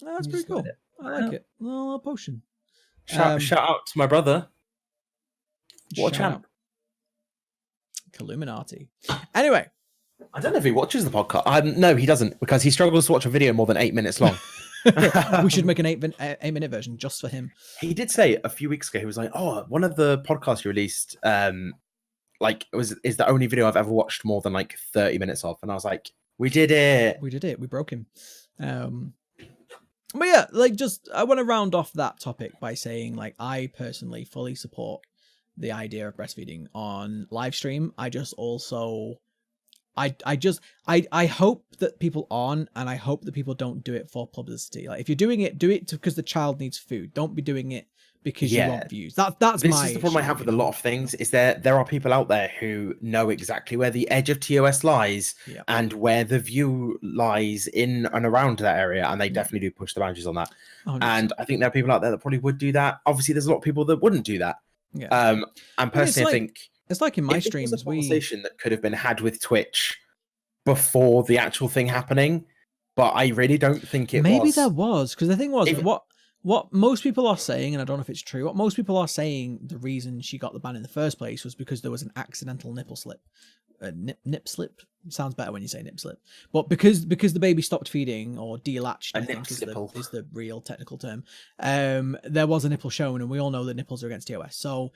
S1: Oh, that's pretty cool. I like it. A little potion.
S2: Shout out to my brother. What a champ.
S1: Illuminati. Anyway.
S2: I don't know if he watches the podcast. No, he doesn't, because he struggles to watch a video more than 8 minutes long.
S1: We should make an 8-minute version just for him.
S2: He did say a few weeks ago, he was like, "Oh, one of the podcasts you released, is the only video I've ever watched more than like 30 minutes of." And I was like, "We did it.
S1: We did it. We broke him." But yeah, like, just I want to round off that topic by saying, like, I personally fully support the idea of breastfeeding on live stream. I just also. I hope that people aren't, and I hope that people don't do it for publicity. Like, if you're doing it, do it because the child needs food. Don't be doing it because you want views. That's
S2: this is the problem I have with a lot of things. Is there are people out there who know exactly where the edge of TOS lies and where the view lies in and around that area, and they definitely do push the boundaries on that. 100%. And I think there are people out there that probably would do that. Obviously, there's a lot of people that wouldn't do that. Yeah. And personally, I think.
S1: It's like in my streams,
S2: a conversation that could have been had with Twitch before the actual thing happening, but I really don't think it was.
S1: Maybe there was, because the thing was, what most people are saying, and I don't know if it's true, what most people are saying, the reason she got the ban in the first place was because there was an accidental nipple slip. Nip slip sounds better when you say nip slip, but because the baby stopped feeding or delatched, I think is the real technical term. There was a nipple shown, and we all know that nipples are against TOS. So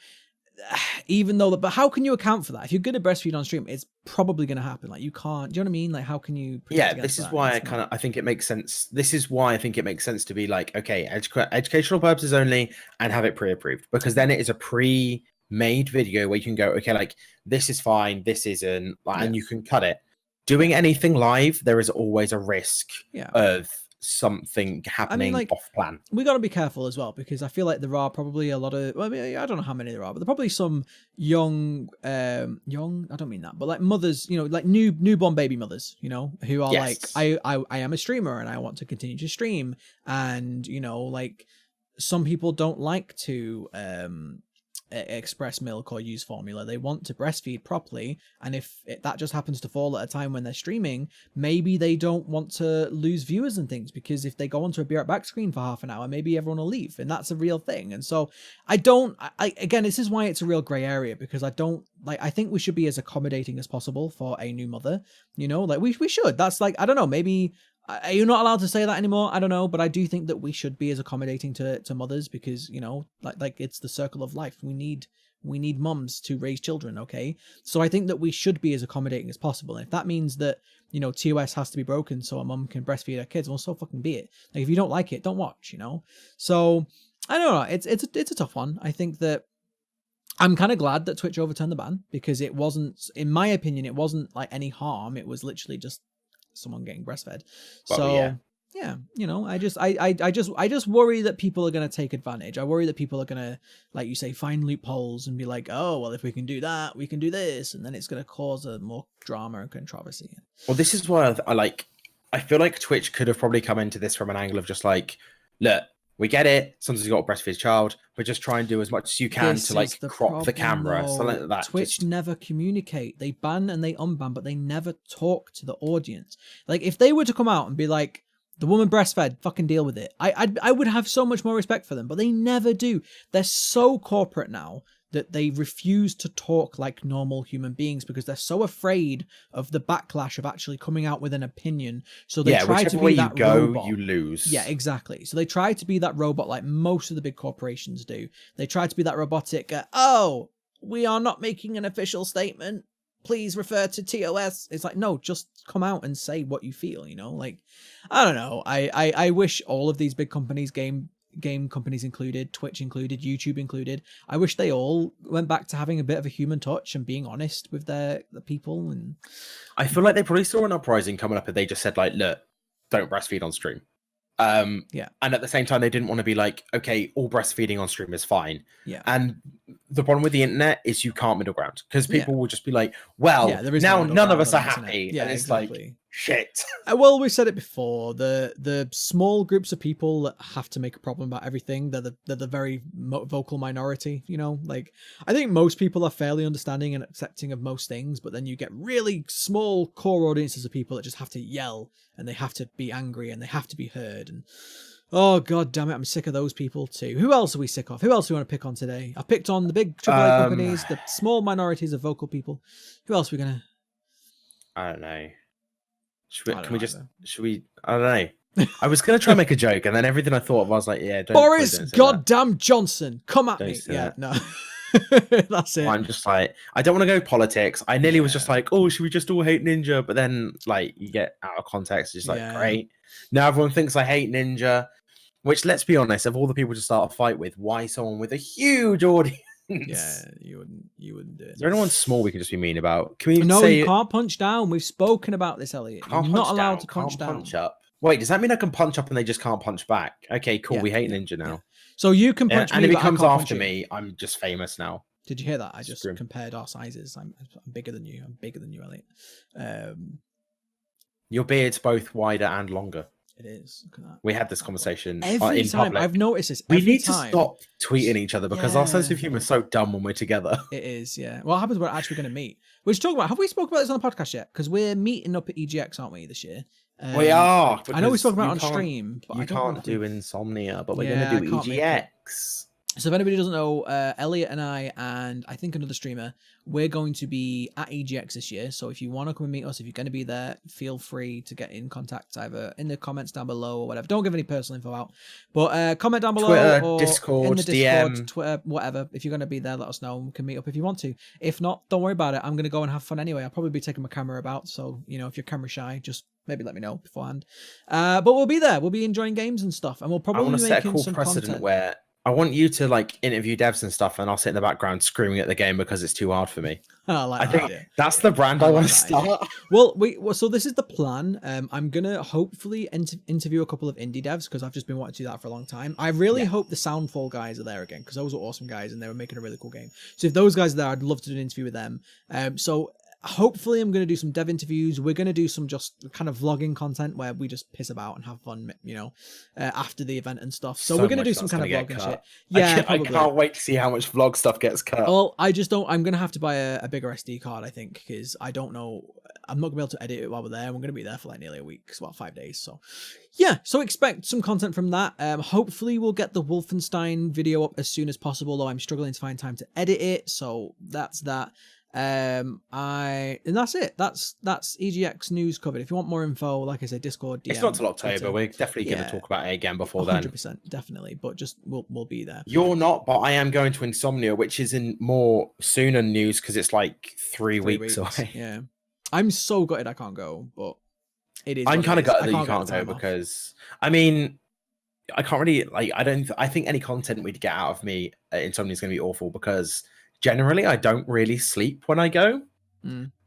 S1: even though but how can you account for that? If you're going to breastfeed on stream, it's probably going to happen. Like, you can't, do you know what I mean? Like, how can you
S2: this is why I think it makes sense. This is why I think it makes sense to be like, okay, educational purposes only, and have it pre-approved, because then it is a pre-made video where you can go, okay, like, this is fine, this isn't, and you can cut it. Doing anything live, there is always a risk of something happening off plan.
S1: We got to be careful as well, because I feel like there are probably a lot of, well, I don't know how many there are, but there are probably some young, I don't mean that, but like mothers, you know, like newborn baby mothers, you know, who are like, I am a streamer and I want to continue to stream. And, you know, like, some people don't like to express milk or use formula. They want to breastfeed properly, and if that just happens to fall at a time when they're streaming, maybe they don't want to lose viewers and things, because if they go onto a be right back screen for half an hour, maybe everyone will leave, and that's a real thing. And so again, this is why it's a real gray area, because I think we should be as accommodating as possible for a new mother, you know, like we should. That's like, I don't know, maybe you're not allowed to say that anymore, I don't know, but I do think that we should be as accommodating to mothers, because, you know, like it's the circle of life. We need mums to raise children, okay? So I think that we should be as accommodating as possible. And if that means that, you know, TOS has to be broken so a mum can breastfeed her kids, well, so fucking be it. Like, if you don't like it, don't watch, you know? So I don't know, it's a tough one. I think that I'm kind of glad that Twitch overturned the ban, because it wasn't, in my opinion, it wasn't like any harm. It was literally just someone getting breastfed. So yeah, you know, I just worry that people are going to take advantage. I worry that people are going to, like you say, find loopholes and be like, oh, well, if we can do that, we can do this, and then it's going to cause more drama and controversy.
S2: Well, this is why I feel like Twitch could have probably come into this from an angle of just like, look, we get it, sometimes you've got to breastfeed a child, but just try and do as much as you can to like crop the camera, something like that.
S1: Twitch never communicate. They ban and they unban, but they never talk to the audience. Like, if they were to come out and be like, The woman breastfed, fucking deal with it. I would have so much more respect for them, but they never do. They're so corporate now that they refuse to talk like normal human beings because they're so afraid of the backlash of actually coming out with an opinion. So they try to be that robot.
S2: You lose.
S1: Yeah, exactly. So they try to be that robot like most of the big corporations do. They try to be that robotic, we are not making an official statement. Please refer to TOS. It's like, no, just come out and say what you feel, you know? Like, I don't know. I wish all of these big companies, game companies included, Twitch included, YouTube included, I wish they all went back to having a bit of a human touch and being honest with the people. And
S2: I feel like they probably saw an uprising coming up and they just said like, look, don't breastfeed on stream.
S1: Yeah.
S2: And at the same time, they didn't want to be like, okay, all breastfeeding on stream is fine.
S1: Yeah.
S2: And the problem with the internet is you can't middle ground because people will just be like, well, now none of us are happy.
S1: Yeah,
S2: and it's
S1: exactly.
S2: like, shit.
S1: Well, we said it before. The small groups of people that have to make a problem about everything, they're the very vocal minority, you know? Like, I think most people are fairly understanding and accepting of most things, but then you get really small core audiences of people that just have to yell and they have to be angry and they have to be heard. And oh, god damn it, I'm sick of those people too. Who else are we sick of? Who else do we want to pick on today? I picked on the big AAA companies, the small minorities of vocal people. Who else are we gonna?
S2: I don't know. I don't know. I was gonna try and make a joke, and then everything I thought of, I was like, yeah,
S1: Boris goddamn Johnson, come at me. Yeah, no. That's it.
S2: I'm just like, I don't want to go politics. I nearly was just like, oh, should we just all hate Ninja? But then, like, you get out of context, it's just like, great. Now everyone thinks I hate Ninja, which, let's be honest, of all the people to start a fight with, why someone with a huge audience?
S1: Yeah, you wouldn't do it.
S2: Is there anyone small we could just be mean about? Can we
S1: No, you can't punch down. We've spoken about this, Elliot. You're not allowed to punch down.
S2: Punch up. Wait, does that mean I can punch up and they just can't punch back? Okay, cool. We hate Ninja now.
S1: Yeah. So you can punch me,
S2: and if he comes after me, I'm just famous now.
S1: Did you hear that? I just compared our sizes. I'm bigger than you. I'm bigger than you, Elliot.
S2: Your beard's both wider and longer.
S1: It is. Look at that.
S2: We had this conversation
S1: every
S2: in
S1: time.
S2: public.
S1: I've noticed this.
S2: We need to stop tweeting each other because our sense of humor is so dumb when we're together.
S1: It is, yeah. What happens? We're actually going to meet. We're talking about. Have we spoken about this on the podcast yet? Because we're meeting up at EGX, aren't we, this year?
S2: We are.
S1: I know we spoke about it on stream, but
S2: you can't do Insomnia, but we're going to do EGX.
S1: So if anybody doesn't know, Elliot and I think another streamer, we're going to be at EGX this year. So if you want to come and meet us, if you're going to be there, feel free to get in contact either in the comments down below or whatever. Don't give any personal info out, but comment down below,
S2: Twitter,
S1: or
S2: Discord,
S1: in the Discord,
S2: DM.
S1: Twitter, whatever. If you're going to be there, let us know. We can meet up if you want to. If not, don't worry about it. I'm going to go and have fun anyway. I'll probably be taking my camera about. So, you know, if you're camera shy, just maybe let me know beforehand. But we'll be there. We'll be enjoying games and stuff, and we'll probably be making some content
S2: where I want you to like interview devs and stuff, and I'll sit in the background screaming at the game because it's too hard for me.
S1: I
S2: think that's the brand I want to start.
S1: Well, so this is the plan. I'm gonna hopefully interview a couple of indie devs because I've just been wanting to do that for a long time. I really hope the Soundfall guys are there again because those were awesome guys and they were making a really cool game. So if those guys are there, I'd love to do an interview with them. So hopefully I'm going to do some dev interviews. We're going to do some just kind of vlogging content where we just piss about and have fun, you know, after the event and stuff. So we're going to do some kind of vlogging shit. Yeah,
S2: I can't wait to see how much vlog stuff gets cut.
S1: Well, I'm going to have to buy a bigger SD card, I think, because I don't know. I'm not going to be able to edit it while we're there. We're going to be there for like nearly a week. It's about 5 days. So yeah, so expect some content from that. Hopefully we'll get the Wolfenstein video up as soon as possible, though I'm struggling to find time to edit it. So that's that. And that's it. That's EGX news covered. If you want more info, like I said, Discord, DM,
S2: it's not till October. We're definitely going to talk about it again before 100%,
S1: then. 100%, definitely. But just we'll be there.
S2: You're not, but I am going to Insomnia, which is in more sooner news because it's like 3 weeks away.
S1: Yeah, I'm so gutted I can't go, but it is.
S2: I'm kind of gutted that you can't go because I mean, I can't really like. I think any content we'd get out of me at Insomnia is going to be awful because generally I don't really sleep when I go.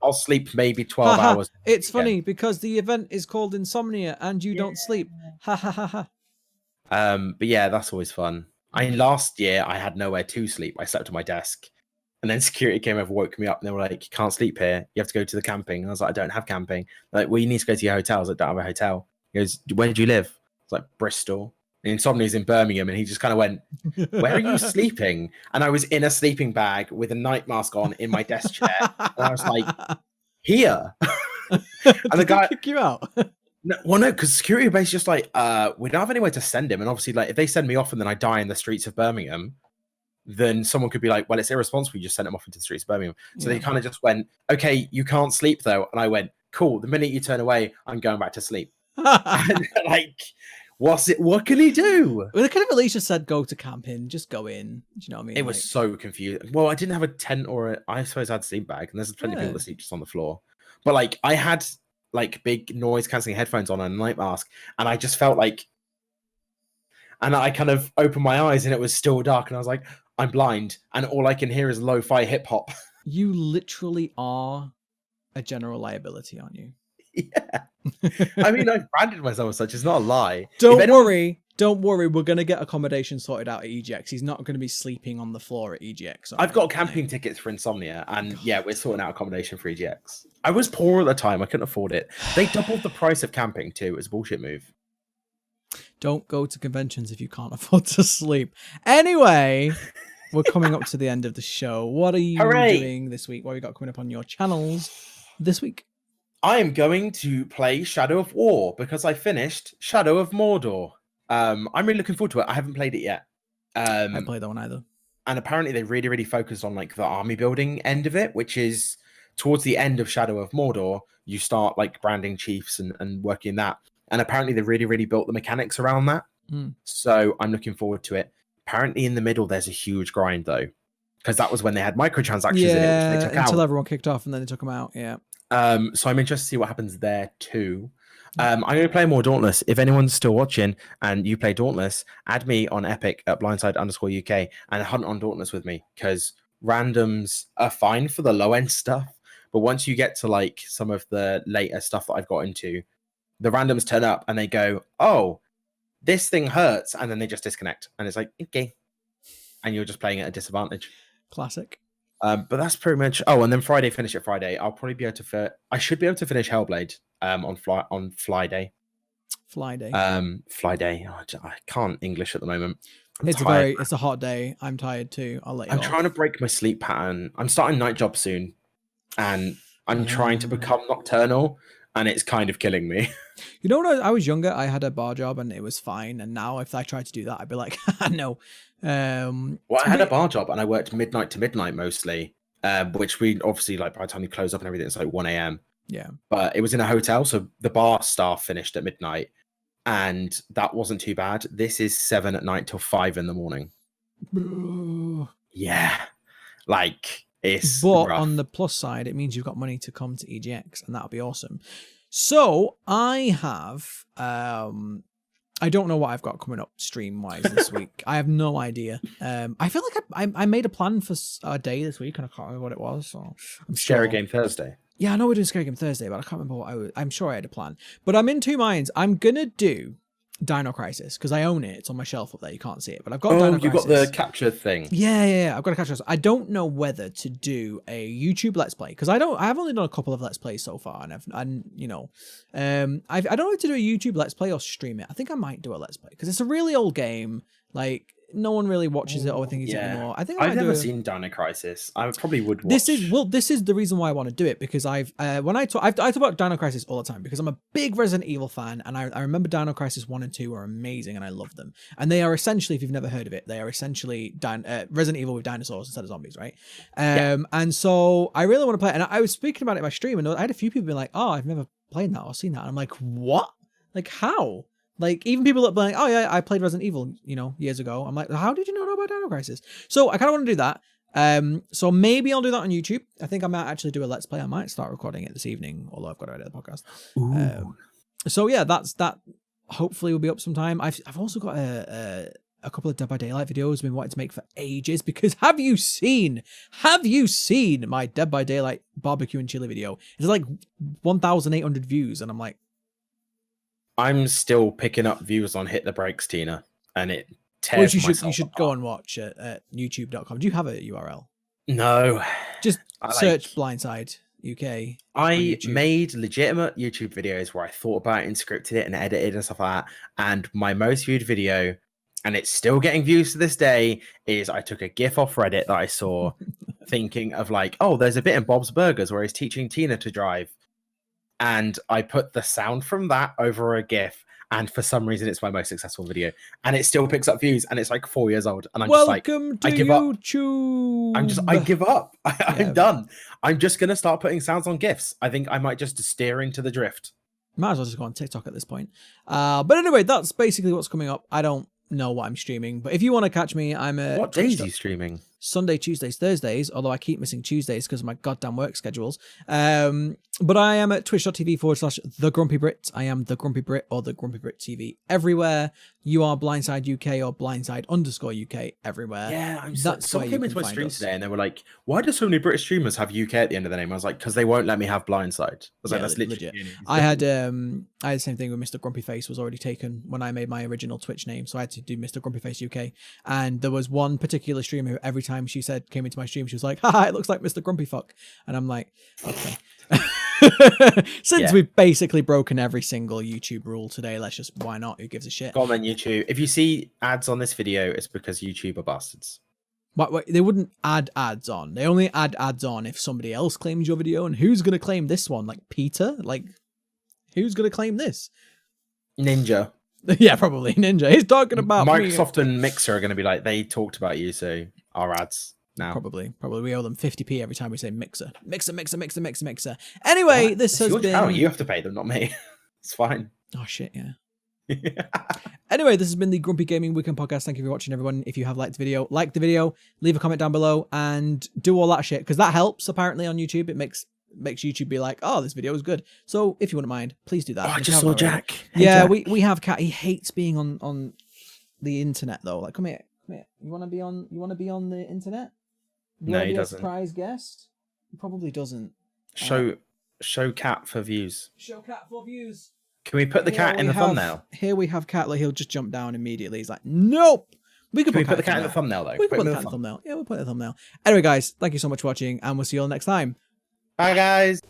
S2: I'll sleep maybe 12 hours.
S1: It's funny because the event is called Insomnia and you don't sleep. Ha ha ha ha.
S2: But yeah, that's always fun. Last year I had nowhere to sleep. I slept at my desk and then security came over, woke me up and they were like, you can't sleep here. You have to go to the camping. And I was like, I don't have camping. They're like, well, you need to go to your hotel. I was like, I don't have a hotel. He goes, where did you live? I was like, Bristol. Insomnia's in Birmingham, and he just kind of went, where are you sleeping? And I was in a sleeping bag with a night mask on in my desk chair. And I was like, here.
S1: And the guy kick you out.
S2: No, well, no, because security base just like, we don't have anywhere to send him. And obviously, like, if they send me off and then I die in the streets of Birmingham, then someone could be like, well, it's irresponsible. You just sent him off into the streets of Birmingham. So they kind of just went, okay, you can't sleep though. And I went, cool. The minute you turn away, I'm going back to sleep. And like, what can he do?
S1: Well, they could have at least just said go to camping, just go in. Do you know what I mean?
S2: It was so confusing. Well, I didn't have a tent I suppose I had a sleep bag, and there's plenty of people that sleep just on the floor. But like, I had like big noise cancelling headphones on and a night mask, and I just felt like, and I kind of opened my eyes and it was still dark, and I was like, I'm blind, and all I can hear is lo-fi hip hop.
S1: You literally are a general liability, aren't you?
S2: Yeah. I mean, I've branded myself as such. It's not a lie.
S1: Don't worry. We're going to get accommodation sorted out at EGX. He's not going to be sleeping on the floor at EGX.
S2: I've got camping tickets for Insomnia, and yeah, we're sorting out accommodation for EGX. I was poor at the time. I couldn't afford it. They doubled the price of camping too. It was a bullshit move.
S1: Don't go to conventions if you can't afford to sleep. Anyway, we're coming up to the end of the show. What are you doing this week? What have you got coming up on your channels this week?
S2: I am going to play Shadow of War because I finished Shadow of Mordor. I'm really looking forward to it. I haven't played it yet. I
S1: haven't played that one either.
S2: And apparently they really, really focused on like the army building end of it, which is towards the end of Shadow of Mordor. You start like branding chiefs and working that. And apparently they really, really built the mechanics around that. So I'm looking forward to it. Apparently in the middle, there's a huge grind though, because that was when they had microtransactions in it, which they took
S1: until
S2: out.
S1: Everyone kicked off and then they took them out. Yeah.
S2: So I'm interested to see what happens there too. I'm going to play more Dauntless. If anyone's still watching and you play Dauntless, add me on Epic at blindside_UK and hunt on Dauntless with me, because randoms are fine for the low end stuff. But once you get to like some of the later stuff that I've got into, the randoms turn up and they go, oh, this thing hurts. And then they just disconnect. And it's like, okay. And you're just playing at a disadvantage.
S1: Classic.
S2: But that's pretty much. Oh, and then finish it Friday. I'll probably be able to. I should be able to finish Hellblade. On Fly Day.
S1: Fly Day.
S2: Fly Day. Oh, I can't English at the moment.
S1: It's a hot day. I'm tired too. I'll let you.
S2: I'm trying to break my sleep pattern. I'm starting night job soon, and I'm trying to become nocturnal, and it's kind of killing me.
S1: You know, when I was younger, I had a bar job and it was fine. And now, if I tried to do that, I'd be like, no.
S2: Well, I had a bar job and I worked midnight to midnight mostly, which we obviously like by the time you close up and everything, it's like 1 a.m.
S1: Yeah.
S2: But it was in a hotel, so the bar staff finished at midnight, and that wasn't too bad. This is 7 at night till 5 in the morning. Yeah. Like, it's
S1: But
S2: rough.
S1: On the plus side, it means you've got money to come to EGX, and that'll be awesome. So I have I don't know what I've got coming up stream-wise this week. I have no idea. I feel like I made a plan for a day this week, and I can't remember what it was. So I'm
S2: Scary Game Thursday.
S1: Yeah, I know we're doing Scary Game Thursday, but I can't remember what I'm sure I had a plan. But I'm in two minds. I'm going to do Dino Crisis, because I own it. It's on my shelf up there. You can't see it, but I've got Dino Crisis.
S2: You got the capture thing.
S1: Yeah. I've got a capture. I don't know whether to do a YouTube Let's Play, because I've only done a couple of Let's Plays so far, and I don't know if to do a YouTube Let's Play or stream it. I think I might do a Let's Play, because it's a really old game. Like, no one really watches it or thinks it anymore. I think
S2: I've never seen Dino Crisis. I probably would watch.
S1: This is the reason why I want to do it, because I talk about Dino Crisis all the time, because I'm a big Resident Evil fan, and I remember Dino Crisis 1 and 2 are amazing, and I love them. And they are essentially, if you've never heard of it, they are essentially Resident Evil with dinosaurs instead of zombies, right? And so I really want to play it. And I was speaking about it in my stream, and I had a few people be like, "Oh, I've never played that or seen that." And I'm like, "What? Like, how?" Like, even people that be like, "Oh yeah, I played Resident Evil, years ago." I'm like, "How did you not know about Dino Crisis?" So I kind of want to do that. So maybe I'll do that on YouTube. I think I might actually do a Let's Play. I might start recording it this evening, although I've got to edit the podcast. So yeah, that hopefully will be up sometime. I've also got a couple of Dead by Daylight videos I've been wanting to make for ages, because have you seen my Dead by Daylight barbecue and chili video? It's like 1,800 views, and I'm like,
S2: I'm still picking up views on Hit the Brakes, Tina, and it tears
S1: you should go and watch it at youtube.com. Do you have a URL?
S2: No.
S1: Just search Blindside UK.
S2: I made legitimate YouTube videos where I thought about it and scripted it and edited and stuff like that. And my most viewed video, and it's still getting views to this day, is I took a GIF off Reddit that I saw thinking of like, oh, there's a bit in Bob's Burgers where he's teaching Tina to drive. and I put the sound from that over a GIF, and for some reason it's my most successful video, and it still picks up views, and it's like 4 years old, and I'm just like, I give up.
S1: YouTube.
S2: I give up.
S1: Yeah.
S2: I'm done. I'm just gonna start putting sounds on GIFs. I think I might just steer into the drift.
S1: Might as well just go on TikTok at this point. But anyway, that's basically what's coming up. I don't know what I'm streaming, but if you want to catch me, I'm at
S2: What days are you streaming?
S1: Sunday, Tuesdays, Thursdays, although I keep missing Tuesdays because of my goddamn work schedules. But I am at twitch.tv/TheGrumpyBrit. I am TheGrumpyBrit or TheGrumpyBrit TV everywhere. You are Blindside UK or Blindside_UK everywhere.
S2: Yeah,
S1: That's
S2: someone
S1: where
S2: came
S1: you
S2: into
S1: can
S2: my
S1: find
S2: stream
S1: us.
S2: today and they were like, why do so many British streamers have UK at the end of the name? I was like, because they won't let me have Blindside. I was like, that's literally
S1: legit. I had the same thing with Mr. Grumpy Face was already taken when I made my original Twitch name, so I had to do Mr. Grumpy Face UK. And there was one particular streamer who every time she came into my stream, she was like, haha, it looks like Mr. Grumpy Fuck. And I'm like, okay. Since we've basically broken every single YouTube rule today, let's just, why not? Who gives a shit?
S2: Go on then, YouTube. If you see ads on this video, it's because YouTube are bastards.
S1: Wait, they wouldn't add ads on. They only add ads on if somebody else claims your video. And who's going to claim this one? Like Peter? Like, who's going to claim this?
S2: Ninja.
S1: Yeah, probably Ninja. He's talking about
S2: Microsoft and Mixer are going to be like, they talked about you, so our ads now.
S1: Probably we owe them 50p every time we say Mixer. Anyway, this has been...
S2: channel. You have to pay them, not me. It's fine.
S1: Oh, shit, yeah. Anyway, this has been the Grumpy Gaming Weekend Podcast. Thank you for watching, everyone. If you have liked the video, like the video, leave a comment down below, and do all that shit, because that helps, apparently, on YouTube. It makes YouTube be like, oh, this video is good. So, if you wouldn't mind, please do that.
S2: Oh, I just saw Jack.
S1: Hey, yeah, Jack. We have Cat. He hates being on the internet, though. Like, come here. You want to be on the internet?
S2: No, he doesn't.
S1: Surprise guest? He probably doesn't.
S2: Show Cat for views.
S1: Show Cat for views.
S2: Can we put the cat in the thumbnail?
S1: Here we have Cat. Like, he'll just jump down immediately. He's like, nope.
S2: Can we put the cat in the thumbnail, though?
S1: We can put the cat in the thumbnail. Yeah, we'll put it in the thumbnail. Anyway, guys, thank you so much for watching, and we'll see you all next time.
S2: Bye, guys.